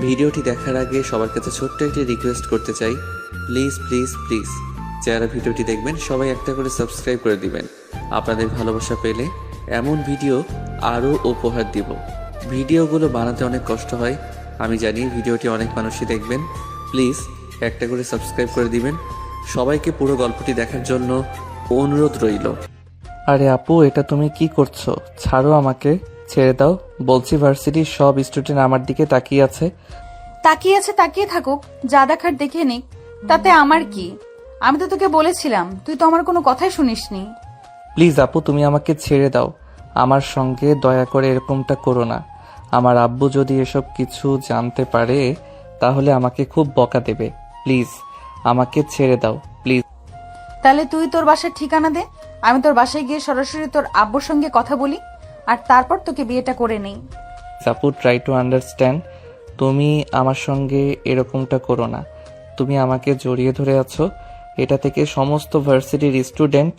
ভিডিওটি দেখার আগে সবার কাছে ছোট্ট একটি রিকোয়েস্ট করতে চাই, প্লিজ প্লিজ প্লিজ যারা ভিডিওটি দেখবেন সবাই একটা করে সাবস্ক্রাইব করে দিবেন। আপনাদের ভালোবাসা পেলে এমন ভিডিও আরও উপহার দিব। ভিডিওগুলো বানাতে অনেক কষ্ট হয়, আমি জানি। ভিডিওটি অনেক মানুষই দেখবেন, প্লিজ একটা করে সাবস্ক্রাইব করে দিবেন। সবাইকে পুরো গল্পটি দেখার জন্য অনুরোধ রইল। আরে আপু, এটা তুমি কি করছো? ছাড়ো আমাকে, ছেড়ে দাও বলছি। ভার্সিটির সব স্টুডেন্ট আমার দিকে তাকিয়ে আছে। তাকিয়ে থাকুক, যা দেখার দেখে নিক, তাতে আমার কি? আমি তো তোকে বলেছিলাম, তুই তো আমার কোনো কথাই শুনিসনি। প্লিজ আপু, তুমি আমাকে ছেড়ে দাও। আমার সঙ্গে দয়া করে এরকমটা করো না। আমার আব্বু যদি এসব কিছু জানতে পারে তাহলে আমাকে খুব বকা দেবে। প্লিজ আমাকে ছেড়ে দাও, প্লিজ। তাহলে তুই তোর বাসার ঠিকানা দে, আমি তোর বাসায় গিয়ে সরাসরি তোর আব্বুর সঙ্গে কথা বলি, আর তারপর তোকে বিয়েটা করে নেই। আপু, ট্রাই টু আন্ডারস্ট্যান্ড। তুমি আমার সঙ্গে এরকমটা করো না। তুমি আমাকে জড়িয়ে ধরে আছো, এটা থেকে সমস্ত ভার্সিটির স্টুডেন্ট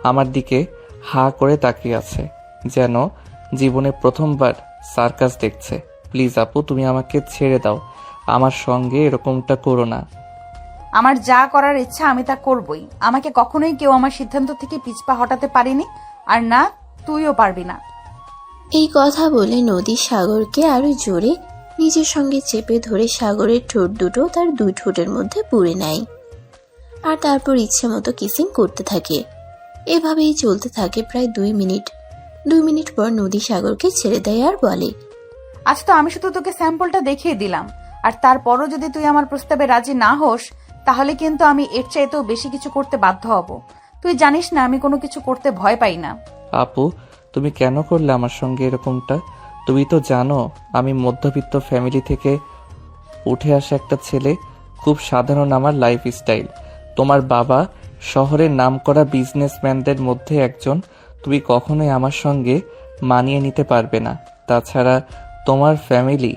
আমার দিকে হা করে তাকিয়ে আছে, যেন জীবনে প্রথমবার সার্কাস দেখছে। প্লিজ আপু, তুমি আমাকে ছেড়ে দাও। আমার সঙ্গে এরকমটা করো না। আমার যা করার ইচ্ছা আমি তা করবই। আমাকে কখনোই কেউ আমার সিদ্ধান্ত থেকে পিছপা হটাতে পারেনি, আর না তুইও পারবি না। এই কথা বলে নদী সাগরকে আরো জোরে নিজের সঙ্গে চেপে ধরে সাগরের ঠোঁট দুটো তার দুই ঠোঁটের মধ্যে পুরে নেয়, আর তারপর ইচ্ছে মতো কিসিং করতে থাকে। এভাবেই চলতে থাকে প্রায় 2 মিনিট। 2 মিনিট পর নদী সাগরকে ছেড়ে দেয় আর বলে, আজ তো আমি শুধু তোকে স্যাম্পলটা দেখিয়ে দিলাম, আর তারপরও যদি তুই আমার প্রস্তাবে রাজি না হোস, তাহলে কিন্তু আমি এর চাইতেও বেশি কিছু করতে বাধ্য হব। তুই জানিস না আমি কোনো কিছু করতে ভয় পাই না। আপু, তুমি কেন করলে আমার সঙ্গে এরকমটা? তুমি তো জানো আমি মধ্যবিত্ত ফ্যামিলি থেকে উঠে আসা একটা ছেলে। খুব সাধারণ আমার লাইফস্টাইল। তোমার বাবা শহরের নামকরা বিজনেসম্যানদের মধ্যে একজন। তুমি কখনোই আমার সঙ্গে মানিয়ে নিতে পারবে না। তাছাড়া তোমার ফ্যামিলি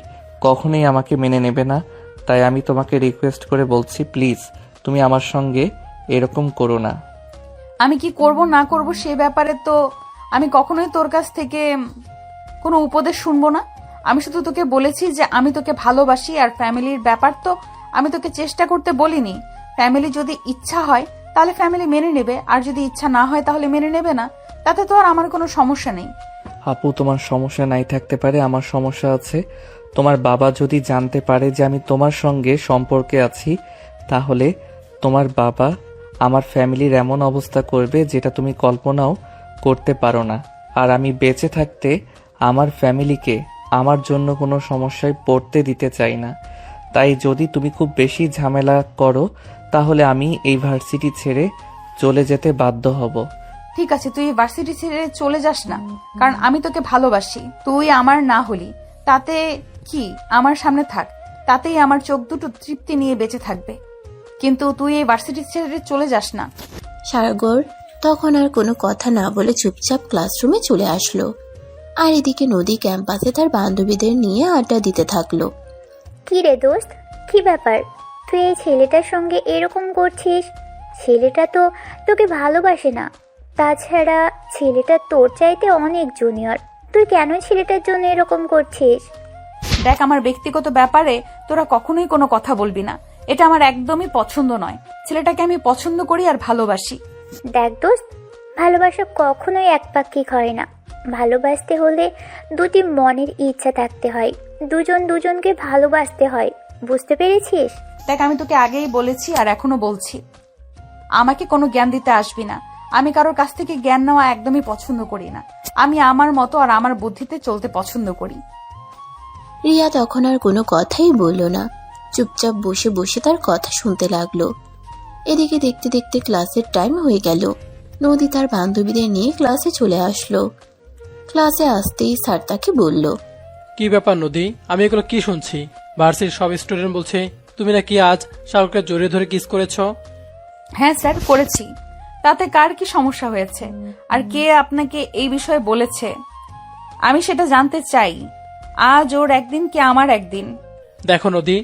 কখনোই আমাকে মেনে নেবে না। তাই আমি তোমাকে রিকোয়েস্ট করে বলছি, প্লিজ তুমি আমার সঙ্গে এরকম করো না। আমি কি করব না করব সে ব্যাপারে তো আমি কখনোই তোর কাছ থেকে কোনো উপদেশ শুনবো না। আমি শুধু তোকে বলেছি যে আমি তোকে ভালোবাসি, আর ফ্যামিলির ব্যাপার তো আমি তোকে চেষ্টা করতে বলিনি। ফ্যামিলি যদি ইচ্ছা হয় তাহলে ফ্যামিলি মেনে নেবে, আর যদি ইচ্ছা না হয় তাহলে মেনে নেবে না। তাতে তো আর আমার কোনো সমস্যা নেই। আপু, তোমার সমস্যা নাই থাকতে পারে, আমার সমস্যা আছে। তোমার বাবা যদি জানতে পারে যে আমি তোমার সঙ্গে সম্পর্কে আছি, তাহলে তোমার বাবা আমার ফ্যামিলির এমন অবস্থা করবে যেটা তুমি কল্পনাও করতে পারো না। আর আমি বেঁচে থাকতে আমার ফ্যামিলিকে আমার জন্য কোনো সমস্যায় পড়তে দিতে চাই না। তাই যদি তুমি খুব বেশি ঝামেলা করো তাহলে আমি এই ভার্সিটি ছেড়ে চলে যেতে বাধ্য হব। ঠিক আছে, তুই ভার্সিটি ছেড়ে চলে যাস না, কারণ আমি তোকে ভালোবাসি। তুই আমার না হলি তাতে কি, আমার সামনে থাক, তাতেই আমার চোখ দুটো তৃপ্তি নিয়ে বেঁচে থাকবে। কিন্তু তুই এই ভার্সিটি ছেড়ে চলে যাস না। সাগর তখন আর কোনো কথা না বলে চুপচাপ ক্লাসরুমে চলে আসলো। আর এদিকে নদী ক্যাম্পাসে তার বান্ধবীদের নিয়ে আড্ডা দিতে থাকলো। কি রে দোস্ত, কি ব্যাপার? তুই এই ছেলেটার সঙ্গে এরকম করছিস? ছেলেটা তো তোকে ভালোবাসে না। তাছাড়া ছেলেটা তোর চাইতে অনেক জুনিয়র। তুই কেন ছেলেটার জন্য এরকম করছিস? দেখ, আমার ব্যক্তিগত ব্যাপারে তোরা কখনোই কোনো কথা বলবি না। এটা আমার একদমই পছন্দ নয়। ছেলেটাকে আমি পছন্দ করি আর ভালোবাসি। দেখ দোস্ত, ভালোবাসা কখনোই একপাক্ষিক হয় না। ভালোবাসতে হলে দুটি মনের ইচ্ছা থাকতে হয়, দুজন দুজনকে ভালোবাসতে হয়। বুঝতে পেরেছিস? দেখ, আমি তোকে আগেই বলেছি আর এখনো বলছি, আমাকে কোনো জ্ঞান দিতে আসবি না। আমি কারোর কাছ থেকে জ্ঞান নেওয়া একদমই পছন্দ করি না। আমি আমার মতো আর আমার বুদ্ধিতে চলতে পছন্দ করি। রিয়া তখন আর কোনো কথাই বলল না, চুপচাপ বসে বসে তার কথা শুনতে লাগলো। এদিকে দেখতে দেখতে ক্লাসের টাইম হয়ে গেল। নদী তার বান্ধবীদের নিয়ে ক্লাসে চলে আসলো। ক্লাসে আসতেই স্যার তাকে বলল, কি ব্যাপার নদী, আমি এগুলো কি শুনছি? ভার্সিটির সব স্টুডেন্ট বলছে তুমি নাকি আজ সাগরকে জড়িয়ে ধরে কিস করেছো। হ্যাঁ স্যার, করেছি। তাতে কার কি সমস্যা হয়েছে, আর কে আপনাকে এই বিষয়ে বলেছে আমি সেটা জানতে চাই। আজ ওর একদিন কি আমার একদিন। দেখো নদী,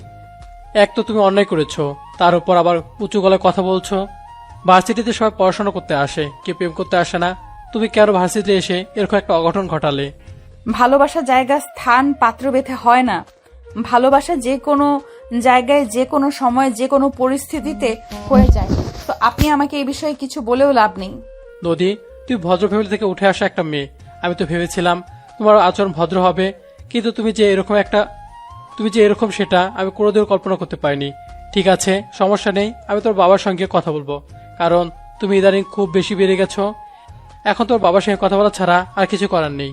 এক তো তুমি অন্যায় করেছো, তার উপর আবার উঁচু গলায় কথা বলছো। ভার্সিটিতে সবাই পড়াশোনা করতে আসে, কেউ প্রেম করতে আসে না। তুমি কেন ভার্সিটিতে এসে এরকম একটা অঘটন ঘটালে? ভালোবাসা জায়গা স্থান পাত্র বেঁধে হয় না। ভালোবাসা যে কোনো জায়গায় যে কোনো সময় যে কোনো পরিস্থিতিতে হয়ে যায়। তো আপনি আমাকে এই বিষয়ে কিছু বলেও লাভ নেই। নদী, তুই ভদ্র ফ্যামিলি থেকে উঠে আসা একটা মেয়ে। আমি তো ভেবেছিলাম তোমার আচরণ ভদ্র হবে, কিন্তু তুমি যে এরকম সেটা আমি কোনোদিন কল্পনা করতে পারিনি। ঠিক আছে, সমস্যা নেই, আমি তোর বাবার সঙ্গে কথা বলবো, কারণ তুমি ইদানিং খুব বেশি বেড়ে গেছো। এখন তোর বাবার সঙ্গে কথা বলা ছাড়া আর কিছু করার নেই।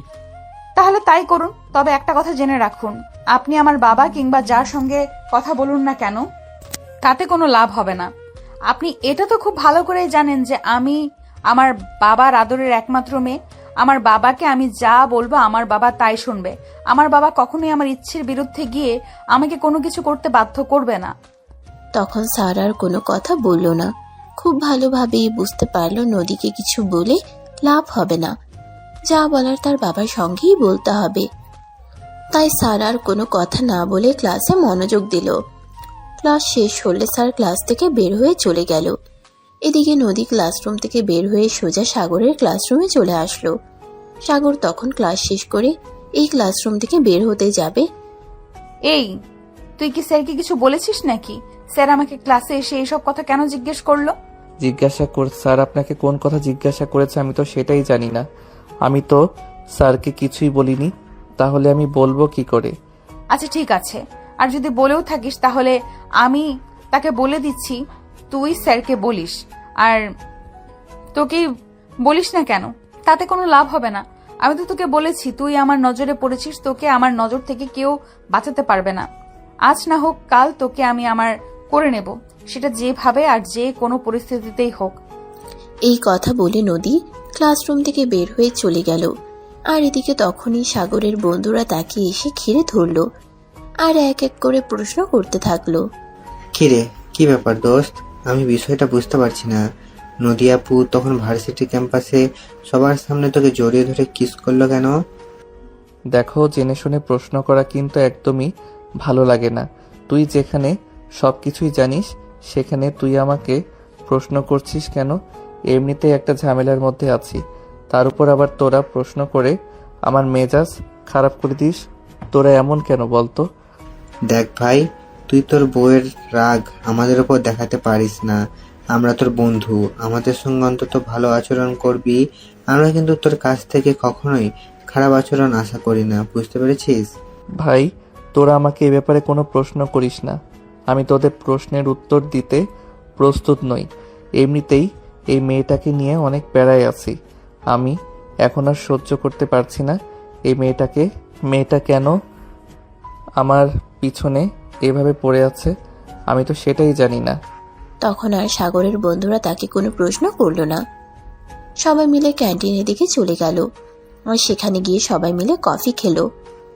তাহলে তাই করুন। তবে একটা কথা জেনে রাখুন, আপনি আমার বাবা কিংবা যার সঙ্গে কথা বলুন না কেন, তাতে কোনো লাভ হবে না। আপনি এটা তো খুব ভালো করেই জানেন যে আমি আমার বাবার আদরের একমাত্র মেয়ে। আমার বাবাকে আমি যা বলবো আমার বাবা তাই শুনবে। আমার বাবা কখনোই আমার ইচ্ছের বিরুদ্ধে গিয়ে আমাকে কোনো কিছু করতে বাধ্য করবে না। তখন স্যার আর কোনো কথা বলল না। খুব ভালোভাবেই বুঝতে পারলো নদীকে কিছু বলে লাভ হবে না, যা বলার তার বাবার সঙ্গেই বলতে হবে। তাই স্যার আর কোনো কথা না বলে ক্লাসে মনোযোগ দিল। ক্লাস শেষ হলে স্যার ক্লাস থেকে বের হয়ে চলে গেল। এদিকে নদী ক্লাসরুম থেকে বের হয়ে সোজা সাগরের ক্লাসরুমে চলে আসলো। সাগর তখন ক্লাস শেষ করে এই ক্লাসরুম থেকে বের হতে যাবে। এই, তুই কি স্যারকে কিছু বলেছিস নাকি? স্যার আমাকে ক্লাসে এসে এইসব কথা কেন জিজ্ঞেস করলো? স্যার আপনাকে কোন কথা জিজ্ঞাসা করেছে আমি তো সেটাই জানি না। আমি তো স্যারকে কিছুই বলিনি, তাহলে আমি বলবো কি করে? আচ্ছা ঠিক আছে, আর যদি বলেও থাকিস তাহলে আমি তাকে বলে দিচ্ছি তুই স্যারকে বলিস। আর তোকে বলিস না কেন, তাতে কোনো লাভ হবে না। আমি তো তোকে বলেছি তুই আমার নজরে পড়েছিস, তোকে আমার নজর থেকে কেউ বাঁচাতে পারবে না। আজ না হোক কাল তোকে আমি আমার করে নেব, সেটা যেভাবে আর যে কোনো পরিস্থিতিতেই হোক। এই কথা বলে নদী ক্লাসরুম থেকে বের হয়ে চলে গেল। আর এদিকে তখনই সাগরের বন্ধুরা তাকে এসে ঘিরে ধরলো আর এক এক করে প্রশ্ন করতে থাকলো। কিরে, কি ব্যাপার দোস্ত? আমি বিষয়টা বুঝতে পারছি না। নদী আপু তখন ভার্সিটি ক্যাম্পাসে সবার সামনে তোকে জড়িয়ে ধরে কিস করলো কেন? দেখো, জেনে শুনে প্রশ্ন করা কিন্তু একদমই ভালো লাগে না। তুই যেখানে সবকিছুই জানিস সেখানে তুই আমাকে প্রশ্ন করছিস কেন? এমনিতেই একটা ঝামেলার মধ্যে আছি, তার উপর আবার তোরা প্রশ্ন করে আমার মেজাজ খারাপ করে দিস। তোরা এমন কেন বলতো? দেখ ভাই, তুই তোর বউয়ের রাগ আমাদের উপর দেখাতে পারিস না। আমরা তোর বন্ধু, আমাদের সঙ্গে অন্তত ভালো আচরণ করবি। আমরা কিন্তু তোর কাছ থেকে কখনোই খারাপ আচরণ আশা করি না, বুঝতে পেরেছিস? ভাই, তোরা আমাকে এ ব্যাপারে কোনো প্রশ্ন করিস না। আমি তোদের প্রশ্নের উত্তর দিতে প্রস্তুত নই। এমনিতেই এই মেয়েটাকে নিয়ে অনেক প্যারায় আছি। আমি এখন আর সহ্য করতে পারছি না এই মেয়েটা কেন আমার পিছনে এভাবে পড়ে আছে, আমি তো সেটাই জানি না। তখন আর সাগরের বন্ধুরা তাকে কোনো প্রশ্ন করলো না। সবাই মিলে ক্যান্টিনের দিকে চলে গেল আর সেখানে গিয়ে সবাই মিলে কফি খেলো।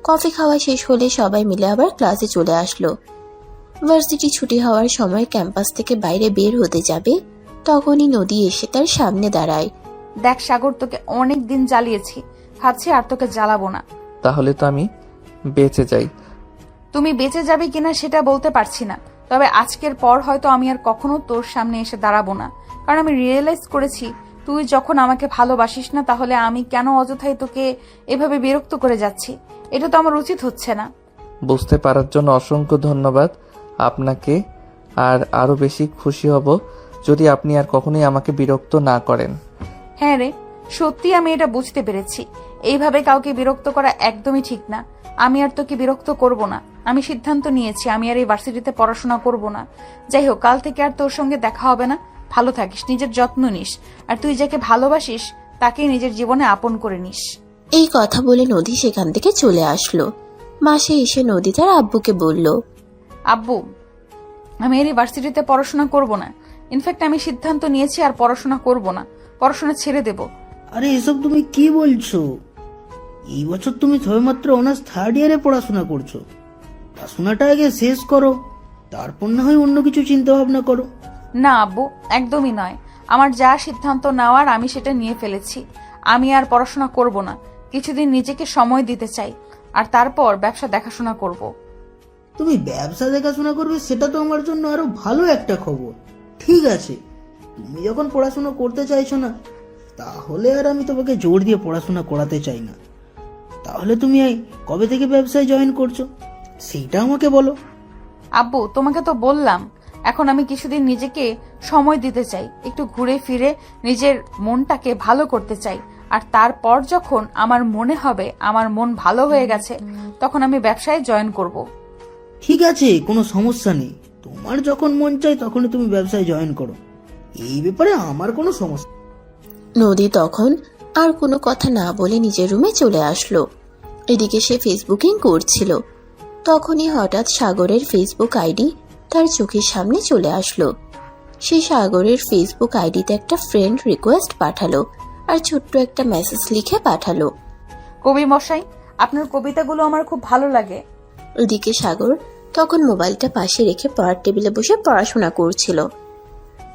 কফি খাওয়া শেষ হলে সবাই মিলে আবার ক্লাসে চলে আসলো। ভার্সিটি ছুটি হওয়ার সময় ক্যাম্পাস থেকে বাইরে বের হতে যাবে, তখনই নদী এসে তার সামনে দাঁড়ায়। দেখ সাগর, তোকে অনেক দিন জ্বালিয়েছি, ভাবছি আর তোকে জ্বালাবো না। তাহলে তো আমি বেঁচে যাই। তুমি বেঁচে যাবে কিনা সেটা বলতে পারছি না, তবে আজকের পর হয়তো আমি আর কখনো তোর সামনে এসে দাঁড়াবো না। কারণ আমি রিয়েলাইজ করেছি তুই যখন আমাকে ভালোবাসিস না, তাহলে আমি কেন অযথাই তোকে এভাবে বিরক্ত করে যাচ্ছি। এটা তো আমার উচিত হচ্ছে না। বুঝতে পারার জন্য অসংখ্য ধন্যবাদ আপনাকে। আর আরো বেশি খুশি হব যদি আপনি আর কখনোই আমাকে বিরক্ত না করেন। হ্যাঁ রে, সত্যি আমি এটা বুঝতে পেরেছি। এইভাবে কাউকে বিরক্ত করা একদমই ঠিক না। আমি আর তোকে বিরক্ত করব না। আমি সিদ্ধান্ত নিয়েছি আমি আর এই ভার্সিটিতে পড়াশোনা করব না। যাই হোক, কাল থেকে আর তোর সঙ্গে দেখা হবে না। ভালো থাকিস, নিজের যত্ন নিস, আর তুই যাকে ভালোবাসিস তাকেই নিজের জীবনে আপন করে নিস। এই কথা বলে নদী সেখান থেকে চলে আসলো। মাসে এসে নদী তার আব্বুকে বলল, আব্বু, আমি আর এই ভার্সিটিতে পড়াশোনা করব না। ইনফ্যাক্ট আমি সিদ্ধান্ত নিয়েছি আর পড়াশোনা করব না, পড়াশোনা ছেড়ে দেব। আরে এসব তুমি কি বলছো? এই বছর তুমি সবেমাত্র অনার্স থার্ড ইয়ারে পড়াশোনা করছো। পড়াশোনাটা আগে শেষ করো, তারপর না হয় অন্য কিছু চিন্তা ভাবনা করো। না আব্বু, একদমই নয়। আমার যা সিদ্ধান্ত নেওয়ার আমি সেটা নিয়ে ফেলেছি। আমি আর পড়াশোনা করব না। কিছুদিন নিজেকে সময় দিতে চাই, আর তারপর ব্যবসা দেখাশোনা করব। তুমি ব্যবসা দেখাশোনা করবে সেটা তো আমার জন্য আরো ভালো একটা খবর। ঠিক আছে, তুমি যখন পড়াশোনা করতে চাইছো না, তাহলে আর আমি তোমাকে জোর দিয়ে পড়াশোনা করাতে চাই না। তাহলে তুমি কবে থেকে ব্যবসায় জয়েন করছো সেইটা আমাকে বলো। আব্বু, তোমাকে তো বললাম এখন আমি কিছুদিন নিজেকে সময় দিতে চাই, একটু ঘুরে ফিরে নিজের মনটাকে ভালো করতে চাই। আর তারপর যখন আমার মনে হবে আমার মন ভালো হয়ে গেছে, তখন আমি ব্যবসায় জয়েন করব। ঠিক আছে, কোনো সমস্যা নেই। তোমার যখন মন চাই তখনই তুমি ব্যবসায় জয়েন করো, এই ব্যাপারে আমার কোনো সমস্যা। নদী তখন আর কোনো কথা না বলে নিজের রুমে চলে আসলো। এদিকে সে ফেসবুকিং করছিল। তখনই হঠাৎ সাগরের ফেসবুক আইডি তার চোখের সামনে চলে আসলো। সে সাগরের ফেসবুক আইডিতে একটা ফ্রেন্ড রিকোয়েস্ট পাঠালো আর ছোট্ট একটা মেসেজ লিখে পাঠালো। কবি মশাই, আপনার কবিতাগুলো আমার খুব ভালো লাগে। ওদিকে সাগর তখন মোবাইলটা পাশে রেখে পড়ার টেবিলে বসে পড়াশোনা করছিল।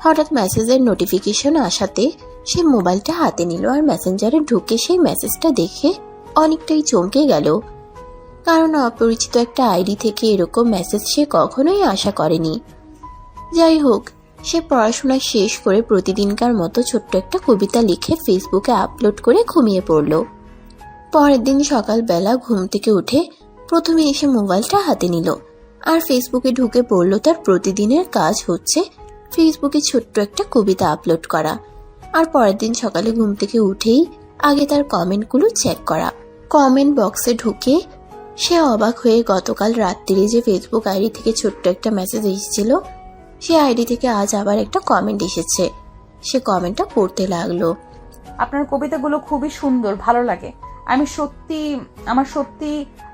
হঠাৎ মেসেজের নোটিফিকেশন আসাতে সে মোবাইলটা হাতে নিল আর মেসেঞ্জারে ঢুকে সেই মেসেজটা দেখে অনেকটাই চমকে গেল, কারণ অপরিচিত একটা আইডি থেকে এরকম মেসেজ সে কখনোই আশা করেনি। যাই হোক, সে পড়াশোনা শেষ করে প্রতিদিনকার মতো ছোট্ট একটা কবিতা লিখে ফেসবুকে আপলোড করে ঘুমিয়ে পড়ল। পরের দিন সকালবেলা ঘুম থেকে উঠে প্রথমে এসে মোবাইলটা হাতে নিল আর ফেসবুকে ঢুকে পড়ল। তার প্রতিদিনের কাজ হচ্ছে ফেসবুকে ছোট্ট একটা কবিতা আপলোড করা, আর পরের দিন সকালে ঘুম থেকে উঠেই আগে তার কমেন্টগুলো চেক করা। কমেন্ট বক্সে ঢুকে সে অবাক হয়ে গতকাল রাত্রিরে যে ফেসবুক আইডি থেকে ছোট্ট একটা মেসেজ এসেছিল, সে আইডি থেকে আজ আবার একটা কমেন্ট এসেছে। সে কমেন্টটা পড়তে লাগলো। আপনার কবিতাগুলো খুবই সুন্দর, ভালো লাগে। আমি সত্যি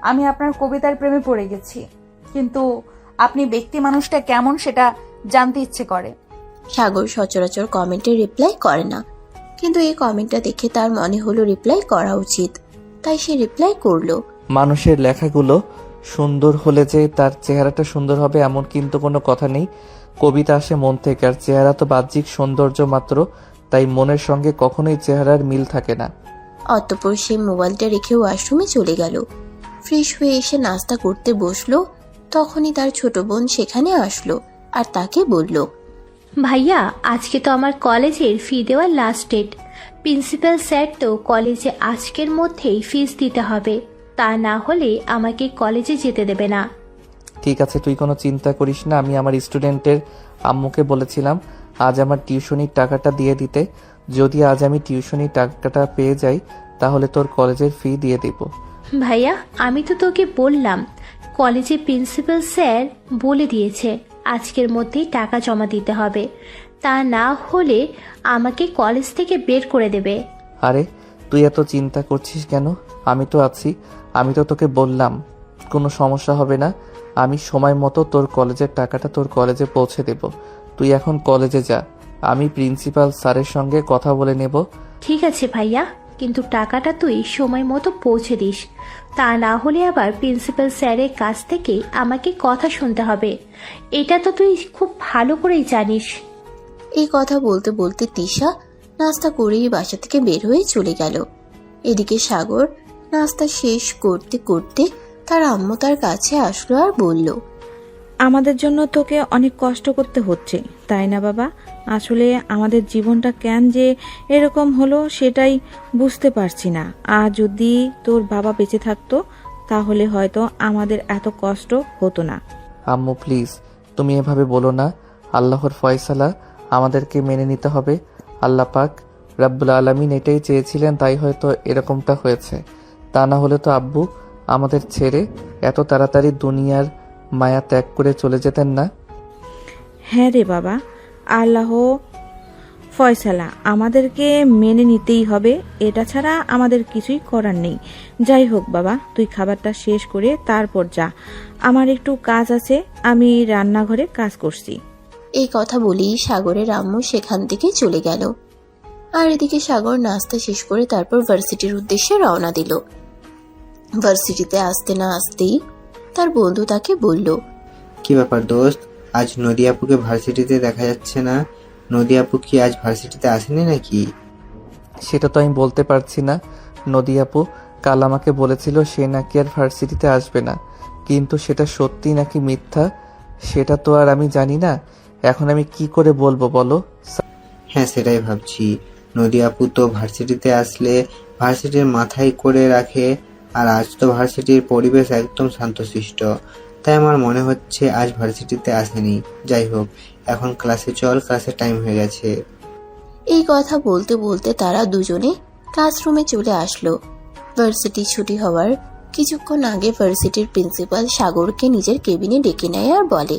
আমি আপনার কবিতার প্রেমে পড়ে গেছি, কিন্তু আপনি ব্যক্তি মানুষটা কেমন সেটা জানতে ইচ্ছে করে। সাগর সচরাচর কমেন্টে রিপ্লাই করে না, কিন্তু এই কমেন্টটা দেখে তার মনে হলো রিপ্লাই করা উচিত, তাই সে রিপ্লাই করলো। মানুষের লেখাগুলো সুন্দর হলে যে তার চেহারাটা সুন্দর হবে এমন কিন্তু কোনো কথা নেই। কবিতা আসে মন থেকে, আর চেহারা তো বাহ্যিক সৌন্দর্য মাত্র, তাই মনের সঙ্গে কখনোই চেহারার মিল থাকে না। অতঃপর সে মোবাইলটা রেখে ওয়াশরুমে চলে গেল। ফ্রেশ হয়ে এসে নাস্তা করতে বসলো, তখনই তার ছোট বোন সেখানে আসলো আর তাকে বলল, ভাইয়া, আজকে তো আমার কলেজের ফি দেওয়ার লাস্ট ডেট। প্রিন্সিপাল স্যার তো কলেজে আজকের মধ্যেই ফিস দিতে হবে, তা না হলে আমাকে কলেজে যেতে দেবে না। ঠিক আছে, তুই কোনো চিন্তা করিস না। আমি আমার স্টুডেন্টের আম্মুকে বলেছিলাম আজ আমার টিউশনির টাকাটা দিয়ে দিতে। যদি আজ আমি টিউশনির টাকাটা পেয়ে যাই তাহলে তোর কলেজের ফি দিয়ে দিব। ভাইয়া, আমি তো তোকে বললাম, কলেজে প্রিন্সিপাল স্যার বলে দিয়েছে আজকের মধ্যেই টাকা জমা দিতে হবে, তা না হলে আমাকে কলেজ থেকে বের করে দেবে। আরে তুই এত চিন্তা করছিস কেন? আমি তো আছি। আমি তো তোকে বললাম কোনো সমস্যা হবে না। আমি সময় মতো তোর কলেজের টাকাটা তোর কলেজে পৌঁছে দেব। তুই এখন কলেজে যা, আমি প্রিন্সিপাল স্যারের সঙ্গে কথা বলে নেব। ঠিক আছে ভাইয়া, কিন্তু টাকাটা তুই সময় মতো পৌঁছে দিস, তা না হলে আবার প্রিন্সিপাল স্যারের কাছ থেকে আমাকে কথা শুনতে হবে। এটা তো তুই খুব ভালো করেই জানিস। এই কথা বলতে বলতে তিশা নাস্তা করেই বাসা থেকে বের হয়ে চলে গেল। এদিকে সাগর নাস্তা শেষ করতে করতে তার আম্মু তার কাছে আসলো আর বলল, আমাদের জন্য তোকে অনেক কষ্ট করতে হচ্ছে, তাই না বাবা? আসলে আমাদের জীবনটা কেন যে এরকম হলো সেটাই বুঝতে পারছি না। আর যদি তোর বাবা বেঁচে থাকতো তাহলে হয়তো আমাদের এত কষ্ট হতো না। আম্মু প্লিজ, তুমি এভাবে বলো না। আল্লাহর ফয়সালা আমাদেরকে মেনে নিতে হবে। আল্লাহ পাক রাব্বুল আলামিন এটাই চেয়েছিলেন, তাই হয়তো এরকমটা হয়েছে। তা না হলে তো আব্বু আমাদের ছেড়ে এত তাড়াতাড়ি দুনিয়ার মায়া ত্যাগ করে চলে যেতেন না। হ্যাঁ রে বাবা, আল্লাহ ফয়সালা আমাদেরকে মেনে নিতেই হবে, এটা ছাড়া আমাদের কিছুই করার নেই। যাই হোক বাবা, তুই খাবারটা শেষ করে তারপর যা, আমার একটু কাজ আছে, আমি রান্নাঘরে কাজ করছি। এই কথা বলেই সাগরের আম্মু সেখান থেকে চলে গেল। আর এদিকে সাগর নাস্তা শেষ করে তারপর ভার্সিটির উদ্দেশ্যে রওনা দিল। ভার্সিটিতে আসতে না আসতেই তার বন্ধু তাকে বলল, কি ব্যাপার দোস্ত, আজ নদী আপুকে ভার্সিটিতে দেখা যাচ্ছে না? নদী আপু কি আজ ভার্সিটিতে আসেনি নাকি? সেটা তো আমি বলতে পারছি না। নদী আপু কাল আমাকে বলেছিল সে নাকি আর ভার্সিটিতে আসবে না, কিন্তু সেটা সত্যি নাকি মিথ্যা সেটা তো আর আমি জানি না। এখন আমি কি করে বলবো বলো? হ্যাঁ সেটাই ভাবছি, নদী আপু তো ভার্সিটিতে আসলে ভার্সিটির মাথায় করে রাখে, আর আজ তো ভার্সিটির পরিবেশ একদম শান্তশিষ্ট। তাই আমার মনে হচ্ছে আজ ভার্সিটিতে আসেনি। যাই হোক, এখন ক্লাসে চল, ক্লাসের টাইম হয়ে গেছে। এই কথা বলতে বলতে তারা দুজনে ক্লাসরুমে চলে আসলো। ভার্সিটি ছুটি হওয়ার কিছুক্ষণ আগে ভার্সিটির প্রিন্সিপাল সাগরকে নিজের কেবিনে ডেকে নেয় আর বলে,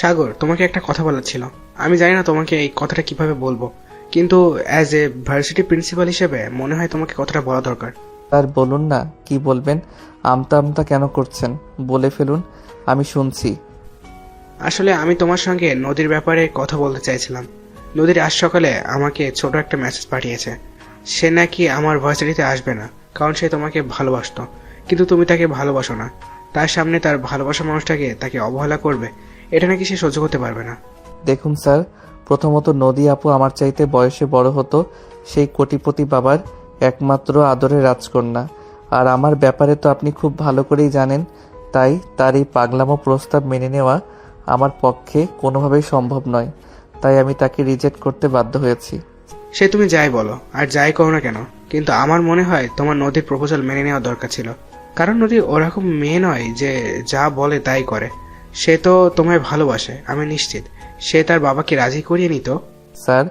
সাগর, তোমাকে একটা কথা বলার ছিল। আমি জানি না তোমাকে এই কথাটা কিভাবে বলবো, কিন্তু অ্যাজ এ ভার্সিটি প্রিন্সিপাল হিসেবে মনে হয় তোমাকে কথাটা বলা দরকার। আর বলুন না, কি বলবেন? আমতা আমতা কেন করছেন? বলে ফেলুন, আমি শুনছি। আসলে আমি তোমার সঙ্গে নদীর ব্যাপারে কথা বলতে চাইছিলাম। নদীর আজ সকালে আমাকে ছোট একটা মেসেজ পাঠিয়েছে। সে নাকি আমার ভার্সিটিতে আসবে না, কারণ সে তোমাকে ভালোবাসতো, কিন্তু তুমি তাকে ভালোবাসো না। তার সামনে তার ভালোবাসা মানুষটাকে তাকে অবহেলা করবে, এটা নাকি সে সহ্য করতে পারবে না। দেখুন স্যার, প্রথমত নদী আপু আমার চাইতে বয়সে বড় হতো সেই কোটিপতি বাবার একমাত্র আদরের রাজকন্যা। আর আমার ব্যাপারে তো আপনি খুব ভালো করেই জানেন, তাই তার এই পাগলামো প্রস্তাব মেনে নেওয়া আমার পক্ষে কোনোভাবেই সম্ভব নয়। তাই আমি তাকে রিজেক্ট করতে বাধ্য হয়েছি। সে তুমি যাই বলো আর যাই করো না কেন, কিন্তু আমার মনে হয় তোমার নদীর প্রপোজাল মেনে নেওয়া দরকার ছিল। কারণ নদী ওরকম মেয়ে নয় যে যা বলে তাই করে। সে তো তোমায় ভালোবাসে, আমি নিশ্চিত। সে তার বাবাকে রাজি করিয়ে নিত। স্যার,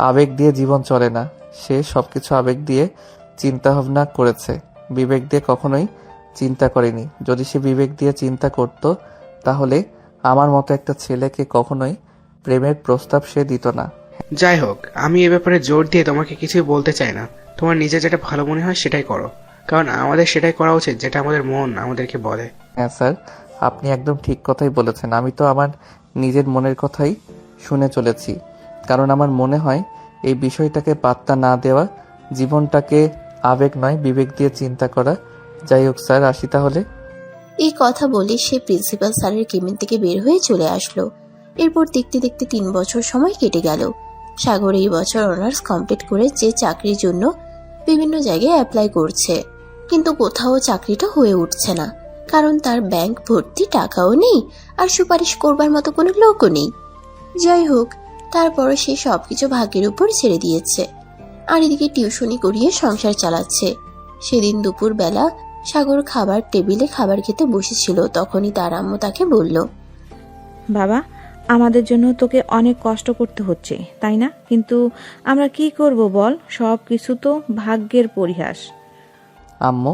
আবেগ দিয়ে জীবন চলে না। সে সবকিছু আবেগ দিয়ে চিন্তা ভাবনা করেছে, বিবেক দিয়ে কখনোই চিন্তা করেনি। যদি সে বিবেক দিয়ে চিন্তা করত, তাহলে আমার মতো একটা ছেলেকে কখনোই প্রেমের প্রস্তাব সে দিত না। যাই হোক, আমি এ ব্যাপারে জোর দিয়ে তোমাকে কিছুই বলতে চাই না। তোমার নিজে যেটা ভালো মনে হয় সেটাই করো, কারণ আমাদের সেটাই করা উচিত যেটা আমাদের মন আমাদেরকে বলে। হ্যাঁ স্যার, আপনি একদম ঠিক কথাই বলেছেন। আমি তো আমার নিজের মনের কথাই শুনে চলেছি, কারণ আমার মনে হয় এই বিষয়টাকে পাত্তা না দেওয়া, জীবনটাকে আবেগ নয় বিবেক দিয়ে চিন্তা করা। যাই হোক স্যার, আসি তাহলে। এই কথা বলে সে প্রিন্সিপাল স্যারের কেবিন থেকে বের হয়ে চলে আসলো। এরপর দেখতে দেখতে 3 বছর সময় কেটে গেল। সাগর এই বছর অনার্স কমপ্লিট করে যে চাকরির জন্য বিভিন্ন জায়গায় অ্যাপ্লাই করছে, কিন্তু কোথাও চাকরিটা হয়ে উঠছে না, কারণ তার ব্যাংক ভর্তি টাকাও নেই আর সুপারিশ করবার মতো কোনো লোকও নেই। যাই হোক, তারপরে সে সবকিছু ভাগ্যের উপর ছেড়ে দিয়েছে, আর এদিকে টিউশনি করিয়ে সংসার চালাচ্ছে। সেদিন দুপুর বেলা সাগর খাবার টেবিলে খাবার খেতে বসেছিল, তখনই তার আম্মু তাকে বলল, বাবা, আমাদের জন্য তোকে অনেক কষ্ট করতে হচ্ছে, তাই না? কিন্তু আমরা কি করব বল, সব কিছু তো ভাগ্যের পরিহাস। আম্মু,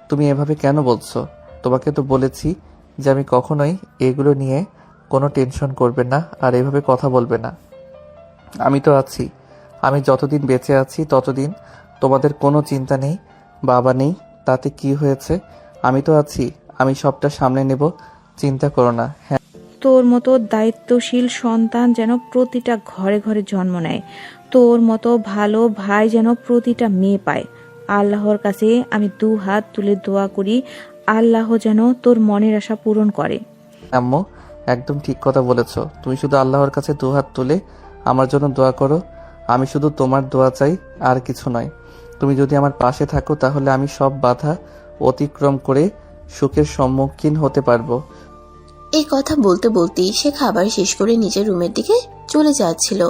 তুমি এভাবে কেন বলছো? তোমাকে তো বলেছি যে আমি কখনোই এগুলো নিয়ে কোনো টেনশন করবে না আর এভাবে কথা বলবে না। আমি তো আছি, আমি যতদিন বেঁচে আছি ততদিন তোমাদের কোনো চিন্তা নেই। বাবা নেই তাতে কি হয়েছে? আমি তো আছি, আমি সবটা সামলে নেব, চিন্তা করো না। হ্যাঁ, তোর মতো দায়িত্বশীল সন্তান যেন প্রতিটা ঘরে ঘরে জন্ম নেয়, তোর মতো ভালো ভাই যেন প্রতিটা মেয়ে পায়। আল্লাহর কাছে আমি 2 হাত তুলে দোয়া করি, আল্লাহ যেন তোর মনের আশা পূরণ করে। আম্মু, একদম ঠিক কথা বলেছো। তুমি শুধু আল্লাহর কাছে 2 হাত তুলে আমার জন্য দোয়া করো। আমি শুধু তোমার দোয়া চাই, আর কিছু নয়। তুমি যদি আমার পাশে থাকো তাহলে আমি সব বাধা অতিক্রম করে সুখের সম্মুখীন হতে পারবো। এই কথা বলতে বলতেই সে খাবার শেষ করে নিজের রুমের দিকে চলে যাচ্ছিল।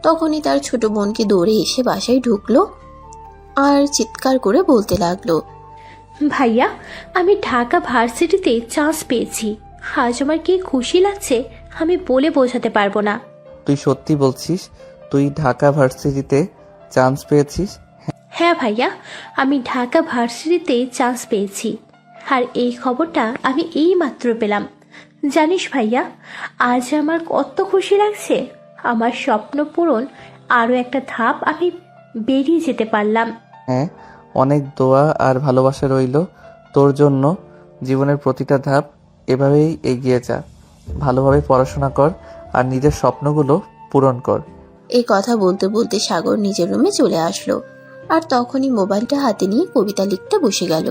তখনই তার ছোট বোনকে দৌড়ে এসে বাসায় ঢুকলো আর চিৎকার করে বলতে লাগলো, ভাইয়া, আমি ঢাকা ভার্সিটিতে চান্স পেয়েছি। আজ আমার কি খুশি লাগছে আমি বলে বোঝাতে পারবো না। তুই সত্যি বলছিস? তুই ঢাকা ভার্সিটিতে চান্স পেয়েছিস? হ্যাঁ ভাইয়া, আমি ঢাকা ভার্সিটিতে চান্স পেয়েছি, আর এই খবরটা আমি এইমাত্র পেলাম। জানিস ভাইয়া, আজ আমার কত খুশি লাগছে। আমার স্বপ্ন পূরণ আরও একটা ধাপ আমি বেরিয়ে যেতে পারলাম। হ্যাঁ, অনেক দোয়া আর ভালোবাসা রইল তোর জন্য। জীবনের প্রতিটা ধাপ এভাবেই এগিয়ে যা, ভালোভাবে পড়াশোনা কর আর নিজের স্বপ্নগুলো পূরণ কর। এই কথা বলতে বলতে সাগর নিজের রুমে চলে আসলো, আর তখনই মোবাইলটা হাতে নিয়ে কবিতা লিখতে বসে গেল।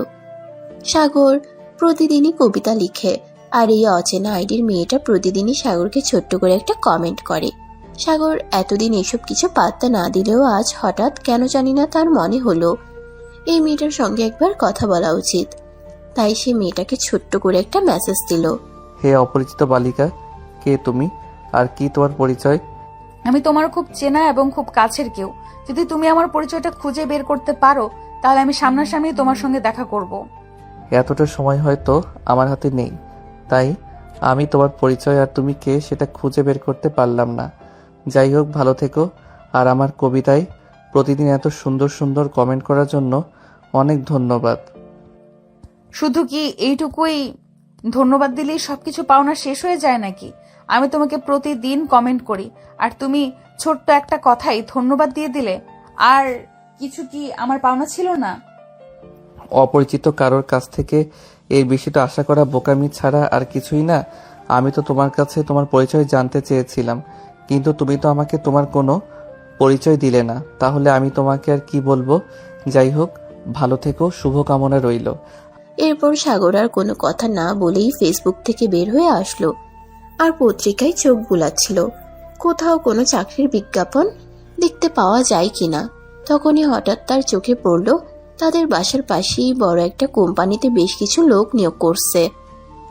সাগর প্রতিদিনই কবিতা লিখে, আর এই অচেনা আইডির মেয়েটা প্রতিদিনই সাগরকে ছোট্ট করে একটা কমেন্ট করে। সাগর এতদিন এসব কিছু পাত্তা না দিলেও আজ হঠাৎ কেন জানি না তার মনে হলো এই মেয়েটার সঙ্গে একবার কথা বলা উচিত। তাই সে মেয়েটাকে ছোট্ট করে একটা মেসেজ দিল। হে অপরিচিত বালিকা, কে তুমি আর কি তোমার পরিচয়? আমি তোমার খুব চেনা এবং খুব কাছের কেউ। যদি তুমি আমার পরিচয়টা খুঁজে বের করতে পারো তাহলে আমি সামনাসামনি তোমার সঙ্গে দেখা করব। এতটা সময় হয়তো আমার হাতে নেই, তাই আমি তোমার পরিচয় আর তুমি কে সেটা খুঁজে বের করতে পারলাম না। যাই হোক, ভালো থেকো। আর আমার কবিতায় প্রতিদিন এত সুন্দর সুন্দর কমেন্ট করার জন্য অনেক ধন্যবাদ। শুধু কি এইটুকুই ধন্যবাদ দিলেই সবকিছু পাওনা শেষ হয়ে যায় নাকি? আমি তোমাকে প্রতিদিন কমেন্ট করি আর তুমি ছোট্ট একটা কথাই ধন্যবাদ দিয়ে দিলে। আর কিছু কি আমার পাওনা ছিল না? অপরিচিত কারোর কাছ থেকে এই বিষয়টা আশা করা বোকামি ছাড়া আর কিছুই না। আমি তো তোমার কাছে তোমার পরিচয় জানতে চেয়েছিলাম, কিন্তু তুমি তো আমাকে তোমার কোনো পরিচয় দিলে না, তাহলে আমি তোমাকে আর কি বলবো। যাই হোক, ভালো থেকো, শুভকামনা রইল। এরপর সাগর আর কোনো কথা না বলেই ফেসবুক থেকে বের হয়ে আসলো আর পত্রিকায় চোখ বুলাচ্ছিল কোথাও কোনো চাকরির বিজ্ঞাপন দেখতে পাওয়া যায় কিনা। তখনই হঠাৎ তার চোখে পড়ল তাদের বাসার পাশেই বড় একটা কোম্পানিতে বেশ কিছু লোক নিয়োগ করছে।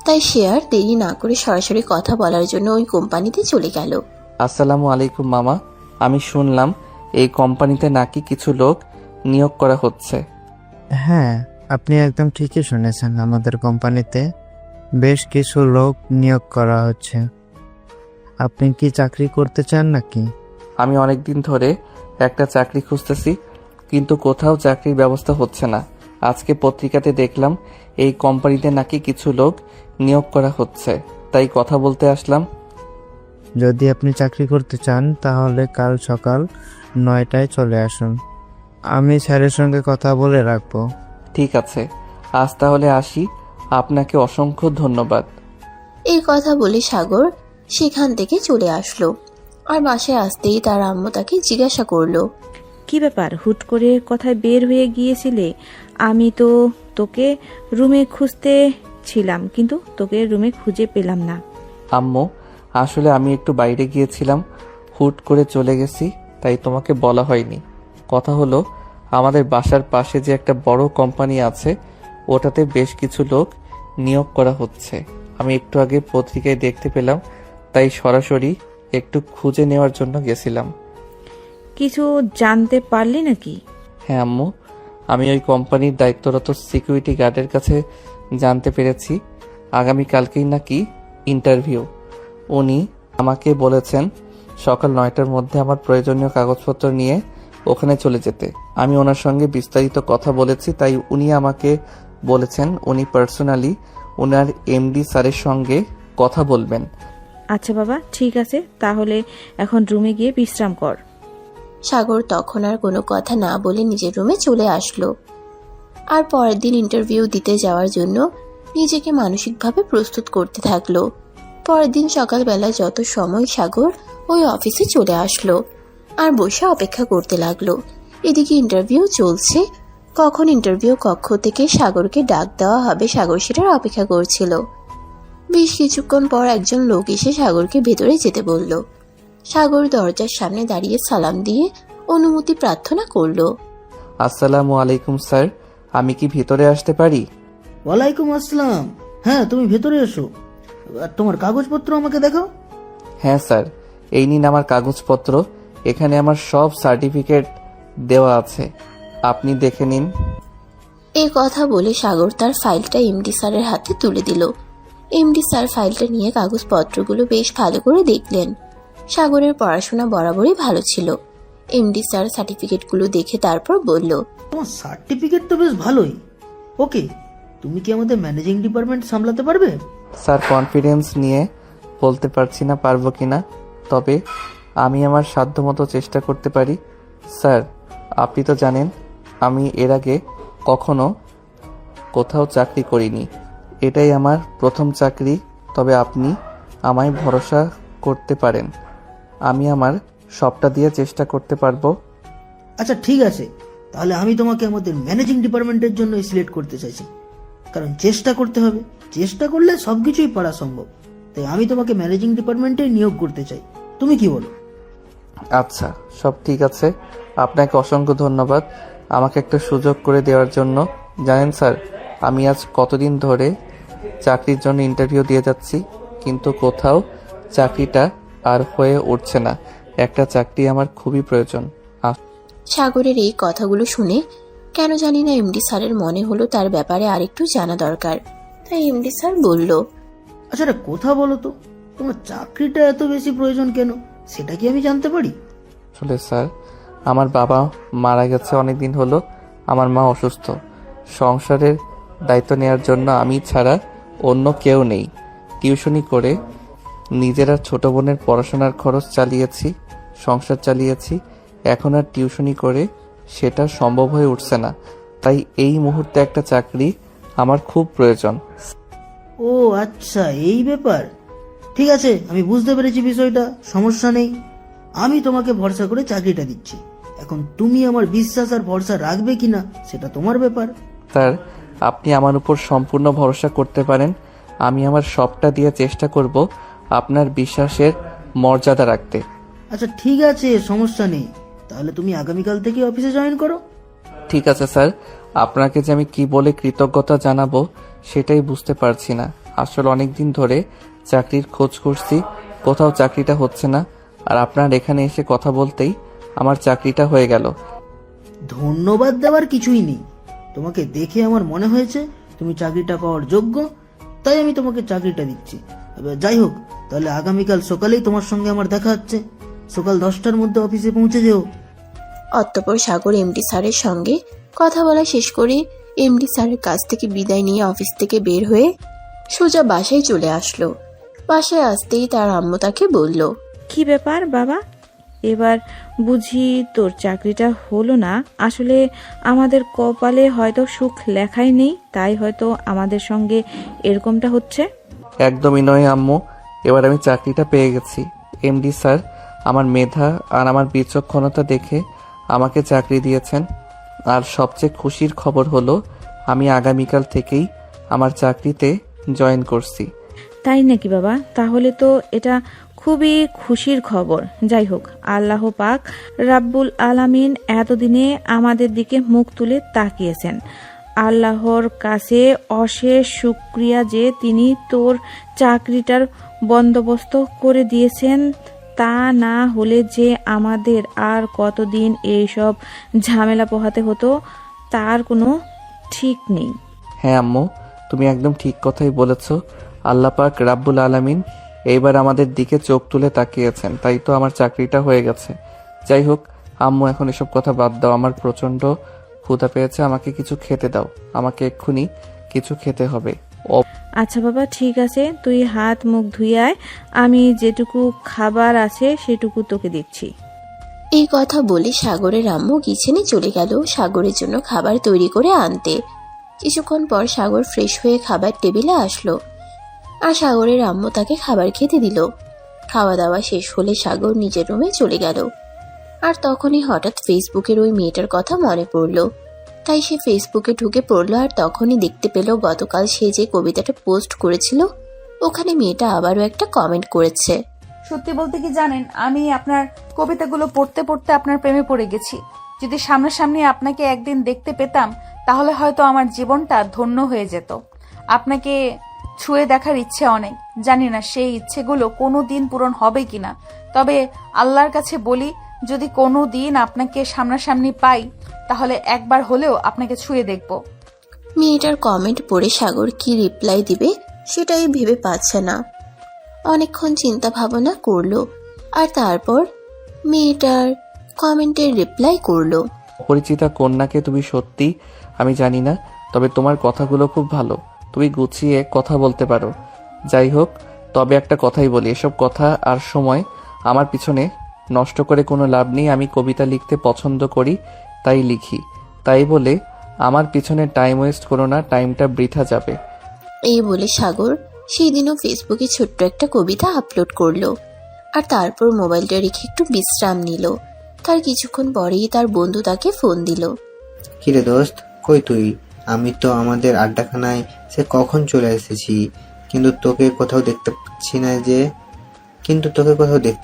তাই সে আর দেরি না করে সরাসরি কথা বলার জন্য ওই কোম্পানিতে চলে গেল। আসসালামু আলাইকুম মামা, আমি শুনলাম এই কোম্পানিতে নাকি কিছু লোক নিয়োগ করা হচ্ছে। হ্যাঁ, আপনি একদম ঠিকই শুনেছেন। আমাদের কোম্পানিতে বেশ কিছু লোক নিয়োগ করা হচ্ছে। আপনি কি চাকরি করতে চান নাকি? আমি অনেকদিন ধরে একটা চাকরি খুঁজতেছি, কিন্তু কোথাও চাকরির ব্যবস্থা হচ্ছে না। আজকে পত্রিকাতে দেখলাম এই কোম্পানিতে নাকি কিছু লোক নিয়োগ করা হচ্ছে, তাই কথা বলতে আসলাম। যদি আপনি চাকরি করতে চান তাহলে কাল সকাল 9টায় চলে আসুন। আমি স্যারের সঙ্গে কথা বলে রাখবো। ঠিক আছে, আজ তাহলে আসি। আপনাকে অসংখ্য ধন্যবাদ। এই কথা বলে সাগর সেখান থেকে চলে আসলো আর বাসায় আসতেই তার আম্মু তাকে জিজ্ঞাসা করলো, কি ব্যাপার, হুট করে কোথায় বের হয়ে গিয়েছিলে? আমি তো তোকে রুমে খুঁজতে ছিলাম, কিন্তু তোকে রুমে খুঁজে পেলাম না। আম্মু, আসলে আমি একটু বাইরে গিয়েছিলাম, হুট করে চলে গেছি, তাই তোমাকে বলা হয়নি। কথা হলো, আমাদের বাসার পাশে যে একটা বড় কোম্পানি আছে ওটাতে বেশ কিছু লোক নিয়োগ করা হচ্ছে। আমি একটু আগে পত্রিকায় দেখতে পেলাম, তাই সরাসরি একটু খুঁজে নেওয়ার জন্য গেছিলাম। কিছু জানতে পারলি নাকি? হ্যাঁ আম্মু, আমি ওই কোম্পানির দায়িত্বরত সিকিউরিটি গার্ডের কাছে জানতে পেরেছি আগামীকালকেই নাকি ইন্টারভিউ। উনি আমাকে বলেছেন সকাল 9টার মধ্যে আমার প্রয়োজনীয় কাগজপত্র নিয়ে ওখানে চলে যেতে। আমি ওনার সঙ্গে বিস্তারিত কথা বলেছি, তাই উনি আমাকে বলেছেন উনি পার্সোনালি ওনার এমডি স্যারের সঙ্গে কথা বলবেন। আচ্ছা বাবা, ঠিক আছে, তাহলে এখন রুমে গিয়ে বিশ্রাম কর। সাগর তখন আর কোনো কথা না বলে নিজের রুমে চলে আসলো আর পরের দিন ইন্টারভিউ দিতে যাওয়ার জন্য নিজেকে মানসিকভাবে প্রস্তুত করতে থাকলো। পরের দিন সকালবেলা যত সময় সাগর ওই অফিসে চলে আসলো আর বসে অপেক্ষা করতে লাগলো। এদিকে ইন্টারভিউ চলছে, কখন ইন্টারভিউ কক্ষ থেকে সাগরকে ডাক দেওয়া হবে সাগর সেটার অপেক্ষা করছিল। বেশ কিছুক্ষণ পর একজন লোক এসে সাগরকে ভেতরে যেতে বলল। সাগর দরজার সামনে দাঁড়িয়ে সালাম দিয়ে অনুমতি প্রার্থনা করলো। আসসালামু আলাইকুম স্যার, আমি কি ভিতরে আসতে পারি? ওয়ালাইকুম আসসালাম। হ্যাঁ, তুমি ভেতরে এসো। আর তোমার কাগজপত্র আমাকে দেখাও। হ্যাঁ স্যার, এই নিন আমার কাগজপত্র, এখানে আমার সব সার্টিফিকেট দেওয়া আছে, আপনি দেখে নিন। এই কথা বলে সাগর তার ফাইলটা এমডি স্যারের হাতে তুলে দিল। এমডি স্যার ফাইলটা নিয়ে কাগজপত্রগুলো বেশ ভালো করে দেখলেন। সাগরের পড়াশোনা বরাবরই ভালো ছিল। এমডি স্যার সার্টিফিকেটগুলো দেখে তারপর বলল, তোমার সার্টিফিকেট তো বেশ ভালোই। ওকে, তুমি কি আমাদের ম্যানেজিং ডিপার্টমেন্ট সামলাতে পারবে? স্যার, কনফিডেন্স নিয়ে বলতে পারছি না পারবো কিনা, তবে আমি আমার সাধ্যমতো চেষ্টা করতে পারি। স্যার, আপনি তো জানেন আমি এর আগে কখনো কোথাও চাকরি করিনি, এটাই আমার প্রথম চাকরি। তবে আপনি আমায় ভরসা করতে পারেন, আমি আমার সবটা দিয়ে চেষ্টা করতে পারবো। আচ্ছা ঠিক আছে, তাহলে আমি তোমাকে আমাদের ম্যানেজিং ডিপার্টমেন্টের জন্য সিলেক্ট করতে চাইছি, কারণ চেষ্টা করতে হবে, চেষ্টা করলে সবকিছুই পারা সম্ভব। তাই আমি তোমাকে ম্যানেজিং ডিপার্টমেন্টে নিয়োগ করতে চাই, তুমি কি বলো? আচ্ছা, সব ঠিক আছে, আপনাকে অসংখ্য ধন্যবাদ আমাকে একটা সুযোগ করে দেওয়ার জন্য। জানেন স্যার, আমি আজ কতদিন ধরে চাকরির জন্য ইন্টারভিউ দিয়ে যাচ্ছি, কিন্তু কোথাও চাকরিটা আর হয়ে উঠছে না। একটা চাকরি আমার খুবই প্রয়োজন। সাগরের এই কথাগুলো শুনে কেন জানি না এমডি স্যারের মনে হলো তার ব্যাপারে আরেকটু জানা দরকার। তাই এমডি স্যার বলল, আচ্ছা একটা কথা বলো তো, তোমার চাকরিটা এত বেশি প্রয়োজন কেন, সেটা কি আমি জানতে পারি? আসলে স্যার, আমার বাবা মারা গেছে অনেক দিন হলো, আমার মা অসুস্থ। সংসারের দায়িত্ব নেওয়ার জন্য আমি ছাড়া অন্য কেউ নেই। টিউশনি করে নিজের আর ছোট বোনের পড়াশোনার খরচ চালিয়েছি, সংসার চালিয়েছি। এখন আর টিউশনি করে সেটা সম্ভব হয়ে উঠছে না। তাই এই মুহূর্তে একটা চাকরি আমার খুব প্রয়োজন। ও আচ্ছা, এই ব্যাপার। ঠিক আছে, আমি বুঝতে পেরেছি বিষয়টা, সমস্যা নেই। আমি তোমাকে ভরসা করে চাকরিটা দিচ্ছি। এখন তুমি আমার বিশ্বাস আর ভরসা রাখবে কিনা সেটা তোমার ব্যাপার। স্যার, আপনি আমার উপর সম্পূর্ণ ভরসা করতে পারেন। আমি আমার সবটা দিয়ে চেষ্টা করব আপনার বিশ্বাসের মর্যাদা রাখতে। আচ্ছা ঠিক আছে, সমস্যা নেই। তাহলে তুমি আগামীকাল থেকে অফিসে জয়েন করো। ঠিক আছে স্যার, আপনাকে যে আমি কি বলে কৃতজ্ঞতা জানাবো সেটাই বুঝতে পারছি না। আসলে অনেক দিন ধরে চাকরির খোঁজ করছি, কোথাও চাকরিটা হচ্ছে না, আর আপনার এখানে এসে কথা বলতেই আমার চাকরিটা হয়ে গেল। ধন্যবাদ দেওয়ার কিছুই নেই। তোমাকে দেখে আমার মনে হয়েছে তুমি চাকরিটা পাওয়ার যোগ্য, তাই আমি তোমাকে চাকরিটা দিচ্ছি। এবার যাই হোক, তাহলে আগামীকাল সকালেই তোমার সঙ্গে আমার দেখা হচ্ছে। সকাল 10টার মধ্যে অফিসে পৌঁছে যেও। অতঃপর সাগর এমডি স্যারের সঙ্গে কথা বলা শেষ করে এমডি স্যারের কাছ থেকে বিদায় নিয়ে অফিস থেকে বের হয়ে সোজা বাসায় চলে আসলো। বাসায় আসতেই তার আম্মু তাকে বলল, কি ব্যাপার বাবা, এবার বুঝি তোর চাকরিটা হলো না? আসলে আমাদের কপালে হয়তো সুখ লেখাই নেই, তাই হয়তো আমাদের সঙ্গে এরকমটা হচ্ছে। একদমই নয় আম্মু, এবার আমি চাকরিটা পেয়ে গেছি। এমডি স্যার আমার মেধা আর আমার বিচক্ষণতা দেখে আমাকে চাকরি দিয়েছেন। আর সবচেয়ে খুশির খবর হলো আমি আগামীকাল থেকেই আমার চাকরিতে জয়েন করছি। তাই নাকি বাবা? তাহলে তো এটা খুবই খুশির খবর। যাই হোক, আল্লাহ পাক রাব্বুল আলামিন এতদিনে আমাদের দিকে মুখ তুলে তাকিয়েছেন। আল্লাহর কাছে অশেষ শুকরিয়া যে তিনি তোর চাকরিটার বন্দোবস্ত করে দিয়েছেন। তা না হলে যে আমাদের আর কতদিন এইসব ঝামেলা পোহাতে হতো তার কোনো ঠিক নেই। হ্যাঁ আম্মু, তুমি একদম ঠিক কথাই বলেছ। আল্লাহ পাক রাব্বুল আলামিন এইবার আমাদের দিকে চোখ তুলে তাকিয়েছেন, তাই তো আমার চাকরিটা হয়ে গেছে। যাই হোক আম্মু, এখন এসব কথা বাদ দাও। আমার প্রচন্ড ক্ষুধা পেয়েছে, আমাকে কিছু খেতে দাও। আমাকে এক্ষুনি কিছু খেতে হবে। আচ্ছা বাবা, ঠিক আছে, তুই হাত মুখ ধুয়ে আয়, আমি যেটুকু খাবার আছে সেটুকু তোকে দিচ্ছি। এই কথা বলে সাগরের আম্মু কিচেনে চলে গেল সাগরের জন্য খাবার তৈরি করে আনতে। কিছুক্ষণ পর সাগর ফ্রেশ হয়ে খাবার টেবিলে আসলো আর সাগরের আম্মু তাকে খাবার খেতে দিল। খাওয়া দাওয়া শেষ হলে সাগর নিজের রুমে চলে গেল। আর তখনই হঠাৎ ফেসবুকের ওই মেয়েটার কথা মনে পড়লো। তাই সে ফেসবুকে ঢুকে পড়লো আর তখনই দেখতে পেল গতকাল সে যে কবিতাটা পোস্ট করেছিল ওখানে মেয়েটা আবারও একটা কমেন্ট করেছে। সত্যি বলতে কি জানেন, আমি আপনার কবিতাগুলো পড়তে পড়তে আপনার প্রেমে পড়ে গেছি। যদি সামনাসামনি আপনাকে একদিন দেখতে পেতাম তাহলে হয়তো আমার জীবনটা ধন্য হয়ে যেত। আপনাকে ছুঁয়ে দেখার ইচ্ছে অনেক, জানি না সেই ইচ্ছেগুলো কোনো দিন পূরণ হবে কিনা। তবে আল্লাহর কাছে বলি, যদি কোনো দিন আপনাকে সামনাসামনি পাই তাহলে একবার হলেও আপনাকে ছুঁয়ে দেখব। মেয়েটার কমেন্ট পড়ে সাগর কি রিপ্লাই দিবে সেটাই ভেবে পাচ্ছে না। অনেকক্ষণ চিন্তা ভাবনা করলো আর তারপর মেয়েটার কমেন্টের রিপ্লাই করলো। অপরিচিতা কন্যাকে তুমি সত্যি আমি জানি না, তবে তোমার কথাগুলো খুব ভালো। তুমি গুছিয়ে কথা বলতে পারো। যাই হোক, তবে একটা কথাই বলি, এসব কথা আর সময় আমার পিছনে নষ্ট করে কোনো লাভ নেই। আমি কবিতা লিখতে পছন্দ করি, তাই লিখি। তাই বলে আমার পিছনে টাইম ওয়েস্ট করো না, টাইমটা বৃথা যাবে। এই বলে সাগর সেই দিনও ফেসবুকে ছোট্ট একটা কবিতা আপলোড করলো আর তারপর মোবাইলটা রেখে একটু বিশ্রাম নিল। তার কিছুক্ষণ পরেই তার বন্ধু তাকে ফোন দিল। কিরে দোস্ত, কই তুই? আমি তো আমাদের আড্ডাখানায় সে কখন চলে এসেছি, কিন্তু তোকে কোথাও দেখতে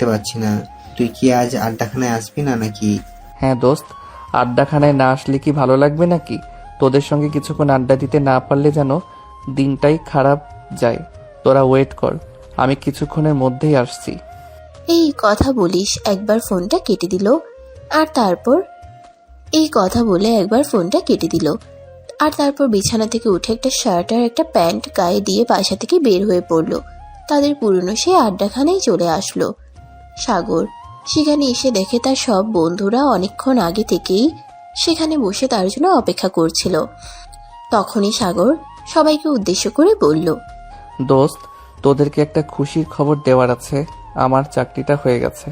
পাচ্ছি না। তুই কি আজ আড্ডাখানায় আসবি না নাকি? হ্যাঁ দোস্ত, আড্ডাখানায় না আসলে কি ভালো লাগবে নাকি? তোদের সঙ্গে কিছুক্ষণ আড্ডা দিতে না পারলে যেন দিনটাই খারাপ যায়। তোরা ওয়েট কর, আমি কিছুক্ষণের মধ্যেই আসছি। এই কথা বলিস একবার ফোনটা কেটে দিল। আর তারপর এই কথা বলে একবার ফোনটা কেটে দিল। আর তারপর বিছানা থেকে উঠে একটা শার্ট আর একটা প্যান্ট গায়ে দিয়ে বাসা থেকে বের হয়ে পড়লো। তাদের পুরনো সেই আড্ডাখানেই চলে আসলো সাগর। সেখানে এসে দেখে তার সব বন্ধুরা অনেকক্ষণ আগে থেকেই সেখানে বসে তার জন্য অপেক্ষা করছিল। তখনই সাগর সবাইকে উদ্দেশ্য করে বলল, দোস্ত, তোদেরকে একটা খুশির খবর দেওয়ার আছে, আমার চাকরিটা হয়ে গেছে।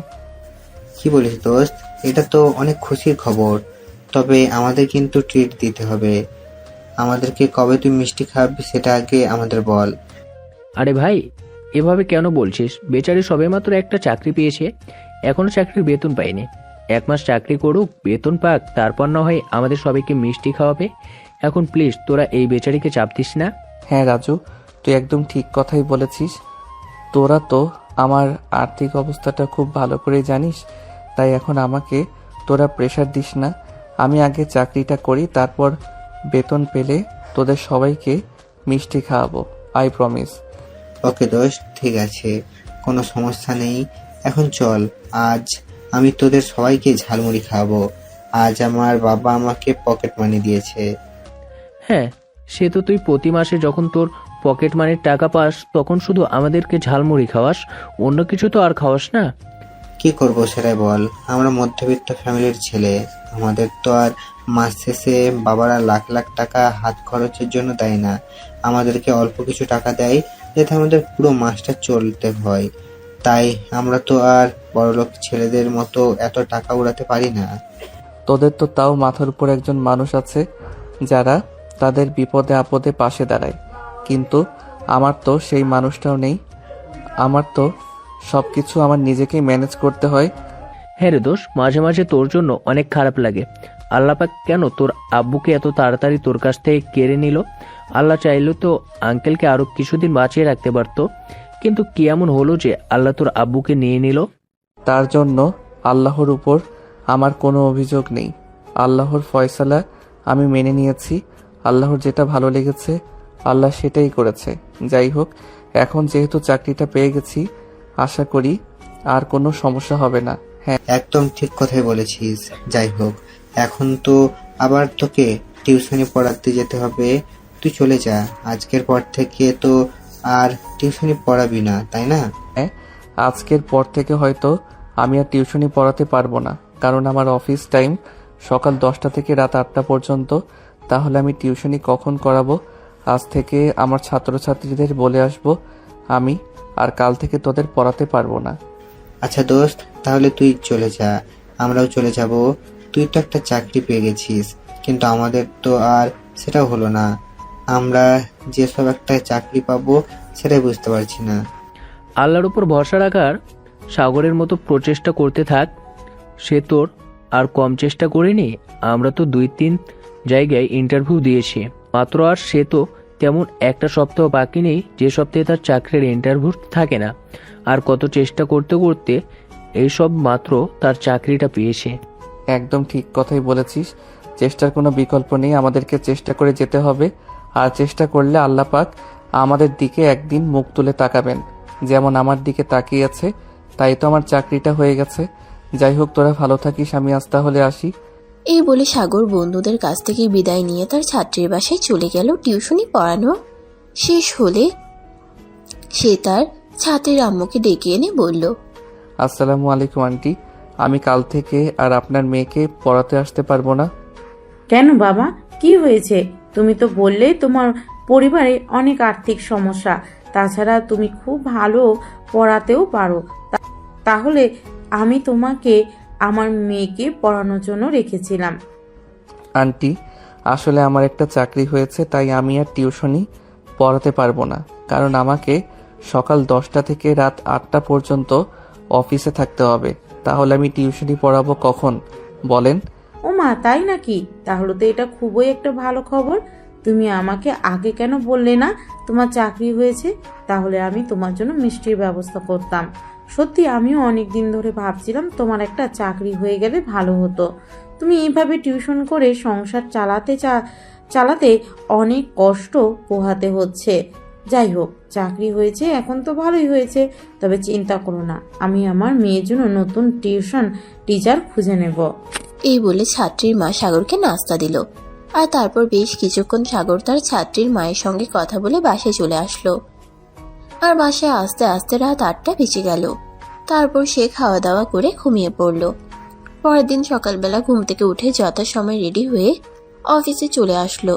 কি বলিস দোস্ত? এটা তো অনেক খুশির খবর, তবে আমাদের কিন্তু ট্রিট দিতে হবে। আমাদেরকে কবে তুই মিষ্টি খাওয়াবি সেটা আগে আমাদের বল। আরে ভাই, এভাবে কেন বলছিস? বেচারি সবেমাত্র একটা চাকরি পেয়েছে, এখনো চাকরির বেতন পায়নি। 1 মাস চাকরি করুক, বেতন পাক, তারপর না হয় আমাদের সবাইকে মিষ্টি খাওয়াবে। এখন প্লিজ তোরা এই বেচারিকে চাপ দিস না। হ্যাঁ রাজু, তুই একদম ঠিক কথাই বলেছিস। তোরা তো আমার আর্থিক অবস্থাটা খুব ভালো করে জানিস, তাই এখন আমাকে তোরা প্রেশার দিস না। আমি আগে চাকরিটা করি, তারপর বেতন পেলে তোদের সবাইকে মিষ্টি খাওয়াবো, আই প্রমিস। ওকে দোস্ত, ঠিক আছে, কোনো সমস্যা নেই। এখন চল, আজ আমি তোদের সবাইকে ঝালমুড়ি খাওয়াবো। আজ আমার বাবা আমাকে পকেট মানি দিয়েছে। হ্যাঁ, সে তো তুই প্রতি মাসে যখন তোর পকেট মানির টাকা পাস তখন শুধু আমাদেরকে ঝালমুড়ি খাওয়াস, অন্য কিছু তো আর খাওয়াস না। কি করবো সেটাই বল। আমরা মধ্যবিত্ত ফ্যামিলির ছেলে, আমাদের তো আর মাস শেষে বাবারা লাখ লাখ টাকা হাত খরচের জন্য দেয় না। আমাদেরকে অল্প কিছু টাকা দেয় যাতে আমাদের পুরো মাসটা চলতে হয়। তাই আমরা তো আর বড়লোক ছেলেদের মতো এত টাকা উড়াতে পারি না। তোদের তো তাও মাথার উপর একজন মানুষ আছে যারা তাদের বিপদে আপদে পাশে দাঁড়ায়, কিন্তু আমার তো সেই মানুষটাও নেই। আমার তো সবকিছু আমার নিজেকেই ম্যানেজ করতে হয়। হ্যাঁ রে দোষ, মাঝে মাঝে তোর জন্য অনেক খারাপ লাগে। আল্লাহ পাক কেন তোর আব্বুকে এত তাড়াতাড়ি তোর কাছ থেকে কেড়ে নিল? আল্লাহ চাইলে তো আঙ্কেলকে আরো কিছুদিন বাঁচিয়ে রাখতে পারতো, কিন্তু কি এমন হলো যে আল্লাহ তোর আব্বুকে নিয়ে নিল? তার জন্য আল্লাহর উপর আমার কোনো অভিযোগ নেই। আল্লাহর ফয়সালা আমি মেনে নিয়েছি। আল্লাহর যেটা ভালো লেগেছে আল্লাহ সেটাই করেছে। যাই হোক, এখন যেহেতু চাকরিটা পেয়ে গেছি, আশা করি আর কোনো সমস্যা হবে না। হ্যাঁ, একদম ঠিক কথাই বলেছিস। যাই হোক, এখন তো আবার তোকে টিউশনি পড়াতে যেতে হবে। তুই চলে যা, আজকের পর থেকে তো আর টিউশনি পড়াবি না, তাই না? আজকের পর থেকে হয়তো আমি আর টিউশনি পড়াতে পারবো না, কারণ আমার অফিস টাইম সকাল 10টা থেকে রাত 8টা পর্যন্ত। তাহলে আমি টিউশনি কখন করাবো? আজ থেকে আমার ছাত্রছাত্রীদের বলে আসবো আমি আর কাল থেকে তোদের পড়াতে পারবো না। আচ্ছা দোস্ত, তাহলে তুই চলে যা, আমরাও চলে যাব। তুই তো একটা চাকরি পেয়ে গেছিস, কিন্তু আমাদের তো আর সেটাও হলো না। আমরা যেসব একটা চাকরি পাবো সেটাই বুঝতে পারছি না। আল্লাহর উপর ভরসা রাখার সাগরের মতো প্রচেষ্টা করতে থাক। সে তোর আর কম চেষ্টা করিনি। আমরা তো 2-3 জায়গায় ইন্টারভিউ দিয়েছি মাত্র, আর সে তো তেমন একটা সপ্তাহ বাকি নেই যে সপ্তাহে তার চাকরির ইন্টারভিউ থাকে না। আর কত চেষ্টা করতে করতে এইসব মাত্র তার চাকরিটা পেয়েছে। একদম ঠিক কথাই বলেছিস। চেষ্টার কোনো বিকল্প নেই, আমাদেরকে চেষ্টা করে যেতে হবে। আর চেষ্টা করলে আল্লাহ পাক আমাদের দিকে একদিন মুখ তুলে তাকাবেন, যেমন আমার দিকে তাকিয়ে আছে। তাই তো আমার চাকরিটা হয়ে গেছে। যাই হোক, তোরা ভালো থাকিস, আমি আজ তাহলে আসি। এই বলে সাগর বন্ধুদের কাছ থেকে বিদায় নিয়ে তার ছাত্রীর বাসায় চলে গেল। টিউশনি পড়ানো শেষ হলে সে তার ছাত্রীর আম্মুকে ডেকে এনে বলল, আসসালামু আলাইকুম আন্টি, আমি কাল থেকে আর আপনার মেয়েকে পড়াতে আসতে পারবো না। কেন বাবা, কি হয়েছে? তুমি তো বললেই তোমার পরিবারে অনেক আর্থিক সমস্যা, তাছাড়া তুমি খুব ভালো পড়াতেও পারো। তাহলে আমি তোমাকে আমার মেয়েকে পড়ানোর জন্য রেখেছিলাম। আন্টি, আসলে আমার একটা চাকরি হয়েছে, তাই আমি আর টিউশনি পড়াতে পারবো না, কারণ আমাকে সকাল 10টা থেকে রাত 8টা পর্যন্ত অফিসে থাকতে হবে। তাহলে আমি টিউশনি পড়াবো কখন বলেন? ও মা, তাই নাকি? তাহলে তো এটা খুবই একটা ভালো খবর। তুমি আমাকে আগে কেন বললে না তোমার চাকরি হয়েছে? তাহলে আমি তোমার জন্য মিষ্টির ব্যবস্থা করতাম। সত্যি আমিও অনেক দিন ধরে ভাবছিলাম তোমার একটা চাকরি হয়ে গেলে ভালো হতো। তুমি এইভাবে টিউশন করে সংসার চালাতে অনেক কষ্ট পোহাতে হচ্ছে। যাই হোক, চাকরি হয়েছে এখন তো ভালোই হয়েছে। তবে চিন্তা করো না, আমি আমার মেয়ের জন্য নতুন টিউশন টিচার খুঁজে নেব। এই বলে ছাত্রীর মা সাগরকে নাস্তা দিল। আর তারপর বেশ কিছুক্ষণ সাগর তার ছাত্রীর মায়ের সঙ্গে কথা বলে বাসায় চলে আসলো। আর বাসায় আস্তে আস্তে রাত 8টা বেজে গেল। তারপর সে খাওয়া দাওয়া করে ঘুমিয়ে পড়ল। পরের দিন সকালবেলা ঘুম থেকে উঠে যথাসময় রেডি হয়ে অফিসে চলে আসলো।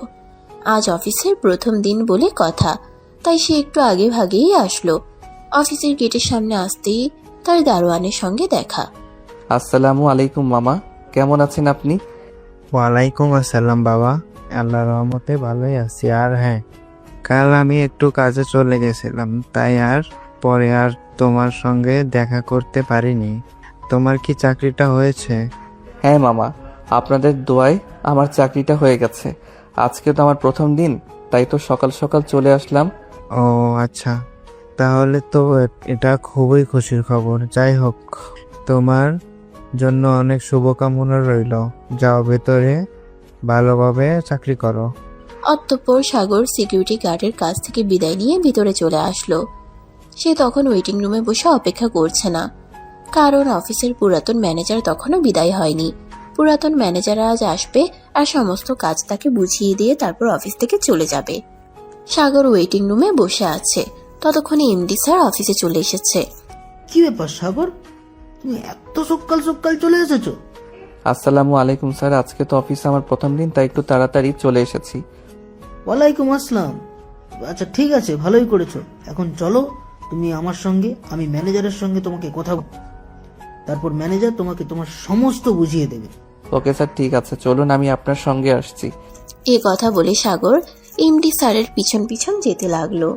আজ অফিসের প্রথম দিন বলে কথা, তাই সে একটু আগে ভাগেই আসলো। অফিসের গেটের সামনে আসতেই তার দারোয়ানের সঙ্গে দেখা। আসসালামু আলাইকুম মামা, কেমন আছেন আপনি? ওয়ালাইকুম আসসালাম বাবা, আল্লাহর রহমতে ভালোই আছি। আর হ্যাঁ, কাল আমি একটু কাজে চলে গেছিলাম, তাই আর পরে আর তোমার সঙ্গে দেখা করতে পারিনি। তোমার কি চাকরিটা হয়েছে? হ্যাঁ মামা, আপনাদের দোয়ায় আমার চাকরিটা হয়ে গেছে। আজকে তো আমার প্রথম দিন, তাই তো সকাল সকাল চলে আসলাম। ও আচ্ছা, তাহলে তো এটা খুবই খুশির খবর। যাই হোক, তোমার জন্য অনেক শুভকামনা রইল। যাও ভেতরে ভালোভাবে চাকরি করো। অতঃপর সাগর সিকিউরিটি গার্ডের কাছ থেকে বিদায় নিয়ে ভিতরে চলে আসলো। সে তখন ওয়েটিং রুমে বসে অপেক্ষা করছে না, কারণ অফিসের পুরাতন ম্যানেজার তখনও বিদায় হয়নি। পুরাতন ম্যানেজার আজ আসবে আর সমস্ত কাজ তাকে বুঝিয়ে দিয়ে তারপর অফিস থেকে চলে যাবে। সাগর ওয়েটিং রুমে বসে আছে, ততক্ষণে এমডি স্যার অফিসে চলে এসেছে। কি ব্যাপার সাগর, তুমি এত সকাল সকাল চলে এসেছো? আসসালামু আলাইকুম স্যার, আজকে তো অফিসে আমার প্রথম দিন, তাই একটু তাড়াতাড়ি চলে এসেছি। ওয়ালাইকুম আসসালাম। আচ্ছা ঠিক আছে, ভালোই করেছো। এখন চলো তুমি আমার সঙ্গে, আমি ম্যানেজারের সঙ্গে তোমাকে কথা তারপর ম্যানেজার তোমাকে তোমার সমস্ত বুঝিয়ে দেবে। ওকে স্যার, ঠিক আছে, চলুন আমি আপনার সঙ্গে আসছি। এ কথা বলে সাগর এমডি স্যারের পিছন পিছন যেতে লাগলো।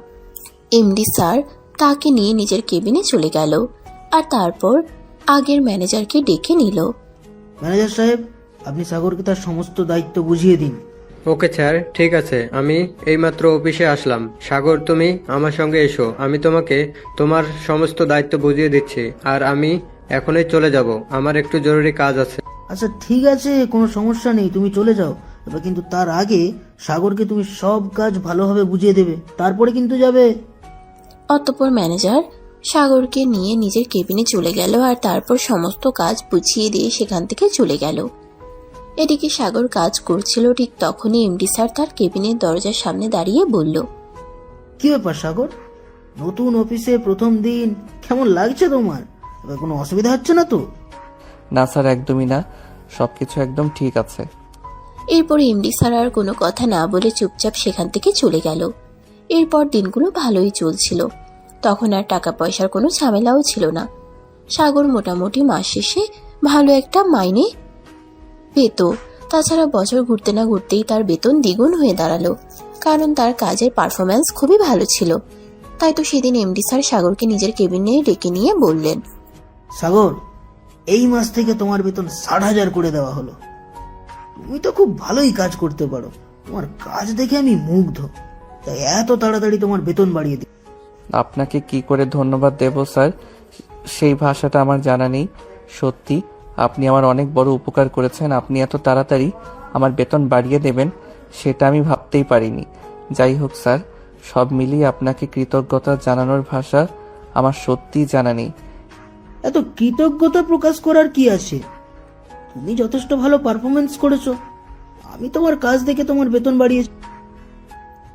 এমডি স্যার তাকে নিয়ে নিজের কেবিনে চলে গেল আর তারপর আগের ম্যানেজারকে ডেকে নিল। ম্যানেজার সাহেব, আপনি সাগরকে তার সমস্ত দায়িত্ব বুঝিয়ে দিন। ওকে স্যার, ঠিক আছে, আমি এইমাত্র অফিসে আসলাম। সাগর, তুমি আমার সঙ্গে এসো, আমি তোমাকে তোমার সমস্ত দায়িত্ব বুঝিয়ে দিচ্ছি। আর আমি এখনই চলে যাব, আমার একটু জরুরি কাজ আছে। আচ্ছা ঠিক আছে, কোনো সমস্যা নেই, তুমি চলে যাও। এবার কিন্তু তার আগে সাগরকে তুমি সব কাজ ভালোভাবে বুঝিয়ে দেবে, তারপরে কিন্তু যাবে। অতঃপর ম্যানেজার সাগরকে নিয়ে নিজের কেবিনে চলে গেল আর তারপর সমস্ত কাজ বুঝিয়ে দিয়ে সেখান থেকে চলে গেল। এদিকে সাগর কাজ করছিল, ঠিক তখনই এমডি স্যার তার কেবিনের দরজার সামনে দাঁড়িয়ে বলল, কি ব্যাপার সাগর, নতুন অফিসে প্রথম দিন, কেমন লাগছে তোমার? এবার কোনো অসুবিধা হচ্ছে না তো? না স্যার, একদমই না, সবকিছু একদম ঠিক আছে। এরপর এমডি স্যার আর কোনো কথা না বলে চুপচাপ সেখান থেকে চলে গেল। এরপর দিনগুলো ভালোই চলছিল, তখন আর টাকা পয়সার কোনো ঝামেলাও ছিল না। সাগর মোটামুটি মাস শেষে ভালো একটা মাইনে পেত। তাছাড়া বছর ঘুরতে না ঘুরতেই তার বেতন দ্বিগুণ হয়ে দাঁড়ালো, কারণ তার কাজের পারফরম্যান্স খুবই ভালো ছিল। তাই তো সেদিন এমডি স্যার সাগরকে নিজের কেবিনে ডেকে নিয়ে বললেন, সাগর, এই মাস থেকে তোমার বেতন 60,000 করে দেওয়া হলো। তুমি তো খুব ভালোই কাজ করতে পারো, তোমার কাজ দেখে আমি মুগ্ধ, তাই এত তাড়াতাড়ি তোমার বেতন বাড়িয়ে দিই। আপনাকে কি করে ধন্যবাদ দেব স্যার, সেই ভাষাটা আমার জানা নেই। সত্যি আপনি আমার অনেক বড় উপকার করেছেন। আপনি এত তাড়াতাড়ি আমার বেতন বাড়িয়ে দেবেন সেটা আমি ভাবতেই পারিনি। যাই হোক স্যার, সব মিলিয়ে আপনাকে কৃতজ্ঞতা জানানোর ভাষা আমার সত্যিই জানা নেই। এত কৃতজ্ঞতা প্রকাশ করার কি আছে? তুমি যথেষ্ট ভালো পারফরমেন্স করেছো, আমি তোমার কাজ দেখে তোমার বেতন বাড়িয়েছি।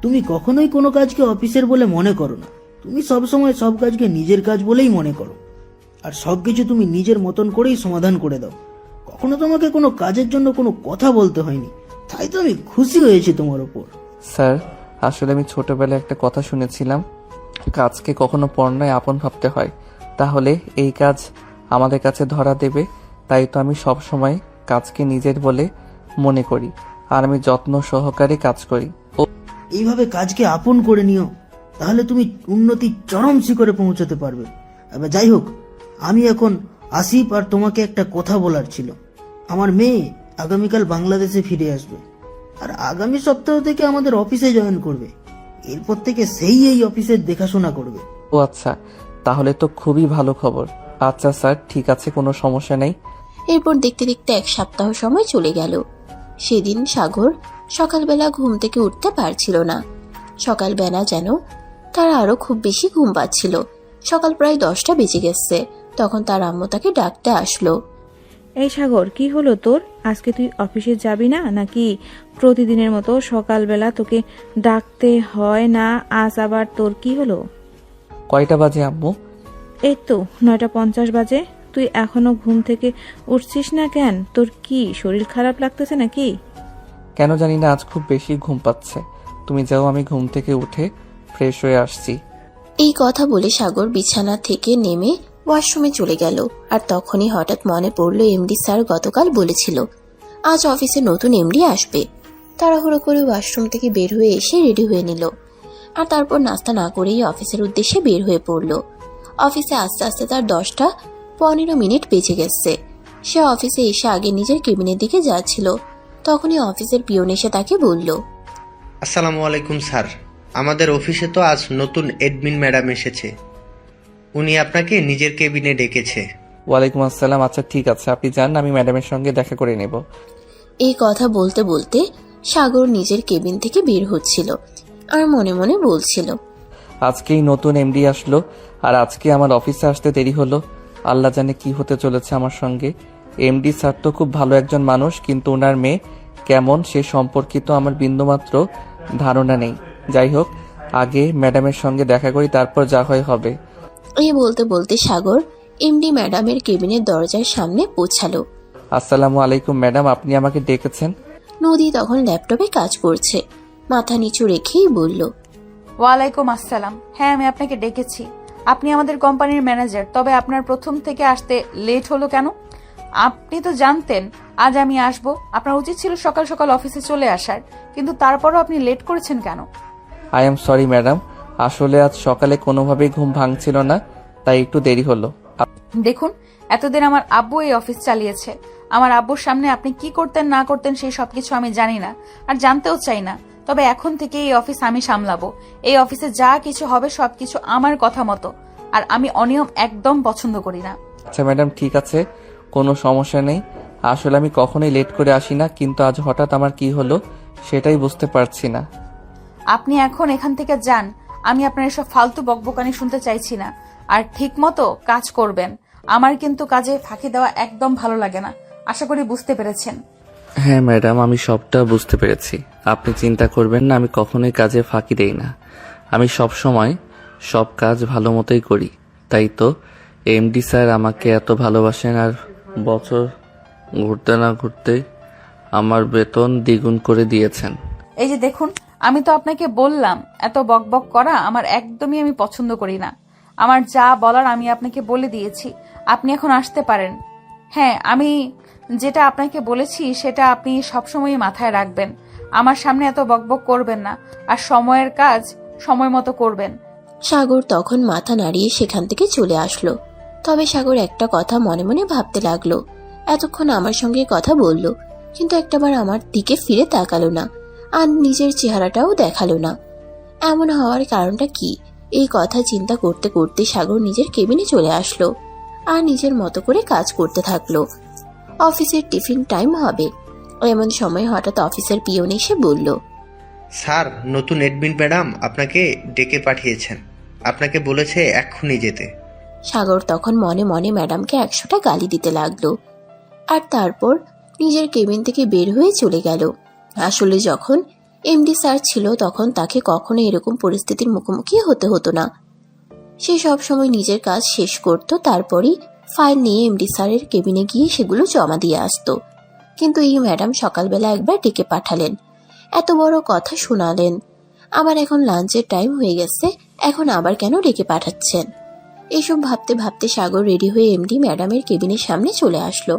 তুমি কখনোই কোনো কাজকে অফিসের বলে মনে করো না, তুমি সবসময় সব কাজকে নিজের কাজ বলেই মনে করো, আর সবকিছু তুমি নিজের মতন করেই সমাধান করে দাও। কখনো তোমাকে কোনো কাজের জন্য কোনো কথা বলতে হয়নি, তাই তো আমি খুশি হয়েছি তোমার ওপর। স্যার, আসলে আমি ছোটবেলায় একটা কথা শুনেছিলাম, কাজকে কখনো পর নয় আপন ভাবতে হয়। তাহলে এই কাজ আমাদের কাছে ধরা দেবে, তাই তো আমি সব সময় কাজকে নিজের বলে মনে করি আর আমি যত্ন সহকারে কাজ করি। এইভাবে কাজকে আপন করে নিও, তাহলে তুমি উন্নতির চরম শিখরে পৌঁছাতে পারবে। এবার যাই হোক, আমি এখন আসিফ, আর তোমাকে একটা কথা বলার ছিল। আমার মেয়ে আগামীকাল বাংলাদেশে ফিরে আসবে, আর আগামী সপ্তাহ থেকে আমাদের অফিসে জয়েন করবে। এরপর থেকে সেই এই অফিসের দেখাশোনা করবে। ও আচ্ছা, তাহলে তো খুবই ভালো খবর। আচ্ছা স্যার, ঠিক আছে, কোনো সমস্যা নেই। এরপর দেখতে দেখতে 1 সপ্তাহ সময় চলে গেল। সেদিন সাগর সকালবেলা ঘুম থেকে উঠতে পারছিল না। সকালবেলা যেন তার আরো খুব বেশি ঘুম পাচ্ছিল। সকাল প্রায় 10টা বেজে গেছে। তখন তার আম্মু তাকে ডাকতে আসলো। এই সাগর, কি হলো তোর? আজকে তুই অফিসে যাবি না নাকি? প্রতিদিনের মতো সকালবেলা তোকে ডাকতে হয় না, আজ আবার তোর কি হলো? কয়টা বাজে আম্মু? এই তো 9:50 বাজে। তুই এখনো ঘুম থেকে উঠছিস না কেন? তোর কি শরীর খারাপ লাগতেছে নাকি? কেন জানি না আজ খুব বেশি ঘুম পাচ্ছে। তুমি যাও, আমি ঘুম থেকে উঠে ফ্রেশ হয়ে আসছি। এই কথা বলে সাগর বিছানা থেকে নেমে ওয়াশরুমে চলে গেল। আর তখনই হঠাৎ মনে পড়ল এমডি স্যার গতকাল বলেছিল আজ অফিসে নতুন এমডি আসবে। তাড়াহুড়ো করে ওয়াশরুম থেকে বের হয়ে এসে রেডি হয়ে নিল। আর তারপর নাস্তা না করেই অফিসের উদ্দেশ্যে বের হয়ে পড়ল। অফিসে আস্তে আস্তে তার 10:15 বেজে গেছে। সে অফিসে এসে আগে নিজের কেবিনের দিকে যাচ্ছিল। তখনই অফিসের পিয়ন এসে তাকে বলল, আসসালামু আলাইকুম স্যার, আমাদের অফিসে তো আজ নতুন এডমিন ম্যাডাম এসেছে, উনি আপনাকে নিজের কেবিনে ডেকেছে। ওয়ালাইকুম আসসালাম। আচ্ছা ঠিক আছে, আপনি যান, আমি ম্যাডামের সঙ্গে দেখা করে নেব। এই কথা বলতে বলতে সাগর নিজের কেবিন থেকে বের হচ্ছিল আর মনে মনে বলছিল, আজকেই নতুন এমডি আসলো আর আজকে আমার অফিসে আসতে দেরি হলো। আল্লাহ জানে কি হতে চলেছে আমার সঙ্গে। এমডি স্যার তো খুব ভালো একজন মানুষ, কিন্তু ওনার মেয়ে কেমন সে সম্পর্কিত আমার বিন্দুমাত্র ধারণা নেই। যাই হোক, আগে ম্যাডামের সঙ্গে দেখা করি, তারপর যা হয় হবে। এই বলতে বলতে সাগর এমডি ম্যাডামের কেবিনের দরজার সামনে পৌঁছালো। আসসালামু আলাইকুম ম্যাডাম, আপনি আমাকে ডেকেছেন? নদী তখন ল্যাপটপে কাজ করছে। মাথা নিচু রেখেই বলল, ওয়ালাইকুম আসসালাম। হ্যাঁ, আমি আপনাকে ডেকেছি। আপনি আমাদের কোম্পানির ম্যানেজার, তবে আপনার প্রথম থেকে আসতে লেট হলো কেন? আপনি তো জানতেন আজ আমি আসব। আপনার উচিত ছিল সকাল সকাল অফিসে চলে আসার, কিন্তু তারপরও আপনি লেট করেছেন কেন? আই এম সরি ম্যাডাম, আসলে আজ সকালে কোনোভাবেই ঘুম ভাঙছিল না, তাই একটু দেরি হলো। দেখুন, এতদিন আমার আব্বু এই অফিস চালিয়েছে। আমার আব্বুর সামনে আপনি কি করতেন না করতেন সেই সবকিছু আমি জানি না, আর জানতেও চাই না। তবে এখন থেকে এই অফিস আমি সামলাবো। এই অফিসে যা কিছু হবে সবকিছু আমার কথা মতো, আর আমি অনিয়ম একদম পছন্দ করি না। আচ্ছা ম্যাডাম, ঠিক আছে, কোনো সমস্যা নেই। আসলে আমি কখনোই লেট করে আসি না, কিন্তু আজ হঠাৎ আমার কি হলো সেটাই বুঝতে পারছি না। আপনি এখন এখান থেকে যান। আমি আপনার এসব ফালতু বকবকানি শুনতে চাইছি না। আর ঠিক মতো কাজ করবেন। আমার কিন্তু কাজে ফাঁকি দেওয়া একদম ভালো লাগে না। আশা করি বুঝতে পেরেছেন। হ্যাঁ ম্যাডাম, আমি সবটা বুঝতে পেরেছি। আপনি চিন্তা করবেন না, আমি কখনোই কাজে ফাঁকি দেই না। আমি সব সময় সব কাজ ভালো মতোই করি। তাই তো এমডি স্যার আমাকে এত ভালোবাসেন, আর বছর ঘুরতে না ঘুরতে আমার বেতন দ্বিগুণ করে দিয়েছেন। এই যে দেখুন, আমি তো আপনাকে বললাম এত বকবক করা আমার একদমই আমি পছন্দ করি না। আমার যা বলার আমি আপনাকে বলে দিয়েছি। আপনি এখন আসতে পারেন। হ্যাঁ, আমি যেটা আপনাকে বলেছি সেটা আপনি সবসময় মাথায় রাখবেন। আমার সামনে এত বকবক করবেন না, আর সময়ের কাজ সময় মতো করবেন। সাগর তখন মাথা নাড়িয়ে সেখান থেকে চলে আসলো। তবে সাগর একটা কথা মনে মনে ভাবতে লাগলো, এতক্ষণ আমার সঙ্গে কথা বলল, কিন্তু একটাবার আমার দিকে ফিরে তাকালো না, আর নিজের চেহারাটাও দেখালো না। এমন হওয়ার কারণটা কি? এই কথা চিন্তা করতে করতে সাগর নিজের কেবিনে চলে আসলো আর নিজের মতো করে কাজ করতে থাকলো। অফিসের টিফিন টাইম হবে, এমন সময় হঠাৎ অফিসের পিয়ন এসে বলল, স্যার, নতুন এডমিন ম্যাডাম আপনাকে ডেকে পাঠিয়েছেন, আপনাকে বলেছে এক্ষুনি যেতে। সাগর তখন মনে মনে ম্যাডামকে 100টা গালি দিতে লাগলো, আর তারপর নিজের কেবিন থেকে বের হয়ে চলে গেল। আসলে যখন এমডি স্যার ছিল তখন তাকে কখনো এরকম পরিস্থিতির মুখোমুখি হতে হতো না। সে সব সময় নিজের কাজ শেষ করত, তারপরই ফাইল নিয়ে এমডি স্যারের কেবিনে গিয়ে সেগুলো জমা দিয়ে আসতো। কিন্তু এই ম্যাডাম সকালবেলা একবার ডেকে পাঠালেন, এত বড় কথা শোনালেন, আবার এখন লাঞ্চের টাইম হয়ে গেছে, এখন আবার কেন ডেকে পাঠাচ্ছেন? এইসব ভাবতে ভাবতে সাগর রেডি হয়ে এমডি ম্যাডামের কেবিনের সামনে চলে আসলো।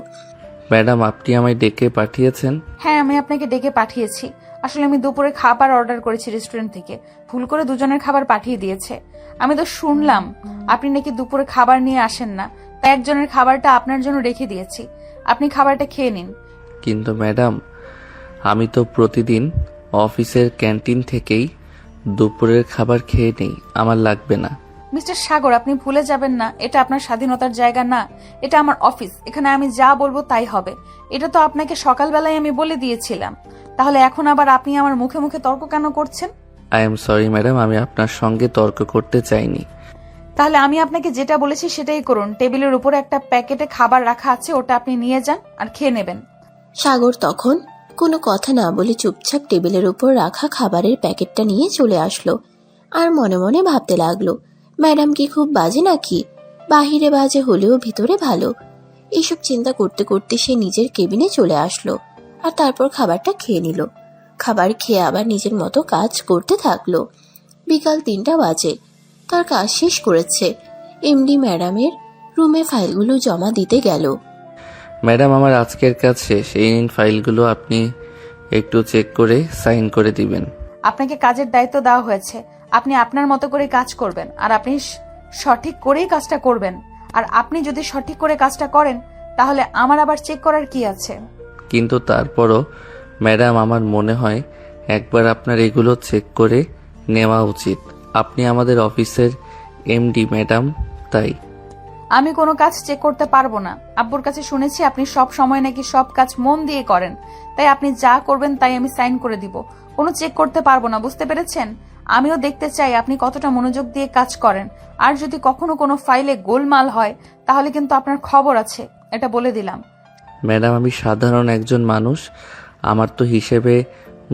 ম্যাডাম, আপনি আমায় ডেকে পাঠিয়েছেন? হ্যাঁ, আমি আপনাকে ডেকে পাঠিয়েছি। আসলে আমি দুপুরে খাবার অর্ডার করেছি রেস্টুরেন্ট থেকে, ভুল করে দুজনের খাবার পাঠিয়ে দিয়েছে। আমি তো শুনলাম আপনি নাকি দুপুরে খাবার নিয়ে আসেন না, তাই একজনের খাবারটা আপনার জন্য রেখে দিয়েছি। আপনি খাবারটা খেয়ে নিন। কিন্তু ম্যাডাম, আমি তো প্রতিদিন অফিসের ক্যান্টিন থেকেই দুপুরের খাবার খেয়ে নেই, আমার লাগবে না। মিস্টার সাগর, আপনি ভুলে যাবেন না এটা আপনার স্বাধীনতার জায়গা না, এটা আমার অফিস। এখানে আমি যা বলবো তাই হবে। এটা তো আপনাকে সকালবেলায় আমি বলে দিয়েছিলাম, তাহলে এখন আবার আপনি আমার মুখে মুখে তর্ক কেন করছেন? আই এম সরি ম্যাডাম, আমি আপনার সঙ্গে তর্ক করতে চাইনি। তাহলে আমি আপনাকে যেটা বলেছি সেটাই করুন। টেবিলের উপরে একটা প্যাকেটে খাবার রাখা আছে, ওটা আপনি নিয়ে যান আর খেয়ে নেবেন। সাগর তখন কোনো কথা না বলে চুপচাপ টেবিলের উপর রাখা খাবারের প্যাকেটটা নিয়ে চলে আসলো আর মনে মনে ভাবতে লাগলো, ম্যাডাম কি খুব বাজে নাকি? বাহিরে বাজে হলেও ভিতরে ভালো। এইসব চিন্তা করতে করতে সে নিজের কেবিনে চলে আসলো আর তারপর খাবারটা খেয়ে নিল। খাবার খেয়ে আবার নিজের মতো কাজ করতে থাকলো। বিকাল 3টা বাজে। তার কাজ শেষ করেছে। এমডি ম্যাডামের রুমে ফাইলগুলো জমা দিতে গেল। ম্যাডাম, আমার আজকের কাজ শেষ। এই নিন ফাইলগুলো, আপনি একটু চেক করে সাইন করে দিবেন। আপনাকে কাজের দায়িত্ব দেওয়া হয়েছে, আপনি আপনার মতো করে কাজ করবেন আর আপনি সঠিক করেই কাজটা করবেন। আর আপনি যদি সঠিক করে কাজটা করেন তাহলে আমার আবার চেক করার কি আছে? কিন্তু তারপরও ম্যাডাম, আমার মনে হয় একবার আপনার এগুলো চেক করে নেওয়া উচিত। আপনি আমাদের অফিসের এমডি ম্যাডাম, তাই। আমি কোনো কাজ চেক করতে পারবো না। আব্বুর কাছে শুনেছি আপনি সব সময় নাকি সব কাজ মন দিয়ে করেন, তাই আপনি যা করবেন তাই আমি সাইন করে দিব। কোনো চেক করতে পারবো না, বুঝতে পেরেছেন? আমিও দেখতে চাই আপনি কতটা মনোযোগ দিয়ে কাজ করেন। আর যদি কখনো কোনো ফাইলে গোলমাল হয় তাহলে কিন্তু আপনার খবর আছে, এটা বলে দিলাম। ম্যাডাম, আমি সাধারণ একজন মানুষ, আমার তো হিসেবে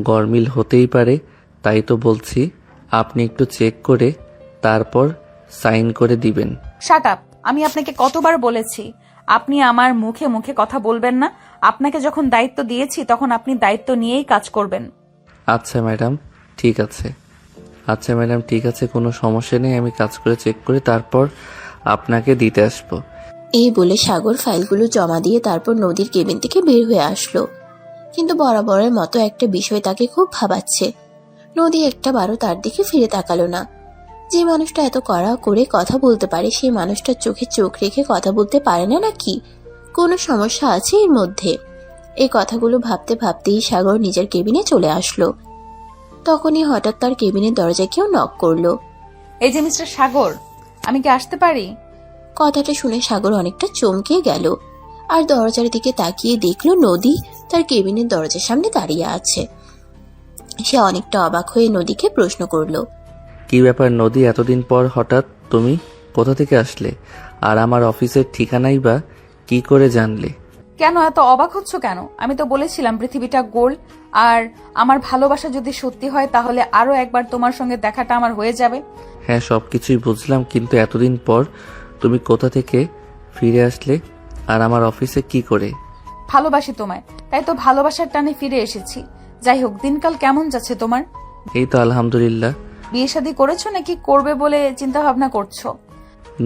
গরমিল হতেই পারে, তাই তো বলছি আপনি একটু চেক করে তারপর সাইন করে দিবেন। Shut up! আমি আপনাকে কতবার বলেছি আপনি আমার মুখে মুখে কথা বলবেন না। আপনাকে যখন দায়িত্ব দিয়েছি তখন আপনি দায়িত্ব নিয়েই কাজ করবেন। আচ্ছা ম্যাডাম, ঠিক আছে। আচ্ছা ম্যাডাম, ঠিক আছে, কোনো সমস্যা নেই। আমি কাজ করে চেক করে তারপর আপনাকে দিতে আসবো। এই বলে সাগর ফাইলগুলো জমা দিয়ে তারপর নদীর কেবিন থেকে বের হয়ে আসলো। কিন্তু বরাবরের মতো একটা বিষয় তাকে খুব ভাবাচ্ছে। নদী একটাবারও তার দিকে ফিরে তাকালো না। যে মানুষটা এত কড়া করে কথা বলতে পারে সেই মানুষটার চোখে চোখ রেখে কথা বলতে পারে না নাকি? কোনো সমস্যা আছে এর মধ্যে? এই কথাগুলো ভাবতে ভাবতেই সাগর নিজের কেবিনে চলে আসলো। তখনই হঠাৎ তার কেবিনের দরজায় কেউ নক করলো। এই যে মিস্টার সাগর, আমি কি আসতে পারি? কথাটা শুনে সাগর অনেকটা চমকে গেল আর দরজার দিকে তাকিয়ে দেখলো নদী তার কেবিনের দরজার সামনে দাঁড়িয়ে আছে। সে অনেকটা অবাক হয়ে নদীকে প্রশ্ন করলো, কি ব্যাপার নদী, এতদিন পর হঠাৎ তুমি কোথা থেকে আসলে? আর আমার অফিসের ঠিকানাই বা কি করে জানলে? কেন এত অবাক হচ্ছ কেন? আমি তো বলেছিলাম পৃথিবীটা গোল, আর আমার ভালোবাসা যদি সত্যি হয় তাহলে আরো একবার তোমার সঙ্গে দেখাটা আমার হয়ে যাবে। হ্যাঁ, সবকিছুই বুঝলাম, কিন্তু এতদিন পর তুমি কোথা থেকে ফিরে আসলে আর আমার অফিসে কি করে? ভালোবাসি তোমায়, তাই তো ভালোবাসার টানে ফিরে এসেছি। যাই হোক, দিনকাল কেমন যাচ্ছে তোমার? এই তো আলহামদুলিল্লাহ। বিয়ে শাদী করেছো নাকি করবে বলে চিন্তা ভাবনা করছো?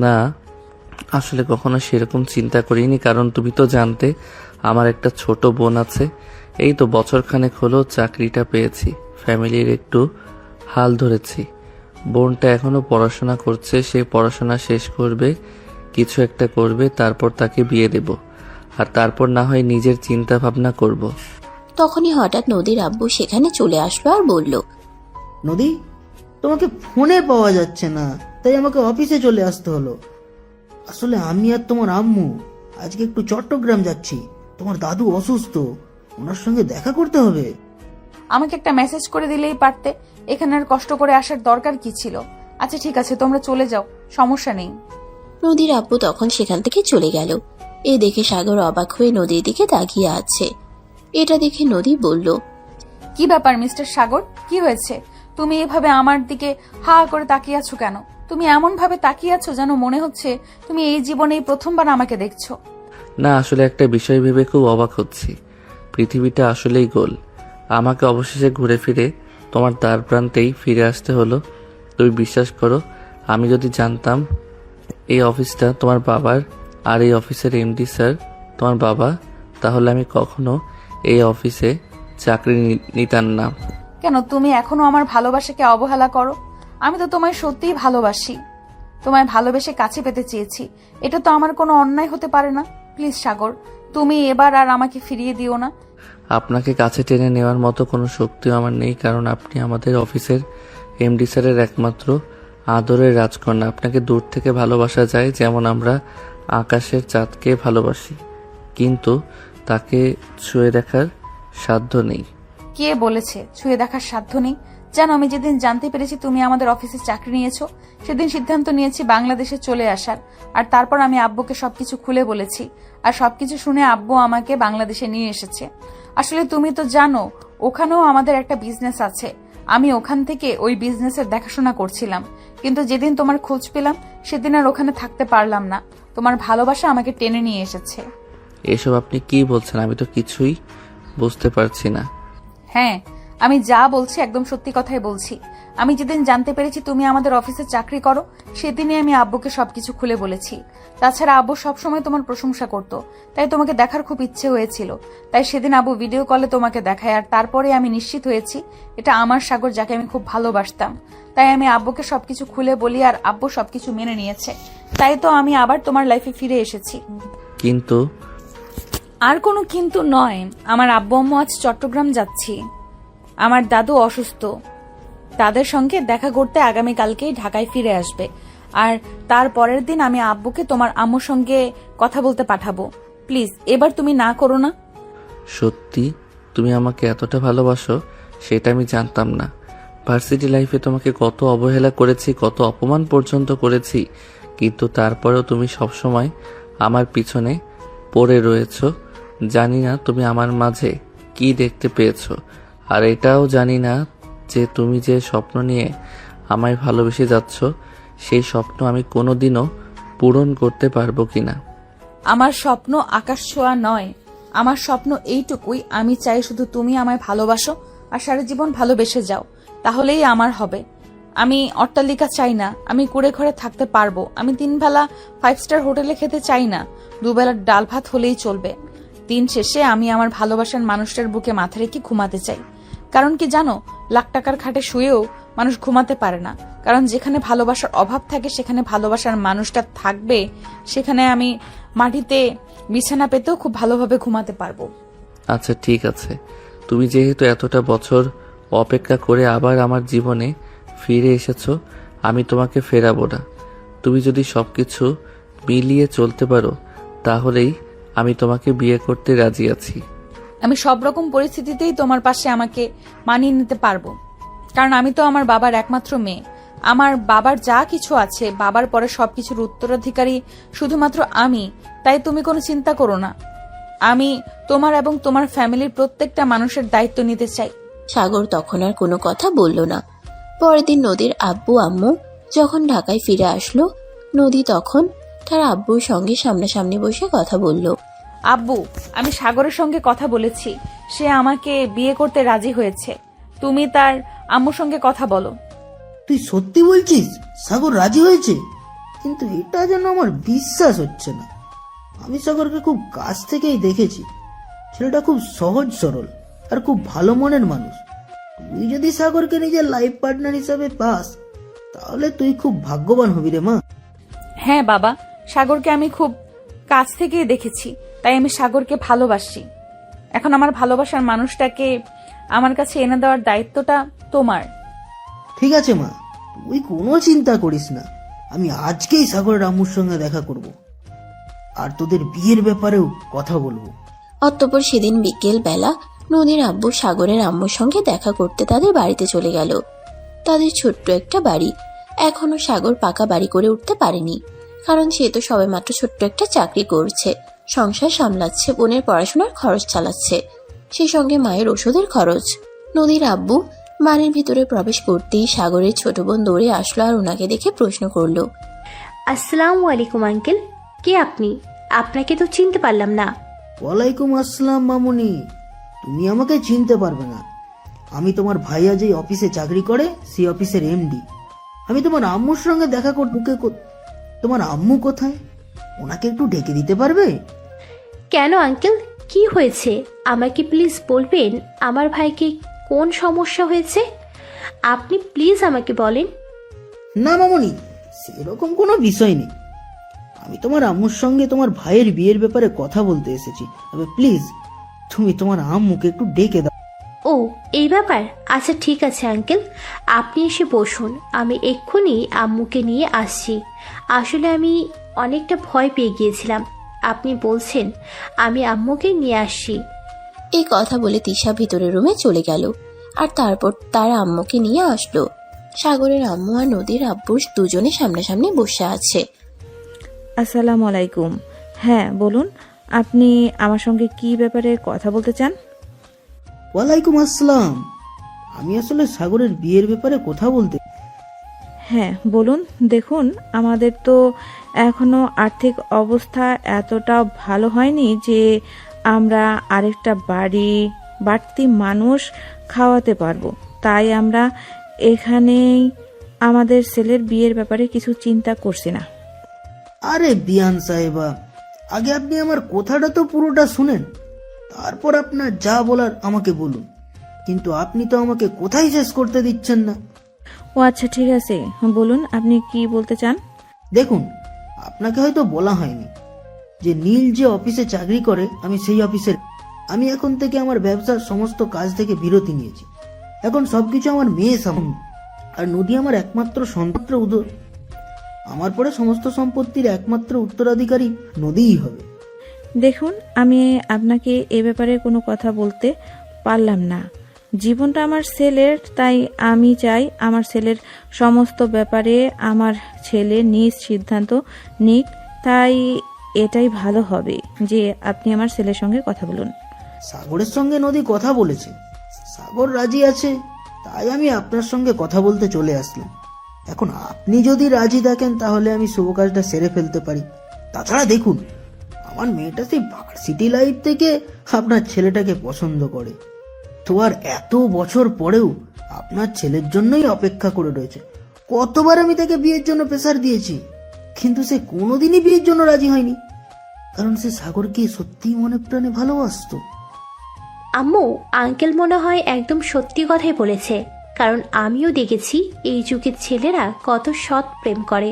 না, আসলে কখনো সেরকম চিন্তা করিনি, কারণ তুমি তো জানতে আমার একটা ছোট বোন আছে। এই তো বছরখানেক হলো চাকরিটা পেয়েছি, ফ্যামিলির একটু হাল ধরেছি। বোনটা এখনো পড়াশোনা করছে, সে পড়াশোনা শেষ করবে, কিছু একটা করবে, তারপর তাকে বিয়ে দেব, আর তারপর না হয় নিজের চিন্তা ভাবনা করব। তখনই হঠাৎ নদীর আব্বু সেখানে চলে আসলো আর বলল, নদী, তোমাকে ফোনে পাওয়া যাচ্ছে না, তাই আমাকে অফিসে চলে আসতে হলো। আসলে আমি আর তোমার আম্মু আজকে একটু চট্টগ্রাম যাচ্ছি। তোমার দাদু অসুস্থ, ওনার সঙ্গে দেখা করতে হবে। আমাকে একটা মেসেজ করে দিলেই পারতে, এখানে আর কষ্ট করে আসার দরকার কি ছিল? আচ্ছা ঠিক আছে, তোমরা চলে যাও, সমস্যা নেই। নদীর আব্বু তখন সেখান থেকে চলে গেল। এ দেখে সাগর অবাক হয়ে নদীর দিকে তাকিয়ে আছে। এটা দেখে নদী বলল, কি ব্যাপার মিস্টার সাগর, কি হয়েছে? তুমি এভাবে আমার দিকে হা করে তাকিয়ে আছো কেন? তুমি এমন ভাবে তাকিয়ে আছো যেন মনে হচ্ছে তুমি এই জীবনে প্রথমবার আমাকে দেখছো। না, আসলে একটা বিষয় ভেবে খুব অবাক হচ্ছি। পৃথিবীটা আসলেই গোল। আমাকে অবশেষে ঘুরে ফিরে তোমার দ্বার প্রান্তেই ফিরে আসতে হলো। তুমি বিশ্বাস করো, আমি যদি জানতাম এই অফিসটা তোমার বাবার আর এই অফিসের এমডি স্যার তোমার বাবা, তাহলে আমি কখনো এই অফিসে চাকরি নিতাম না। কেন তুমি এখনো আমার ভালোবাসাকে অবহেলা করো? আমি তো তোমায় সত্যিই ভালোবাসি, তোমায় ভালোবেসে কাছে পেতে চেয়েছি। এটা তো আমার কোনো অন্যায় হতে পারে না। প্লিজ সাগর, তুমি এবার আর আমাকে ফিরিয়ে দিও না। আপনাকে কাছে টেনে নেওয়ার মতো কোনো শক্তিও আমার নেই, কারণ আপনি আমাদের অফিসের এমডি স্যারের একমাত্র আদরের রাজকন্যা। আপনাকে দূর থেকে ভালোবাসা যায়, যেমন আমরা আকাশের চাঁদকে ভালোবাসি, কিন্তু তাকে ছুঁয়ে দেখার সাধ্য নেই। কে বলেছে ছুঁয়ে দেখার সাধ্য নেই? জানো, আমি যেদিন জানতে পেরেছি তুমি আমাদের অফিসে চাকরি নিয়েছো, সেদিন সিদ্ধান্ত নিয়েছি বাংলাদেশে চলে আসার। আর তারপর আমি আব্বুকে সবকিছু খুলে বলেছি, আর সবকিছু শুনে আব্বু আমাকে বাংলাদেশে নিয়ে এসেছে। আসলে তুমি তো জানো ওখানেও আমাদের একটা বিজনেস আছে, আমি ওখান থেকে ওই বিজনেসের দেখাশোনা করছিলাম। কিন্তু যেদিন তোমার খোঁজ পেলাম সেদিন আর ওখানে থাকতে পারলাম না। তোমার ভালোবাসা আমাকে টেনে নিয়ে এসেছে। এসব আপনি কি বলছেন? আমি তো কিছুই বুঝতে পারছি না। হ্যাঁ, আমি যা বলছি একদম সত্যি কথাই বলছি। আমি যেদিন জানতে পেরেছি তুমি আমাদের অফিসে চাকরি করো, সেদিনই আমি আব্বুকে সবকিছু খুলে বলেছি। তাছাড়া আব্বু সবসময় তোমার প্রশংসা করত, তাই তোমাকে দেখার খুব ইচ্ছে হয়েছিল। তাই সেদিন আব্বু ভিডিও কলে তোমাকে দেখায়, আর তারপরে আমি নিশ্চিত হয়েছি এটা আমার সাগর, যাকে আমি খুব ভালোবাসতাম। তাই আমি আব্বুকে সবকিছু খুলে বলি, আর আব্বু সবকিছু মেনে নিয়েছে। তাই তো আমি আবার তোমার লাইফে ফিরে এসেছি। কিন্তু আর কোনো কিন্তু নয়, আমার আব্বু আম্মু আজ চট্টগ্রাম যাচ্ছি। আমার দাদু অসুস্থ, তাদের সঙ্গে দেখা করতে আগামীকালকেই ঢাকায় ফিরে আসবে। আর তার পরের দিন আমি আব্বুকে তোমার আম্মুর সঙ্গে কথা বলতে পাঠাবো। প্লিজ এবার তুমি না করো না। সত্যি তুমি আমাকে এতটা ভালোবাসো সেটা আমি জানতাম না। ভার্সিটি লাইফে তোমাকে কত অবহেলা করেছি, কত অপমান পর্যন্ত করেছি, কিন্তু তারপরেও তুমি সবসময় আমার পিছনে পড়ে রয়েছো। জানি না তুমি আমার মাঝে কি দেখতে পেয়েছো, আর এটাও জানি না যে তুমি যে স্বপ্ন নিয়ে আমায় ভালোবেসে যাচ্ছ সেই স্বপ্ন আমি কোনোদিনও পূরণ করতে পারবো কিনা। আমার স্বপ্ন আকাশ ছোঁয়া নয়, আমার স্বপ্ন এইটুকুই, আমি চাই শুধু তুমি আমায় ভালোবাসো আর সারা জীবন ভালোবেসে যাও, তাহলেই আমার হবে। আমি অট্টালিকা চাই না, আমি কুড়ে ঘরে থাকতে পারবো। আমি 3 বেলা 5 স্টার হোটেলে খেতে চাই না, 2 বেলার ডাল ভাত হলেই চলবে। দিন শেষে আমি আমার ভালোবাসার মানুষটার বুকে মাথা রেখে ঘুমাতে চাই। কারণ কি জানো, লাখ টাকার খাটে শুয়েও মানুষ ঘুমাতে পারে না। কারণ যেখানে ভালোবাসার অভাব থাকে সেখানে ভালোবাসার মানুষটা থাকবে, সেখানে আমি মাটিতে বিছানা পেতেও খুব ভালোভাবে ঘুমাতে পারবো। আচ্ছা ঠিক আছে, তুমি যেহেতু এতটা বছর অপেক্ষা করে আবার আমার জীবনে ফিরে এসেছো, আমি তোমাকে ফেরাবো না। তুমি যদি সবকিছু মিলিয়ে চলতে পারো তাহলেই আমি তোমাকে বিয়ে করতে রাজি আছি। আমি সব রকম পরিস্থিতিতেই তোমার পাশে আমাকে মানিয়ে নিতে পারবো, কারণ আমি তো আমার বাবার একমাত্র মেয়ে। আমার বাবার যা কিছু আছে, বাবার পরে সবকিছুর উত্তরাধিকারী শুধুমাত্র আমি। তাই তুমি কোনো চিন্তা করো না, আমি তোমার এবং তোমার ফ্যামিলির প্রত্যেকটা মানুষের দায়িত্ব নিতে চাই। সাগর তখন আর কোনো কথা বলল না। পরের দিন নদীর আব্বু আম্মু যখন ঢাকায় ফিরে আসলো, নদী তখন তার আব্বুর সঙ্গে সামনাসামনি বসে কথা বলল। আব্বু, আমি সাগরের সঙ্গে কথা বলেছি, সে আমাকে বিয়ে করতে রাজি হয়েছে। তুমি তার আম্মুর সঙ্গে কথা বলো। তুই সত্যি বলছিস সাগর রাজি হয়েছে? কিন্তু এটা যেন আমার বিশ্বাস হচ্ছে না। আমি সাগরকে খুব কাছ থেকেই দেখেছি, ছেলেটা খুব সহজ সরল আর খুব ভালো মনের মানুষ। তুই যদি সাগরকে নিজের লাইফ পার্টনার হিসাবে পাস তাহলে তুই খুব ভাগ্যবান হবি রে মা। হ্যাঁ বাবা, সাগরকে আমি খুব কাছ থেকেই দেখেছি, তাই আমি সাগরকে ভালোবাসি। এখন আমার ভালোবাসার মানুষটাকে আমার কাছে এনে দেওয়ার দায়িত্বটা তোমার। ঠিক আছে মা, তুই কোনো চিন্তা করিস না। আমি আজকেই সাগরের আম্মুর সঙ্গে দেখা করব আর তোদের বিয়ের ব্যাপারেও কথা বলবো। অতঃপর সেদিন বিকেল বেলা নদীর আব্বু সাগরের আম্মুর সঙ্গে দেখা করতে তাদের বাড়িতে চলে গেল। তাদের ছোট্ট একটা বাড়ি। এখনো সাগর পাকা বাড়ি করে উঠতে পারেনি, কারণ সে তো সবেমাত্র ছোট্ট একটা চাকরি করছে, সংসার সামলাচ্ছে, বোনের পড়াশোনার খরচ চালাচ্ছে, সেই সঙ্গে মায়ের ওষুধের খরচ। নদীর আব্বু বাড়ির ভিতরে প্রবেশ করতেই সাগরের ছোট বোন দৌড়ে আসলো আর ওনাকে দেখে প্রশ্ন করলো, আসসালামু আলাইকুম আঙ্কেল, কে আপনি? আপনাকে তো চিনতে পারলাম না। ওয়ালাইকুম আসসালাম মামুনি, তুমি আমাকে চিনতে পারবে না। আমি তোমার ভাইয়া যে অফিসে চাকরি করে সেই অফিসের এমডি। আমি তোমার আম্মুর সঙ্গে দেখা করতে। তোমার আম্মু কোথায়? ওনাকে একটু ডেকে দিতে পারবে? কেন আঙ্কেল, কি হয়েছে? আমাকে প্লিজ বলবেন আমার ভাইকে কোন সমস্যা হয়েছে? আপনি প্লিজ আমাকে বলেন। না মামুনি, সেরকম কোনো বিষয় নেই। আমি তোমার আম্মুর সঙ্গে তোমার ভাইয়ের বিয়ের ব্যাপারে কথা বলতে এসেছি। তবে প্লিজ তুমি তোমার আম্মুকে একটু ডেকে দাও। ও, এই ব্যাপার? আচ্ছা ঠিক আছে আঙ্কেল, আপনি এসে বসুন, আমি এক্ষুনি আম্মুকে নিয়ে আসছি। আসলে আমি অনেকটা ভয় পেয়ে গিয়েছিলাম, আপনি বলছেন আমি আম্মুকে নিয়ে আসছি। এই কথা বলে তিশা ভিতরের রুমে চলে গেল আর তারপর তার আম্মুকে নিয়ে আসলো। সাগরের আম্মু আর নদীর আব্বু দুজনে সামনাসামনি বসে আছে। আসসালামু আলাইকুম। হ্যাঁ বলুন, আপনি আমার সঙ্গে কি ব্যাপারে কথা বলতে চান? ওয়ালাইকুম আসসালাম। আমি আসলে সাগরের বিয়ের ব্যাপারে কথা বলতে। হ্যাঁ বলুন। দেখুন, আমাদের তো এখনো আর্থিক অবস্থা এতটা ভালো হয়নি যে আমরা আরেকটা বাড়তি মানুষ খাওয়াতে পারবো। তাই আমরা এখানেই আমাদের ছেলের বিয়ের ব্যাপারে কিছু চিন্তা করছি না। আরে বিয়ান সাহেবা, আগে আপনি আমার কথাটা তো পুরোটা শুনেন, তারপর আপনার যা বলার আমাকে বলুন। কিন্তু আপনি তো আমাকে কোথায় শেষ করতে দিচ্ছেন না। ও আচ্ছা ঠিক আছে, বলুন আপনি কি বলতে চান। দেখুন, আপনাকে হয়তো বলা হয়নি যে নীল যে অফিসে চাকরি করে আমি সেই অফিসের। আমি এখন থেকে আমার ব্যবসার সমস্ত কাজ থেকে বিরতি নিয়েছি। এখন সবকিছু আমার মেয়ে সামনে, আর নদী আমার একমাত্র সন্তান। আমার পরে সমস্ত সম্পত্তির একমাত্র উত্তরাধিকারী নদীই হবে। দেখুন, আমি আপনাকে এ ব্যাপারে কোনো কথা বলতে পারলাম না। জীবনটা আমার ছেলের, তাই আমি চাই আমার ছেলের সমস্ত ব্যাপারে আমার ছেলে নিজ সিদ্ধান্ত নিক। তাই এটাই ভালো হবে যে আপনি আমার ছেলের সঙ্গে কথা বলুন। সাগরের সঙ্গে নদী কথা বলেছে, সাগর রাজি আছে, তাই আমি আপনার সঙ্গে কথা বলতে চলে আসলাম। এখন আপনি যদি রাজি থাকেন তাহলে আমি শুভ কাজটা সেরে ফেলতে পারি। তাছাড়া দেখুন, আমার মেয়েটা সেই ভার্সিটি লাইফ থেকে আপনার ছেলেটাকে পছন্দ করে, তো আর এত বছর পরেও আপনার ছেলের জন্যই অপেক্ষা করে রয়েছে। কতবার আমি তাকে বিয়ের জন্য প্রেসার দিয়েছি, কিন্তু সে কোনোদিনই বিয়ের জন্য রাজি হয়নি, কারণ সে সাগরকে সত্যিই মনে প্রাণে ভালোবাসতো। আম্মু, আঙ্কেল মনে হয় একদম সত্যি কথাই বলেছে, কারণ আমিও দেখেছি এই যুগের ছেলেরা কত সৎ প্রেম করে।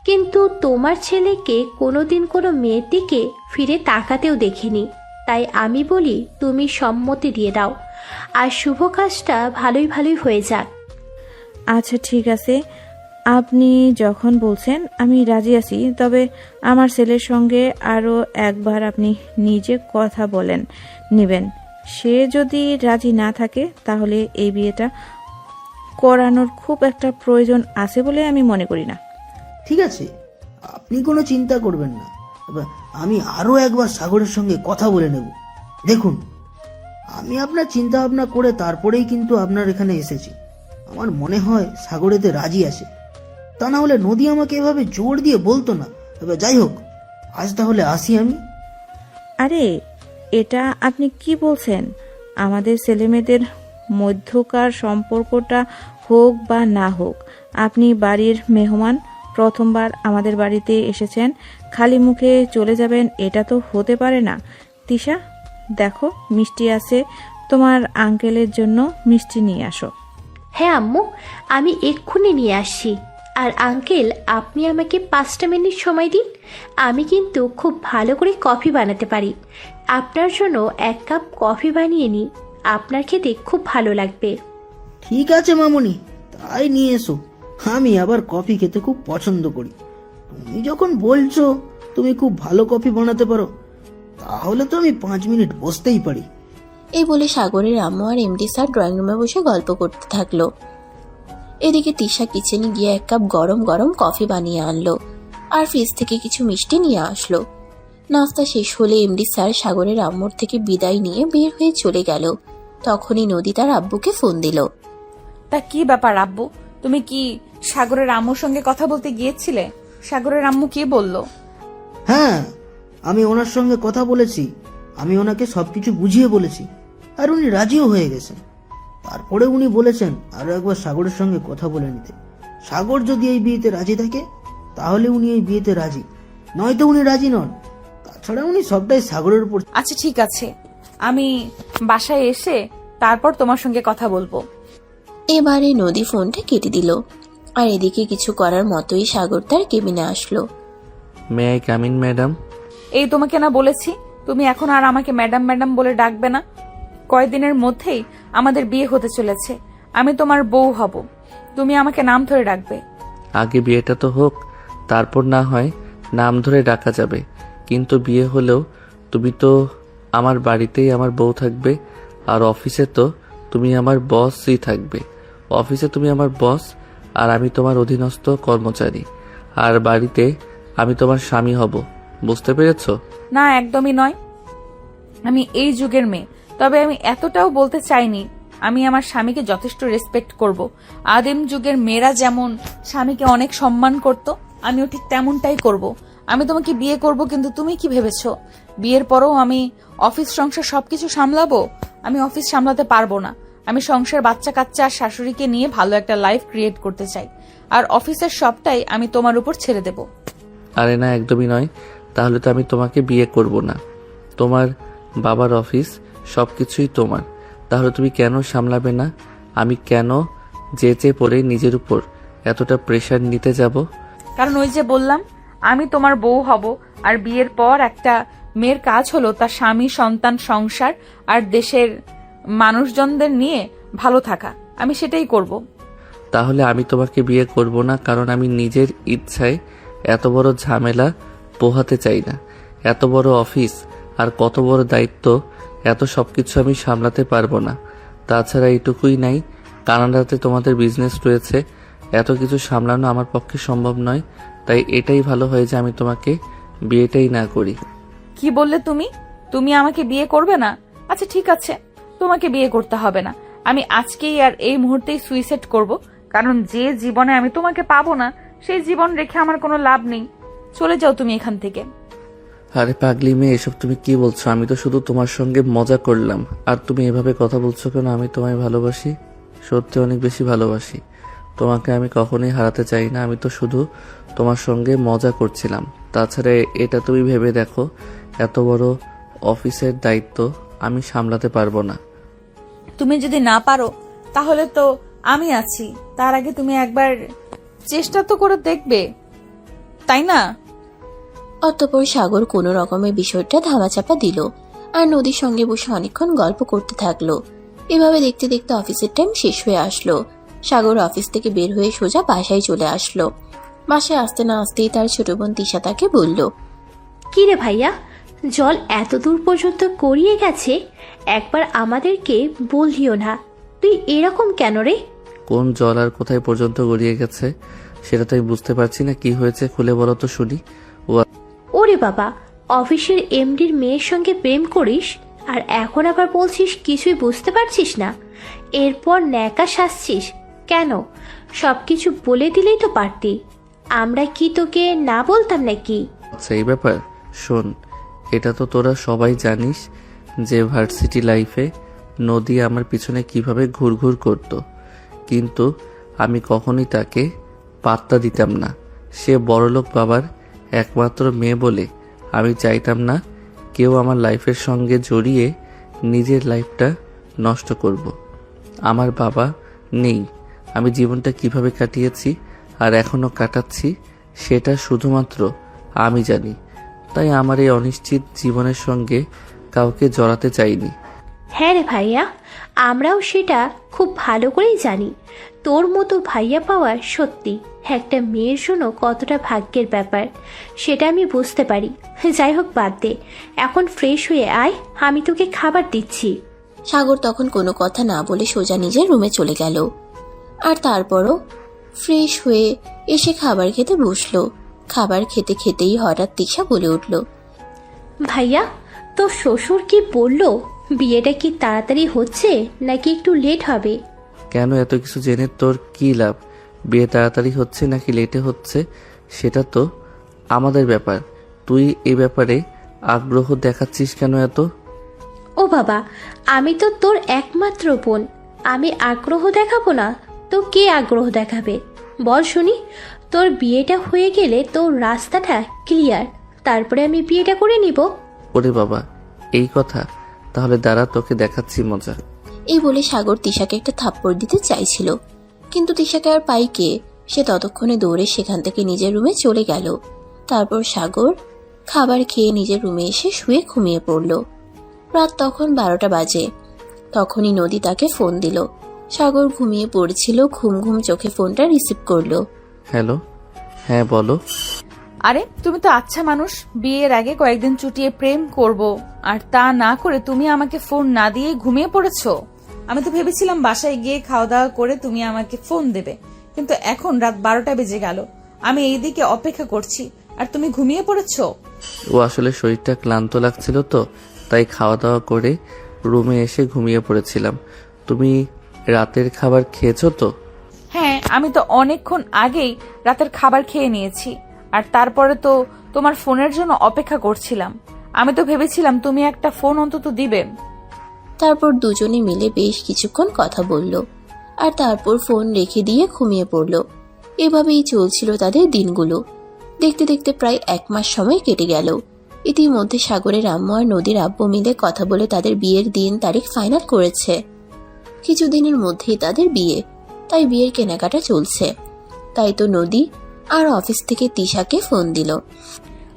কিন্তু তোমার ছেলেকে কোনোদিন কোনো মেয়ের দিকে ফিরে তাকাতেও দেখিনি। তাই আমি বলি তুমি সম্মতি দিয়ে দাও, আর শুভ কাজটা ভালোই হয়ে যাক। আচ্ছা ঠিক আছে, আপনি যখন বলছেন আমি রাজি আছি। তবে আমার ছেলের সঙ্গে আরও একবার আপনি নিজে কথা বলেন নেবেন। সে যদি রাজি না থাকে তাহলে এই বিয়েটা করানোর খুব একটা প্রয়োজন আছে বলে আমি মনে করি না। ঠিক আছে, আপনি কোনো চিন্তা করবেন না, আমি আরো একবার সাগরের সঙ্গে কথা বলে নেব। দেখুন, আমি আপনার চিন্তা ভাবনা করে তারপরেই কিন্তু আপনার এখানে এসেছি। আমার মনে হয় সাগর এতে রাজি আছে, তা না হলে নদী আমাকে এভাবে জোর দিয়ে বলতো না। যাই হোক, আজ তাহলে আসি আমি। আরে এটা আপনি কি বলছেন? আমাদের ছেলেমেয়েদের মধ্যকার সম্পর্কটা হোক বা না হোক, আপনি বাড়ির মেহমান, প্রথমবার আমাদের বাড়িতে এসেছেন, খালি মুখে চলে যাবেন এটা তো হতে পারে না। তিশা, দেখো মিষ্টি আছে, তোমার আঙ্কেলের জন্য মিষ্টি নিয়ে আসো। হ্যাঁ আম্মু, আমি এক্ষুনি নিয়ে আসছি। আর আঙ্কেল, আপনি আমাকে 5টা মিনিট সময় দিন, আমি কিন্তু খুব ভালো করে কফি বানাতে পারি। আপনার জন্য 1 কাপ কফি বানিয়ে নিই, আপনার খেতে খুব ভালো লাগবে। ঠিক আছে মামুনি, তাই নিয়ে এসো। আমি আবার কফি খেতে খুব পছন্দ করি। তুমি যখন বলছো তুমি খুব ভালো কফি বানাতে পারো, তাহলে তো আমি 5 মিনিট বসতেই পারি। এই বলে সাগরের আম্মু আর এমডি স্যার ড্রয়িং রুমে বসে গল্প করতে থাকলো। এদিকে তিশা কিচেনে গিয়ে 1 কাপ গরম গরম কফি বানিয়ে আনলো আর ফ্রিজ থেকে কিছু মিষ্টি নিয়ে আসলো। নাস্তা শেষ হলে এমডি স্যার সাগরের আম্মুর থেকে বিদায় নিয়ে বের হয়ে চলে গেল। তখনই নদী তার আব্বুকে ফোন দিল। তা কি ব্যাপার আব্বু, তুমি কি সাগরের আম্মুর সঙ্গে কথা বলতে গিয়েছিলে? সাগরের আম্মু কি বললো? হ্যাঁ, আমি ওনার সঙ্গে কথা বলেছি, আমি ওনাকে সবকিছু বুঝিয়ে বলেছি, আর উনি রাজিও হয়ে গেছেন। তারপরে উনি বলেছেন আরো একবার সাগরের সঙ্গে কথা বলে নিতে। সাগর যদি এই বিয়েতে রাজি থাকে তাহলে উনি এই বিয়েতে রাজি, নয়তো উনি রাজি নন। তাছাড়া উনি সবটাই সাগরের উপর। আচ্ছা ঠিক আছে, আমি বাসায় এসে তারপর তোমার সঙ্গে কথা বলবো। এবারে নদী ফোনটা কেটে দিল, আর এদিকে কিছু করার মতোই সাগর তার কেবিনে আসলো। May I come in madam? এই তোমাকে না বলেছি তুমি এখন আর আমাকে ম্যাডাম ম্যাডাম বলে ডাকবে না। কয়েকদিনের মধ্যেই আমাদের বিয়ে হতে চলেছে, আমি তোমার বউ হব, তুমি আমাকে নাম ধরে ডাকবে। আগে বিয়েটা তো হোক, তারপর না হয় নাম ধরে ডাকা যাবে। কিন্তু বিয়ে হলেও তুমি তো আমার বাড়িতেই আমার বউ থাকবে, আর অফিসে তো তুমি আমার বসই থাকবে। অফিসে তুমি আমার বস আর আমি তোমার অধীনস্থ কর্মচারী, আর বাড়িতে আমি তোমার স্বামী হব। বুঝতে পেরেছো? না, একদমই নয়। আমি এই যুগের মেয়ে, তবে আমি এতটাও বলতে চাইনি। আমি আমার স্বামীকে যথেষ্ট রেসপেক্ট করব। আদিম যুগের মেয়েরা যেমন স্বামীকে অনেক সম্মান করত, আমিও ঠিক তেমনটাই করব। আমি তোমাকে বিয়ে করব, কিন্তু তুমি কি ভেবেছো বিয়ের পরও আমি অফিস সংসার সবকিছু সামলাবো? আমি অফিস সামলাতে পারবো না। আমি সংসার, বাচ্চা কাচ্চা আর শাশুড়িকে নিয়ে ভালো একটা লাইফ ক্রিয়েট করতে চাই, আর অফিসের সবটাই আমি তোমার উপর ছেড়ে দেব। আরে না, একদমই নয়। তাহলে তো আমি তোমাকে বিয়ে করব না। তোমার বাবার অফিস সবকিছুই তোমার, তাহলে তুমি কেন সামলাবে না? আমি কেন যেচে পড়ে নিজের উপর এতটা প্রেশার নিতে যাব? কারণ ওই যে বললাম, আমি তোমার বউ হব, আর বিয়ের পর একটা মেয়ের কাজ হলো তার স্বামী, সন্তান, সংসার আর দেশের মানুষজনদের নিয়ে ভালো থাকা। আমি সেটাই করব। তাহলে আমি তোমাকে বিয়ে করব না, কারণ আমি নিজের ইচ্ছায় এত বড় ঝামেলা পোহাতে চাই না। এত বড় অফিস আর কত বড় দায়িত্ব, এত সবকিছু আমি সামলাতে পারবো না। তাছাড়া এইটুকুই নাই, কানাডাতে তোমাদের বিজনেস রয়েছে, এত কিছু সামলানো আমার পক্ষে সম্ভব নয়। তাই এটাই ভালো হয় যে আমি তোমাকে বিয়েটাই না করি। কি বললে তুমি? তুমি আমাকে বিয়ে করবে না? আচ্ছা ঠিক আছে, তোমাকে বিয়ে করতে হবে না। আমি আজকেই আর এই মুহূর্তেই সুইসাইড করব, কারণ যে জীবনে আমি তোমাকে পাবো না সেই জীবন রেখে আমার কোনো লাভ নেই। চলে যাও তুমি এখান থেকে। আরে পাগলি মেয়ে, এসব তুমি কি বলছো? আমি তো শুধু তোমার সঙ্গে মজা করলাম, আর তুমি এভাবে কথা বলছো কেন? আমি তোমায় ভালোবাসি, সত্যি অনেক বেশি ভালোবাসি। তোমাকে আমি কখনোই হারাতে চাই না। আমি তো শুধু তোমার সঙ্গে মজা করছিলাম। তাছাড়া এটা তুমি ভেবে দেখো, এত বড় অফিসের দায়িত্ব আমি সামলাতে পারবো না। তুমি যদি না পারো তাহলে তো আমি আছি। তার আগে তুমি একবার চেষ্টা তো করে দেখবে, তাই না? অতঃপর সাগর কোনো রকমের বিষয়টা ধামাচাপা দিল আর নদীর সঙ্গে বসে অনেকক্ষণ গল্প করতে থাকলো। এভাবে দেখতে দেখতে অফিসের টাইম শেষ হয়ে আসলো। সাগর অফিস থেকে বের হয়ে সোজা বাসায় চলে আসলো। বাসায় আসতে না আসতেই তার ছোট বোন তিশা তাকে বলল, কি রে ভাইয়া, জল এত দূর পর্যন্ত গড়িয়ে গেছে, একবার আমাদেরকে বললিও না। তুই এরকম কেন রে? কোন জল আর কোথায় পর্যন্ত গড়িয়ে গেছে সেটা তো আমি বুঝতে পারছি না। কি হয়েছে খুলে বলো তো শুনি। ওরে বাবা, অফিসের এমডির মেয়ের সঙ্গে প্রেম করিস আর এখন আবার বলছিস কিছুই বুঝতে পারছিস না? এরপর ন্যাকা সাজছিস কেন? সবকিছু বলে দিলেই তো পারতি। আমরা কি তোকে না বলতাম নাকি? আচ্ছা এই ব্যাপার, শোন, এটা তো তোরা সবাই জানিস যে ভার্সিটি লাইফে নদী আমার পিছনে কিভাবে ঘুরঘুর করত, কিন্তু আমি কখনোই তাকে পাত্তা দিতাম না। সে বড়লোক বাবার একমাত্র মেয়ে বলে আমি চাইতাম না কেউ আমার লাইফের সঙ্গে জড়িয়ে নিজের লাইফটা নষ্ট করব। আমার বাবা নেই, আমি জীবনটা কিভাবে কাটিয়েছি আর এখনও কাটাচ্ছি সেটা শুধুমাত্র আমি জানি। তাই আমার এই অনিশ্চিত জীবনের সঙ্গে কাউকে জড়াতে চাইনি। হ্যাঁ রে ভাইয়া, আমরাও সেটা খুব ভালো করেই জানি। তোর মতো ভাইয়া পাওয়া সত্যি একটা মেয়ের জন্য কতটা ভাগ্যের ব্যাপার, সেটা আমি বুঝতে পারি। যাই হোক, বাদ দে, এখন ফ্রেশ হয়ে আয়, আমি তোকে খাবার দিচ্ছি। সাগর তখন কোনো কথা না বলে সোজা নিজের রুমে চলে গেল। আর তারপরও ফ্রেশ হয়ে এসে খাবার খেতে বসলো। খাবার খেতে খেতেই হঠাৎ তিশা বলে উঠল, ভাইয়া, তোর শ্বশুর কি বললো? বিয়েটা কি তাড়াতাড়ি হচ্ছে নাকি একটু লেট হবে? কেন, এত কিছু জেনে তোর কি লাভ? বিয়ে তাড়াতাড়ি হচ্ছে নাকি লেটে হচ্ছে সেটা তো আমাদের ব্যাপার। তুই এই ব্যাপারে আগ্রহ দেখাচ্ছিস কেন এত? ও বাবা, আমি তো তোর একমাত্র বোন, আমি আগ্রহ দেখাবো না তো কে আগ্রহ দেখাবে? বল শুনি। তোর বিয়েটা হয়ে গেলে তোর রাস্তাটা ক্লিয়ার, তারপরে আমি বিয়েটা করে নিব। ওরে বাবা, এই কথা? তাহলে দাঁড়া, তোকে দেখাচ্ছি মজা। এই বলে সাগর তিশাকে একটা থাপ্পড় দিতে চাইছিল, কিন্তু তিশাকে আর পাই কে, সে ততক্ষণে দৌড়ে সেখান থেকে নিজের রুমে চলে গেল। তারপর সাগর খাবার খেয়ে নিজের রুমে এসে শুয়ে ঘুমিয়ে পড়ল। রাত তখন 12টা বাজে। তখনই নদী তাকে ফোন দিল। সাগর ঘুমিয়ে পড়েছিল, ঘুম ঘুম চোখে ফোনটা রিসিভ করলো। হ্যালো, হ্যাঁ বলো। আরে তুমি তো আচ্ছা মানুষ, বিয়ের আগে কয়েকদিন চুটিয়ে প্রেম করব আর তা না করে তুমি আমাকে ফোন না দিয়ে ঘুমিয়ে পড়েছো। আমি তো ভেবেছিলাম বাসায় গিয়ে খাওয়া দাওয়া করে তুমি আমাকে ফোন দেবে, কিন্তু এখন রাত 12টা বেজে গেল, আমি এইদিকে অপেক্ষা করছি আর তুমি ঘুমিয়ে পড়েছো। ও আসলে শরীরটা ক্লান্ত লাগছিল তো, তাই খাওয়া দাওয়া করে রুমে এসে ঘুমিয়ে পড়েছিলাম। তুমি রাতের খাবার খেয়েছো তো? হ্যাঁ, আমি তো অনেকক্ষণ আগেই রাতের খাবার খেয়ে নিয়েছি, আর তারপরে তো তোমার ফোনের জন্য অপেক্ষা করছিলাম। আমি তো ভেবেছিলাম তুমি একটা ফোন অন্তত দিবে। তারপর দুজনে মিলে বেশ কিছুক্ষণ কথা বলল, আর তারপর ফোন রেখে দিয়ে ঘুমিয়ে পড়ল। এভাবেই চলছিল তাদের দিনগুলো। দেখতে দেখতে প্রায় 1 মাস সময় কেটে গেল। ইতিমধ্যে সাগরের আম্মু আর নদীর আব্বু মিলে কথা বলে তাদের বিয়ের দিন তারিখ ফাইনাল করেছে। কিছুদিনের মধ্যেই তাদের বিয়ে, তাই বিয়ের কেনাকাটা চলছে। তাই তো নদী আর অফিস থেকে তিশাকে ফোন দিল।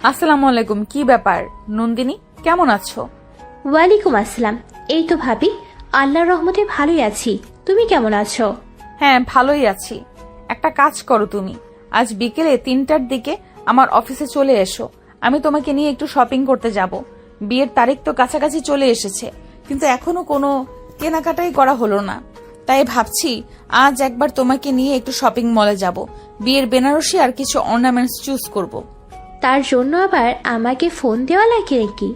আসসালামু আলাইকুম, কি ব্যাপার নন্দিনী, কেমন আছো? ওয়ালাইকুম আসসালাম। এই তো ভাবি, আল্লাহর রহমতে ভালোই আছি। তুমি কেমন আছো? হ্যাঁ, ভালোই আছি। একটা কাজ করো, তুমি আজ বিকেলে 3টার দিকে আমার অফিসে চলে এসো। আমি তোমাকে নিয়ে একটু শপিং করতে যাব। বিয়ের তারিখ তো কাছাকাছি চলে এসেছে, কিন্তু এখনো কোনো কেনাকাটাই করা হলো না। তাই ভাবছি আজ একবার তোমাকে নিয়ে একটু শপিং মলে যাব। বিয়ের বেনারসি আর কিছু অর্নামেন্টস চুজ করব। তার জন্য আবার আমাকে ফোন দেওয়া লাগে নাকি?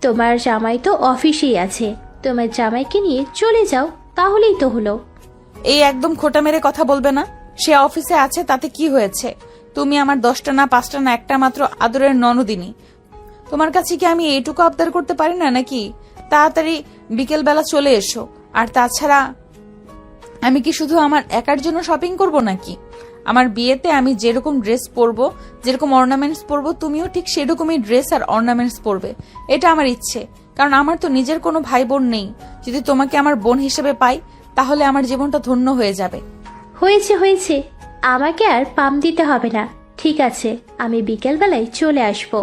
তোমার জামাই তো অফিসেই আছে, তোমার জামাইকে নিয়ে চলে যাও, তাহলেই তো হলো। এই একদম খোটা মেরে কথা বলবে না। সে অফিসে আছে, তাতে কি হয়েছে? তুমি আমার 10টা না 5টা না একটা মাত্র আদরের ননদিনী। তোমার কাছে কি আমি এইটুকু আবদার করতে পারি না নাকি? তাড়াতাড়ি বিকেল বেলা চলে এসো। আর তাছাড়া আমি কি শুধু আমার একার জন্য শপিং করব নাকি? আমার বিয়েতে আমি যেরকম ড্রেস পরবো, যেরকম অর্নামেন্টস পরবো, তুমিও ঠিক সেরকমই ড্রেস আর অর্নামেন্টস পরবে। এটা আমার ইচ্ছে, কারণ আমার তো নিজের কোনো ভাই বোন নেই। যদি তোমাকে আমার বোন হিসেবে পাই, তাহলে আমার জীবনটা ধন্য হয়ে যাবে। হয়েছে হয়েছে, আমাকে আর পাম দিতে হবে না। ঠিক আছে, আমি বিকেলবেলায় চলে আসবো।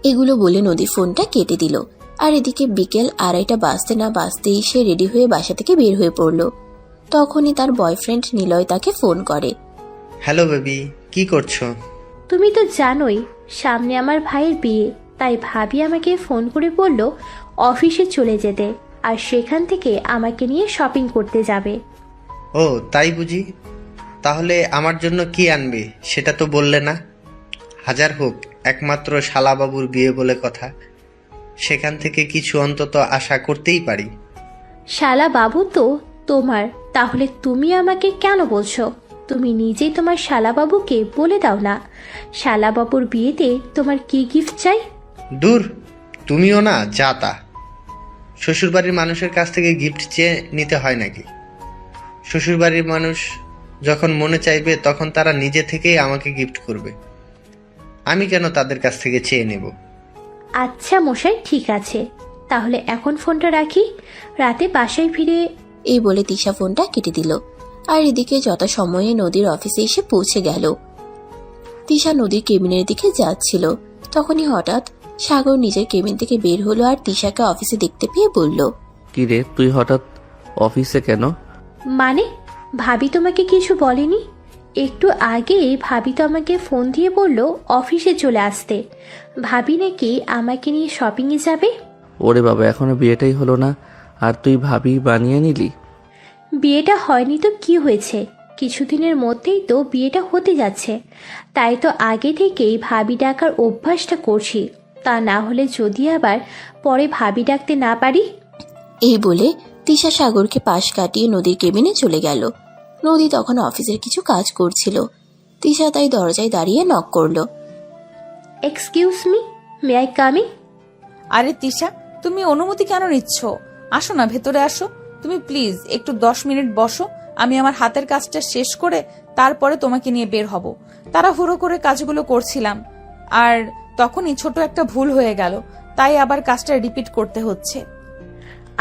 এগুলো বলে নদী ফোনটা কেটে দিল। আর এদিকে বিকেল 2:30 বাজতে না বাজতেই সে রেডি হয়ে বাসা থেকে বের হয়ে পড়ল। তখনই তার বয়ফ্রেন্ড নিলয় তাকে ফোন করে। হ্যালো বেবি, কি করছো? তুমি তো জানোই সামনে আমার ভাইয়ের বিয়ে, তাই ভাবি আমাকে ফোন করে বলল অফিসে চলে যেতে, আর সেখান থেকে আমাকে নিয়ে শপিং করতে যাবে। ও তাই বুঝি? তাহলে আমার জন্য কি আনবে সেটা তো বললে না। হাজার হোক, একমাত্র শালাবাবুর বিয়ে বলে কথা, সেখান থেকে কিছু অন্তত আশা করতেই পারি। শালা বাবু তো তোমার, তাহলে তুমি আমাকে কেন বলছো? তুমি নিজেই তোমার শালাবাবুকে বলে দাও না, শালাবাবুর বিয়েতে তোমার কি গিফট চাই। দূর, তুমিও না যা তা। শ্বশুরবাড়ির মানুষের কাছ থেকে গিফট চেয়ে নিতে হয় নাকি? শ্বশুরবাড়ির মানুষ যখন মনে চাইবে তখন তারা নিজে থেকেই আমাকে গিফট করবে। আমি কেন তাদের কাছ থেকে চেয়ে নেব? আচ্ছা মশাই, ঠিক আছে, তাহলে এখন ফোনটা রাখি, রাতে বাসায় ফিরে। এই বলে তিশা ফোনটা কেটে দিল। আর এদিকে যথাসময়ে নদীর অফিসে এসে পৌঁছে গেল। তিশা নদীর কেবিনের দিকে যাচ্ছিল, তখনই হঠাৎ সাগর নিজের কেবিন থেকে বের হলো আর তিশাকে অফিসে দেখতে পেয়ে বলল, কি রে, তুই হঠাৎ অফিসে কেন? মানে ভাবি তোমাকে কিছু বলেনি? একটু আগে ভাবি তো আমাকে ফোন দিয়ে বলল অফিসে চলে আসতে। ভাবি নাকি আমাকে নিয়ে শপিংয়ে যাবে। ওরে বাবা, এখনো বিয়েটাই হলো না আর তুই ভাবি বানিয়ে নিলি? বিয়েটা হয়নি তো কি হয়েছে, কিছুদিনের মধ্যেই তো বিয়েটা হতে যাচ্ছে। তাই তো আগে থেকেই ভাবি ডাকার অভ্যাসটা করছি, তা না হলে যদি আবার পরে ভাবি ডাকতে না পারি। এই বলে তিশা সাগরকে পাশ কাটিয়ে নদীর কেবিনে চলে গেল। নদী তখন অফিসের কিছু কাজ করছিল। তিশা তাই দরজায় দাঁড়িয়ে নক করলো। Excuse me, may I come in? আরে তিশা, তুমি অনুমতি কেন নিচ্ছ? আসো না, ভেতরে আসো। তুমি প্লিজ একটু 10 মিনিট বসো, আমি আমার হাতের কাজটা শেষ করে তারপরে তোমাকে নিয়ে বের হব। তাড়াহুড়ো করে কাজগুলো করছিলাম, আর তখনই ছোট একটা ভুল হয়ে গেল, তাই আবার কাজটা রিপিট করতে হচ্ছে।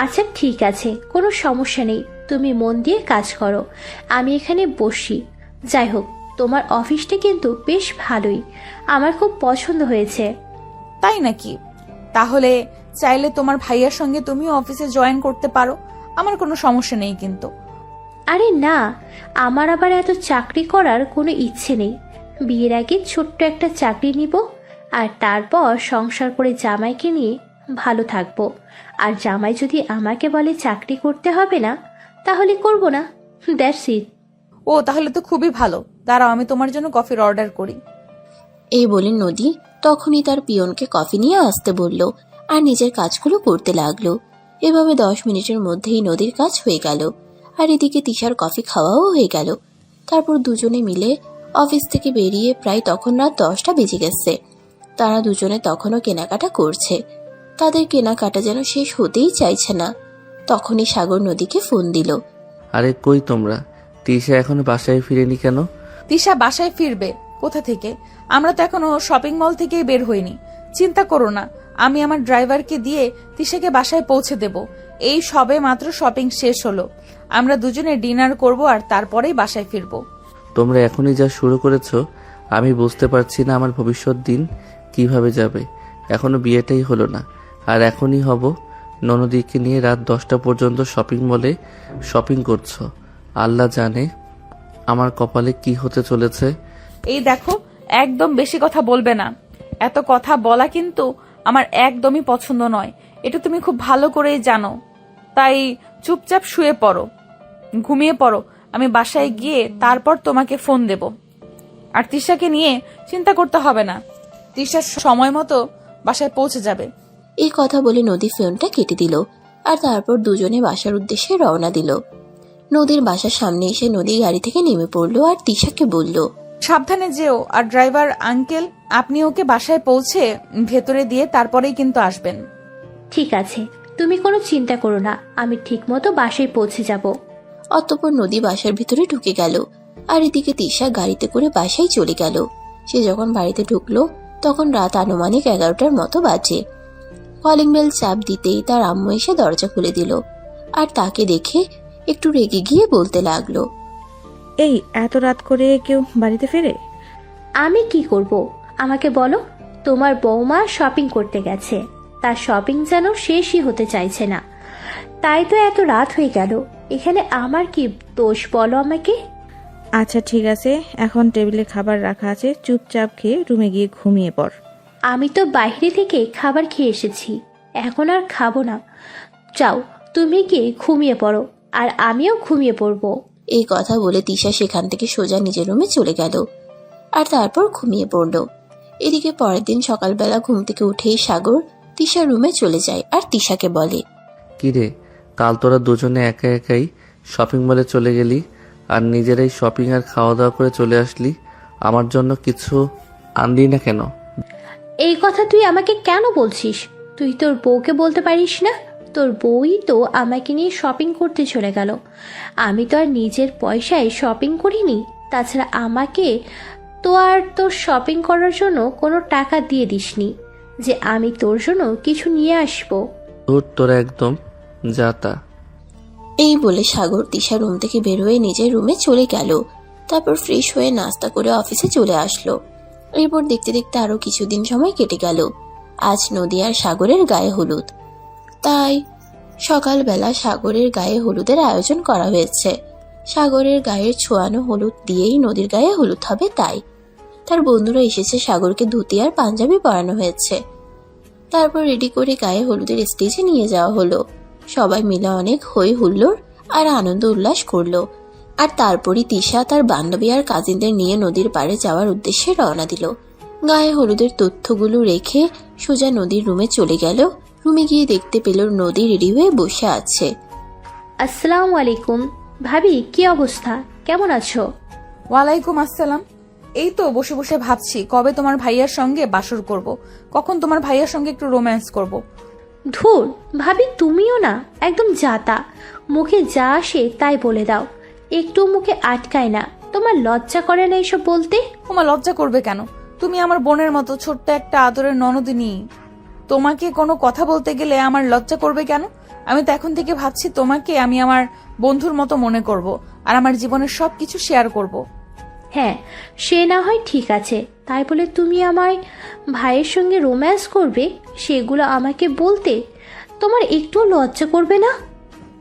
আচ্ছা ঠিক আছে, কোনো সমস্যা নেই, তুমি মন দিয়ে কাজ করো, আমি এখানে বসি। যাই হোক, তোমার অফিসটা কিন্তু বেশ ভালোই, আমার খুব পছন্দ হয়েছে। তাই নাকি? তাহলে চাইলে তোমার ভাইয়ার সঙ্গে তুমিও অফিসে জয়েন করতে পারো, আমার কোনো সমস্যা নেই কিন্তু। আরে না, আমার আবার এত চাকরি করার কোনো ইচ্ছে নেই। বিয়ের আগে ছোট্ট একটা চাকরি নিব, আর তারপর সংসার করে জামাইকে নিয়ে ভালো থাকবো। আর জামাই যদি আমাকে বলে চাকরি করতে হবে না, তাহলে করব না, দ্যাটস ইট। ও তাহলে তো খুবই ভালো, দাঁড়াও আমি তোমার জন্য কফির অর্ডার করি। এই বলে নদী তখনই তার পিয়নকে কফি নিয়ে আসতে বলল আর নিজের কাজগুলো করতে লাগলো। এভাবে 10 মিনিটের মধ্যেই নদীর কাজ হয়ে গেল আর এদিকে তিশার কফি খাওয়াও হয়ে গেল। তারপর দুজনে মিলে অফিস থেকে বেরিয়ে প্রায় তখন রাত 10টা বেজে গেছে। তারা দুজনে তখনও কেনাকাটা করছে। তাদের কেনাকাটা যেন শেষ হতেই চাইছে না। তখনই সাগর নদীকে ফোন দিল। আরে কই তোমরা? তিশা এখনো বাসায় ফিরেনি কেন? তিশা বাসায় ফিরবে কোথা থেকে? আমরা তো এখনো শপিং মল থেকেই বের হইনি। চিন্তা করো না, আমি আমার ড্রাইভারকে দিয়ে তিশাকে বাসায় পৌঁছে দেব। এই সবে মাত্র শপিং শেষ হলো, আমরা দুজনে ডিনার করব আর তারপরেই বাসায় ফিরবো। তোমরা এখনই যা শুরু করেছো, আমি বুঝতে পারছি না আমার ভবিষ্যৎ দিন কিভাবে যাবে। এখনো বিয়েটাই হলো না, আর এখনই হব ননদীকে নিয়ে রাত 10টা পর্যন্ত শপিং মলে শপিং করছো। আল্লাহ জানে আমার কপালে কি হতে চলেছে। এই দেখো, একদম বেশি কথা বলবে না। এত কথা বলা কিন্তু আমার একদমই পছন্দ নয়, এটা তুমি খুব ভালো করেই জানো। তাই চুপচাপ শুয়ে পড়ো, ঘুমিয়ে পড়ো। আমি বাসায় গিয়ে তারপর তোমাকে ফোন দেব। আর তিশাকে নিয়ে চিন্তা করতে হবে না, তিশা সময় মতো বাসায় পৌঁছে যাবে। এই কথা বলে নদী ফোনটা কেটে দিল আর তারপর দুজনে বাসার উদ্দেশ্যে রওনা দিল। নদীর বাসার সামনে এসে নদী গাড়ি থেকে নেমে পড়লো আর তিশাকে বলল, সাবধানে যেও, আর ড্রাইভার আঙ্কেল আপনি ওকে বাসায় পৌঁছে ভেতরে দিয়ে তারপরেই কিন্তু আসবেন। ঠিক আছে, তুমি কোনো চিন্তা করো না, আমি ঠিকমতো বাসায় পৌঁছে যাব। অতঃপর নদী বাসার ভিতরে ঢুকে গেল আর এদিকে তিশা গাড়িতে করে বাসায় চলে গেল। সে যখন বাড়িতে ঢুকলো তখন রাত আনুমানিক 11টার মতো বাজে। কলিং বেল চাপ দিতেই তার আম্মু এসে দরজা খুলে দিল আর তাকে দেখে একটু রেগে গিয়ে বলতে লাগলো, এই এত রাত করে কেউ বাড়িতে ফেরে? আমি কি করব আমাকে বলো। তোমার বৌমা শপিং করতে গেছে, তার শপিং যেন শেষই হতে চাইছে না, তাই তো এত রাত হয়ে গেল। এখানে আমার কি দোষ বলো আমাকে? আচ্ছা ঠিক আছে, এখন টেবিলে খাবার রাখা আছে, চুপচাপ খেয়ে রুমে গিয়ে ঘুমিয়ে পড়। আমি তো বাইরে থেকে খাবার খেয়ে এসেছি, এখন আর খাবো না। যাও তুমি গিয়ে ঘুমিয়ে পড়ো, আর আমিও ঘুমিয়ে পড়বো। এই কথা বলে তিশা সেখান থেকে সোজা নিজের রুমে চলে গেল আর তারপর ঘুমিয়ে পড়ল। এদিকে পরের দিন সকালবেলা ঘুম থেকে উঠেই সাগর তিশার রুমে চলে যায় আর তিশাকে বলে, কিরে, কাল তোরা দুজনে একা একাই শপিং মলে চলে গেলি আর নিজেরাই শপিং আর খাওয়া দাওয়া করে চলে আসলি, আমার জন্য কিছু আনলি না কেন? এই কথা তুই আমাকে কেন বলছিস? তুই তোর বউকে বলতে পারিস না? তোর বউই তো আমাকে নিয়ে শপিং করতে চলে গেল, আমি তো আর নিজের পয়সায় শপিং করিনি। তাছাড়া আমাকে তো আর তোর শপিং করার জন্য কোনো টাকা দিয়ে দিসনি যে আমি তোর জন্য কিছু নিয়ে আসবো। তোরা একদম যাতা। এই বলে সাগর তিশা রুম থেকে বের হয়ে নিজের রুমে চলে গেল। তারপর ফ্রেশ হয়ে নাস্তা করে অফিসে চলে আসলো। এরপর দেখতে দেখতে আরো কিছুদিন সময় কেটে গেল। আজ নদী আর সাগরের গায়ে হলুদ, তাই সকালবেলা সাগরের গায়ে হলুদের আয়োজন করা হয়েছে। সাগরের গায়ের ছোঁয়ানো হলুদ দিয়েই নদীর গায়ে হলুদ হবে, তাই তার বন্ধুরা এসেছে, সাগরকে ধুতি আর পাঞ্জাবি পরানো হয়েছে। তারপর রেডি করে গায়ে হলুদের স্টেজে নিয়ে যাওয়া হলো। সবাই মিলে অনেক হই হুল্লোড় আর আনন্দ উল্লাস করলো। আর তারপরই তিশা তার বান্ধবী আর কাজিনদের নিয়ে নদীর পাড়ে যাওয়ার উদ্দেশ্যে রওনা দিল। গায়ে হলুদের তথ্যগুলো রেখে সোজা নদীর রুমে চলে গেল। রুমে গিয়ে দেখতে পেল নদী রেডি হয়ে বসে আছে। আসসালামু আলাইকুম ভাবি, কি অবস্থা, কেমন আছো? ওয়ালাইকুম আসসালাম। এই তো বসে বসে ভাবছি কবে তোমার ভাইয়ার সঙ্গে বাসর করব, কখন তোমার ভাইয়ার সঙ্গে একটু রোম্যান্স করব। ধুর ভাবি, তুমিও না একদম জাতা, মুখে যা আসে তাই বলে দাও, একটু মুখে আটকায় না। তোমার লজ্জা করে না এইসব বলতে? তোমার লজ্জা করবে কেন? তুমি আমার বোনের মতো ছোট্ট একটা আদরের ননদিনী, তোমাকে কোনো কথা বলতে গেলে আমার লজ্জা করবে কেন? আমি তো এখন থেকে ভাবছি তোমাকে আমি আমার বন্ধুর মতো মনে করব আর আমার জীবনের সবকিছু শেয়ার করব। হ্যাঁ, সে না হয় ঠিক আছে, তাই বলে তুমি আমার ভাইয়ের সঙ্গে রোম্যান্স করবে, সেগুলো আমাকে বলতে তোমার একটু লজ্জা করবে না?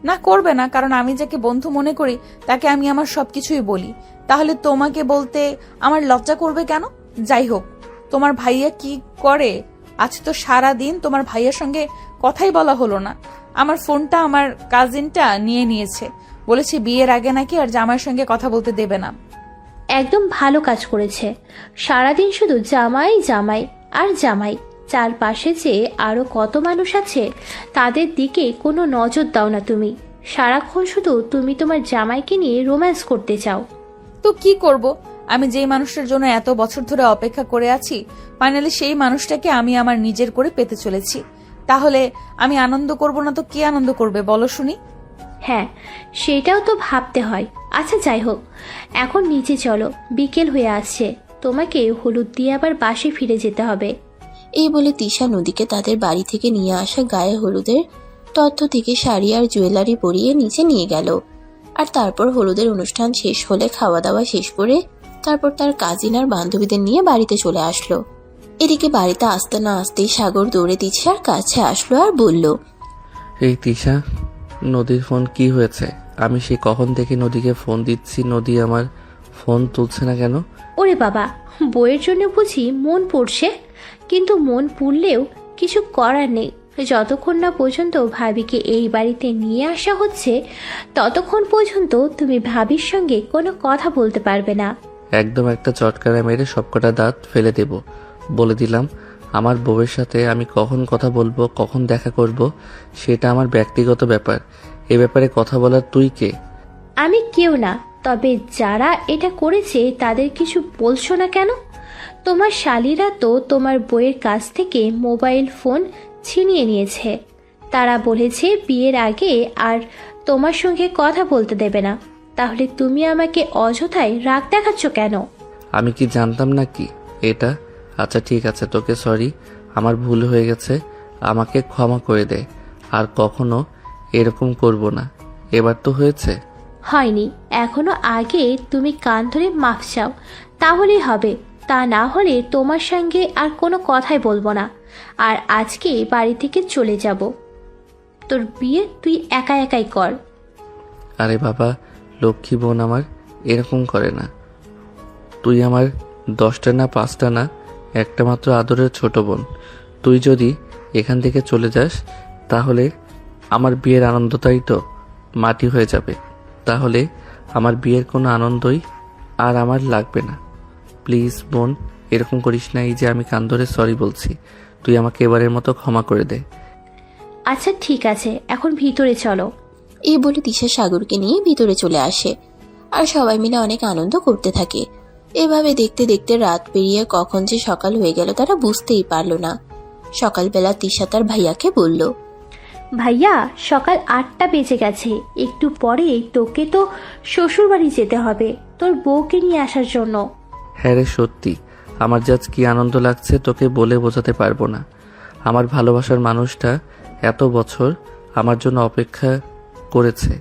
না, করবে না, কারণ আমি যাকে বন্ধু মনে করি তাকে আমি আমার সবকিছুই বলি। তাহলে তোমাকে বলতে আমার লজ্জা করবে কেন? যাই হোক, তোমার ভাইয়া কি করে? আজ তো সারা দিন তোমার ভাইয়ার সঙ্গে কথাই বলা হলো না। আমার ফোনটা আমার কাজিনটা নিয়ে নিয়েছে, বলেছে বিয়ের আগে নাকি আর জামাইয়ের সঙ্গে কথা বলতে দেবে না। একদম ভালো কাজ করেছে। সারাদিন শুধু জামাই জামাই আর জামাই। চারপাশে যে আরো কত মানুষ আছে তাদের দিকে কোনো নজর দাও না তুমি। সারাক্ষণ শুধু তুমি তোমার জামাইকে নিয়ে রোম্যান্স করতে চাও। তো কি করব? আমি যেই মানুষটার জন্য এত বছর ধরে অপেক্ষা করে আছি, ফাইনালি সেই মানুষটাকে আমি আমার নিজের করে পেতে চলেছি। তাহলে আমি আনন্দ করব না তো কে আনন্দ করবে বলো শুনি? হ্যাঁ, সেটাও তো ভাবতে হয়। আচ্ছা যাই হোক, এখন নিচে চলো, বিকেল হয়ে আসছে। তোমাকে হলুদ দিয়ে আবার বাসে ফিরে যেতে হবে। এই বলে তিশা নদীকে তাদের বাড়ি থেকে নিয়ে আসা গায়ে হলুদের তথ্য থেকে শাড়ি আর জুয়েলারি পরিয়ে নিচে নিয়ে গেল। আর তারপর হলুদের অনুষ্ঠান শেষ হলে খাওয়া দাওয়া শেষ করে তারপর তার কাজিন আর বান্ধবীদের নিয়ে বাড়িতে চলে আসলো। এদিকে বাড়িতে আসতে না আসতেই সাগর দৌড়ে তিশার কাছে আসলো আর বলল, এই তিশা, নদীর ফোন কি হয়েছে? আমি সে কখন থেকে নদীকে ফোন দিচ্ছি, নদী আমার ফোন তুলছে না কেন? ওরে বাবা, বইয়ের জন্য বুঝি মন পড়ছে? কিন্তু মন পুড়লেও কিছু করার নেই। যতক্ষণ না পর্যন্ত ভাবিকে এই বাড়িতে নিয়ে আসা হচ্ছে ততক্ষণ পর্যন্ত তুমি ভাবির সঙ্গে কোনো কথা বলতে পারবে না। একদম একটা চটকারা মেরে সবকটা দাঁত ফেলে দেব। বলে দিলাম, আমার বউয়ের সাথে আমি কখন কথা বলবো, কখন দেখা করব, সেটা আমার ব্যক্তিগত ব্যাপার। এ ব্যাপারে কথা বলার তুই কে? আমি কেউ না, তবে যারা এটা করেছে তাদের কিছু বলছো না কেন? তোমার শালীরা তো তোমার বইয়ের কাছ থেকে মোবাইল ফোন ছিনিয়ে নিয়েছে। তারা বলেছে বিয়ের আগে আর তোমার সঙ্গে কথা বলতে দেবে না। তাহলে তুমি আমাকে অযথায় রাগ দেখাচ্ছ কেন? আমি কি জানতাম নাকি এটা? আচ্ছা ঠিক আছে, তোকে সরি, আমার ভুল হয়ে গেছে, আমাকে ক্ষমা করে দে। আর কখনো এরকম করব না। এবার তো হয়েছে। হয়নি, এখনো আগে তুমি কান ধরে মাফ চাও, তাহলেই হবে। তা না হলে তোমার সঙ্গে আর কোনো কথাই বলবো না। আর আজকে বাড়ি থেকে চলে যাব। তোর বিয়ে তুই একা একাই কর। আরে বাবা, লক্ষ্মী বোন আমার এরকম করে না। তুই আমার 10টা না 5টা না, একটা মাত্র আদরের ছোট বোন। তুই যদি এখান থেকে চলে যাস তাহলে আমার বিয়ের আনন্দটাই তো মাটি হয়ে যাবে। তাহলে আমার বিয়ের কোনো আনন্দই আর আমার লাগবে না। প্লিজ বোন, এরকম করিস না। এই যে আমি কান ধরে সরি বলছি, তুই আমাকে এবারের মতো ক্ষমা করে দে। আচ্ছা ঠিক আছে, এখন ভিতরে চলো। এই বলে তিশা সাগরকে নিয়ে ভিতরে চলে আসে আর সবাই মিলে অনেক আনন্দ করতে থাকে। এভাবে দেখতে দেখতে রাত পেরিয়ে কখন যে সকাল হয়ে গেল তারা বুঝতেই পারলো না। সকালবেলা তিশা তার ভাইয়াকে বলল, ভাইয়া, সকাল 8টা বেজে গেছে। একটু পরে তোকে তো শ্বশুর বাড়ি যেতে হবে তোর বউকে নিয়ে আসার জন্য। হ্যাঁ রে, সত্যি আমার যে আজ কি আনন্দ লাগছে তোকে বলে বোঝাতে পারবো না। আমার ভালোবাসার মানুষটা এত বছর আমার জন্য অপেক্ষা করেছে,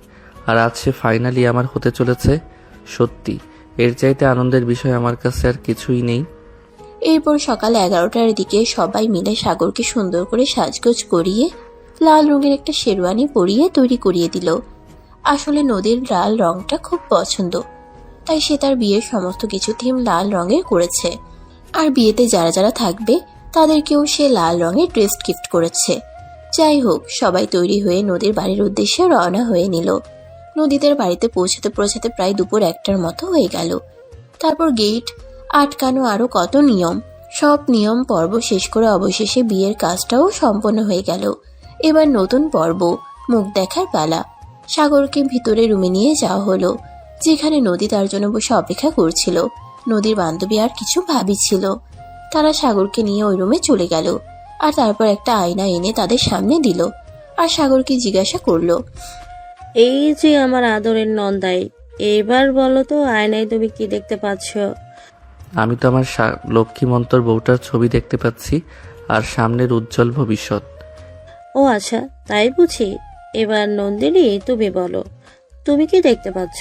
আর আজ সে ফাইনালি আমার হতে চলেছে। সত্যি এর চাইতে আনন্দের বিষয় আমার কাছে আর কিছুই নেই। এরপর সকাল 11টার দিকে সবাই মিলে সাগরকে সুন্দর করে সাজগোজ করিয়ে লাল রঙের একটা শেরওয়ানি পরিয়ে তৈরি করিয়ে দিল। আসলে নদীর লাল রংটা খুব পছন্দ, তাই সে তার বিয়ের সমস্ত কিছু থিম লাল রঙের করেছে। আর বিয়েতে যারা যারা থাকবে তাদেরকেও সে লাল রঙের ড্রেস গিফট করেছে। যাই হোক, সবাই তৈরি হয়ে নদীর বাড়ির উদ্দেশ্যে রওনা হয়ে নিল। নদীদের বাড়িতে পৌঁছাতে পৌঁছাতে প্রায় দুপুর 1টার মতো হয়ে গেল। তারপর গেট আটকানো, আরো কত নিয়ম, সব নিয়ম পর্ব শেষ করে অবশেষে বিয়ের কাজটাও সম্পন্ন হয়ে গেল। এবার নতুন পর্ব, মুখ দেখার পালা। সাগরকে ভিতরে রুমে নিয়ে যাওয়া হলো, যেখানে নদী তার জন্য বসে অপেক্ষা করছিল। নদীর বান্ধবী আর কিছু ভাবি ছিল। তারা সাগরকে নিয়ে ওই রুমে চলে গেল আর তারপর একটা আয়না এনে তাদের সামনে দিল আর সাগরকে জিজ্ঞাসা করলো, এই যে আমার আদরের নন্দাই, এবার বলো তো আয়নায় তুমি কি দেখতে পাচ্ছ? আমি তো আমার লক্ষ্মীমন্তর বউটার ছবি দেখতে পাচ্ছি আর সামনের উজ্জ্বল ভবিষ্যৎ। ও আচ্ছা, তাই বুঝি। এবার নন্দিনী তুমি বলো, তুমি কি দেখতে পাচ্ছ?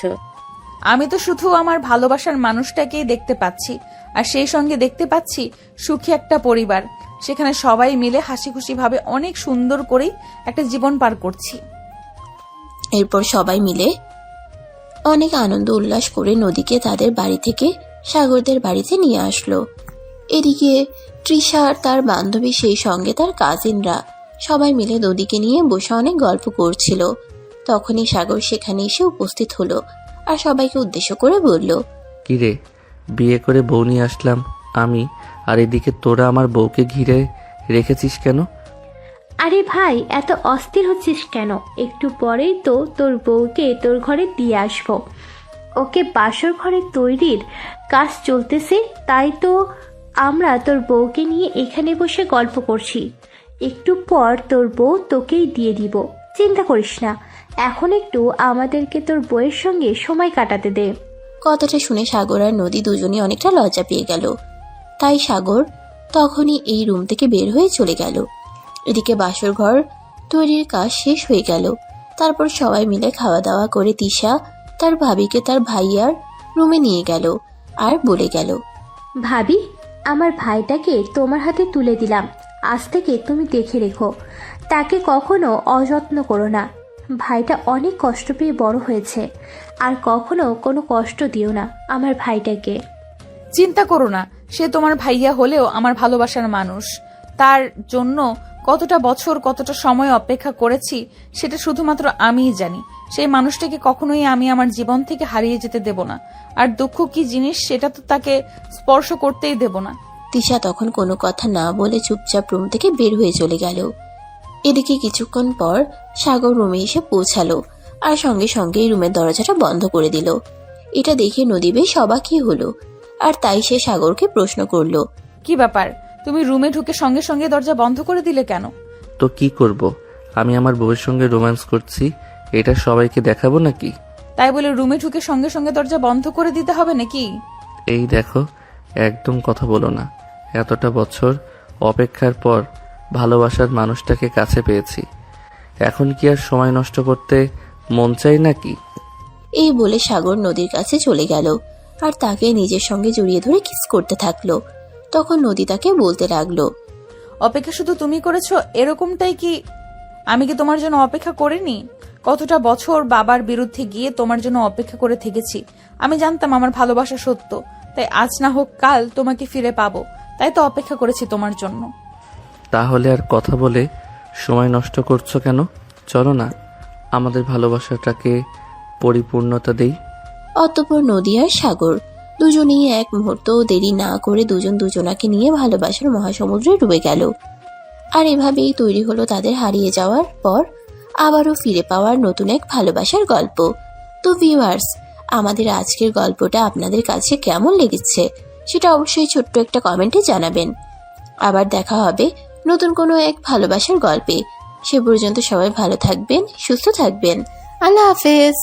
আমি তো শুধু আমার ভালোবাসার মানুষটাকেই দেখতে পাচ্ছি, আর সেই সঙ্গে দেখতে পাচ্ছি সুখী একটা পরিবার। সেখানে সবাই মিলে হাসি খুশি ভাবে অনেক সুন্দর করেই একটা জীবন পার করছি। এরপর সবাই মিলে অনেক আনন্দ উল্লাস করে নদীকে তাদের বাড়ি থেকে সাগরদের বাড়িতে নিয়ে আসলো। এদিকে তৃষা আর তার বান্ধবী, সেই সঙ্গে তার কাজিনরা সবাই মিলে নদীকে নিয়ে বসে অনেক গল্প করছিল। তখনই সাগর সেখানে এসে উপস্থিত হলো আর সবাইকে উদ্দেশ্য করে বলল, কিরে, বিয়ে করে বউ নিয়ে আসলাম আমি, আর এদিকে তোরা আমার বউকে ঘিরে রেখেছিস কেন? আরে ভাই, এত অস্থির হচ্ছিস কেন? একটু পরেই তো তোর বউকে তোর ঘরে দিয়ে আসবো। ওকে বাসর ঘরে তৈরির কাজ চলতেছে, তাই তো আমরা তোর বউকে নিয়ে এখানে বসে গল্প করছি। একটু পর তোর বউ তোকেই দিয়ে দিব, চিন্তা করিস না। এখন একটু আমাদেরকে তোর বউয়ের সঙ্গে সময় কাটাতে দে। কথাটা শুনে সাগর আর নদী দুজনই অনেকটা লজ্জা পেয়ে গেল। তাই সাগর তখনই এই রুম থেকে বের হয়ে চলে গেল। এদিকে বাসর ঘর তৈরির কাজ শেষ হয়ে গেল। তারপর সবাই মিলে খাওয়া দাওয়া করে তিশা তার ভাবিকে তার ভাইয়ার রুমে নিয়ে গেল আর বলে গেল, ভাবি, আমার ভাইটাকে তোমার হাতে তুলে দিলাম। আজ থেকে তুমি দেখে রেখো, তাকে কখনো অযত্ন করো না। ভাইটা অনেক কষ্ট পেয়ে বড় হয়েছে, আর কখনো কোনো কষ্ট দিও না আমার ভাইটাকে। চিন্তা করো না, সে তোমার ভাইয়া হলেও আমার ভালোবাসার মানুষ। তার জন্য কতটা বছর কতটা সময় অপেক্ষা করেছি সেটা শুধুমাত্র আমিই জানি। সেই মানুষটাকে কখনোই আমি আমার জীবন থেকে হারিয়ে যেতে দেব না। আর দুঃখ কি জিনিস সেটা তো তাকে স্পর্শ করতেই দেব না। তিশা তখন কোনো কথা না বলে চুপচাপ রুম থেকে বের হয়ে চলে গেল। এদিকে কিছুক্ষণ পর সাগর রুমে এসে পৌঁছালো আর সঙ্গে সঙ্গেই রুমের দরজাটা বন্ধ করে দিল। এটা দেখে নদী বেশ অবাকই হলো, আর তাই সে সাগরকে প্রশ্ন করলো, কি ব্যাপার, তুমি রুমে ঢুকে সঙ্গে সঙ্গে দরজা বন্ধ করে দিলে কেন? তো কি করব, আমি আমার বউয়ের সঙ্গে রোম্যান্স করছি, এটা সবাইকে দেখাবো নাকি? তাই বলে রুমে ঢুকে সঙ্গে সঙ্গে দরজা বন্ধ করে দিতে হবে নাকি? এই দেখো, একদম কথা বলো না। এতটা বছর অপেক্ষার পর ভালোবাসার মানুষটাকে কাছে পেয়েছি, এখন কি আর সময় নষ্ট করতে মন চাই নাকি? এই বলে সাগর নদীর কাছে চলে গেল আর তাকে নিজের সঙ্গে জড়িয়ে ধরে কিস করতে থাকলো। তখন নদী তাকে বলতে লাগলো, অপেক্ষা শুধু তুমি করেছো এরকমটাই কি? আমি কি তোমার জন্য অপেক্ষা করিনি? কতটা বছর বাবার বিরুদ্ধে গিয়ে তোমার জন্য অপেক্ষা করে থেকেছি। আমি জানতাম আমার ভালোবাসা সত্য, তাই আজ না হোক কাল তোমাকে ফিরে পাবো, তাই তো অপেক্ষা করেছি তোমার জন্য। তাহলে আর কথা বলে সময় নষ্ট করছো কেন? চলো না, আমাদের ভালোবাসাটাকে পরিপূর্ণতা দেই। অতঃপর নদী আর সাগর দুজনেই এক মুহূর্ত দেরি না করে দুজন দুজনাকে নিয়ে ভালোবাসার মহাসমুদ্রে ডুবে গেল। আর এভাবেই তৈরি হলো তাদের হারিয়ে যাওয়ার পর আবারও ফিরে পাওয়ার নতুন এক ভালোবাসার গল্প। তো ভিউয়ার্স, আমাদের আজকের গল্পটা আপনাদের কাছে কেমন লেগেছে সেটা অবশ্যই ছোট্ট একটা কমেন্টে জানাবেন। আবার দেখা হবে নতুন কোনো এক ভালোবাসার গল্পে। সে পর্যন্ত সবাই ভালো থাকবেন, সুস্থ থাকবেন। আল্লাহ হাফেজ।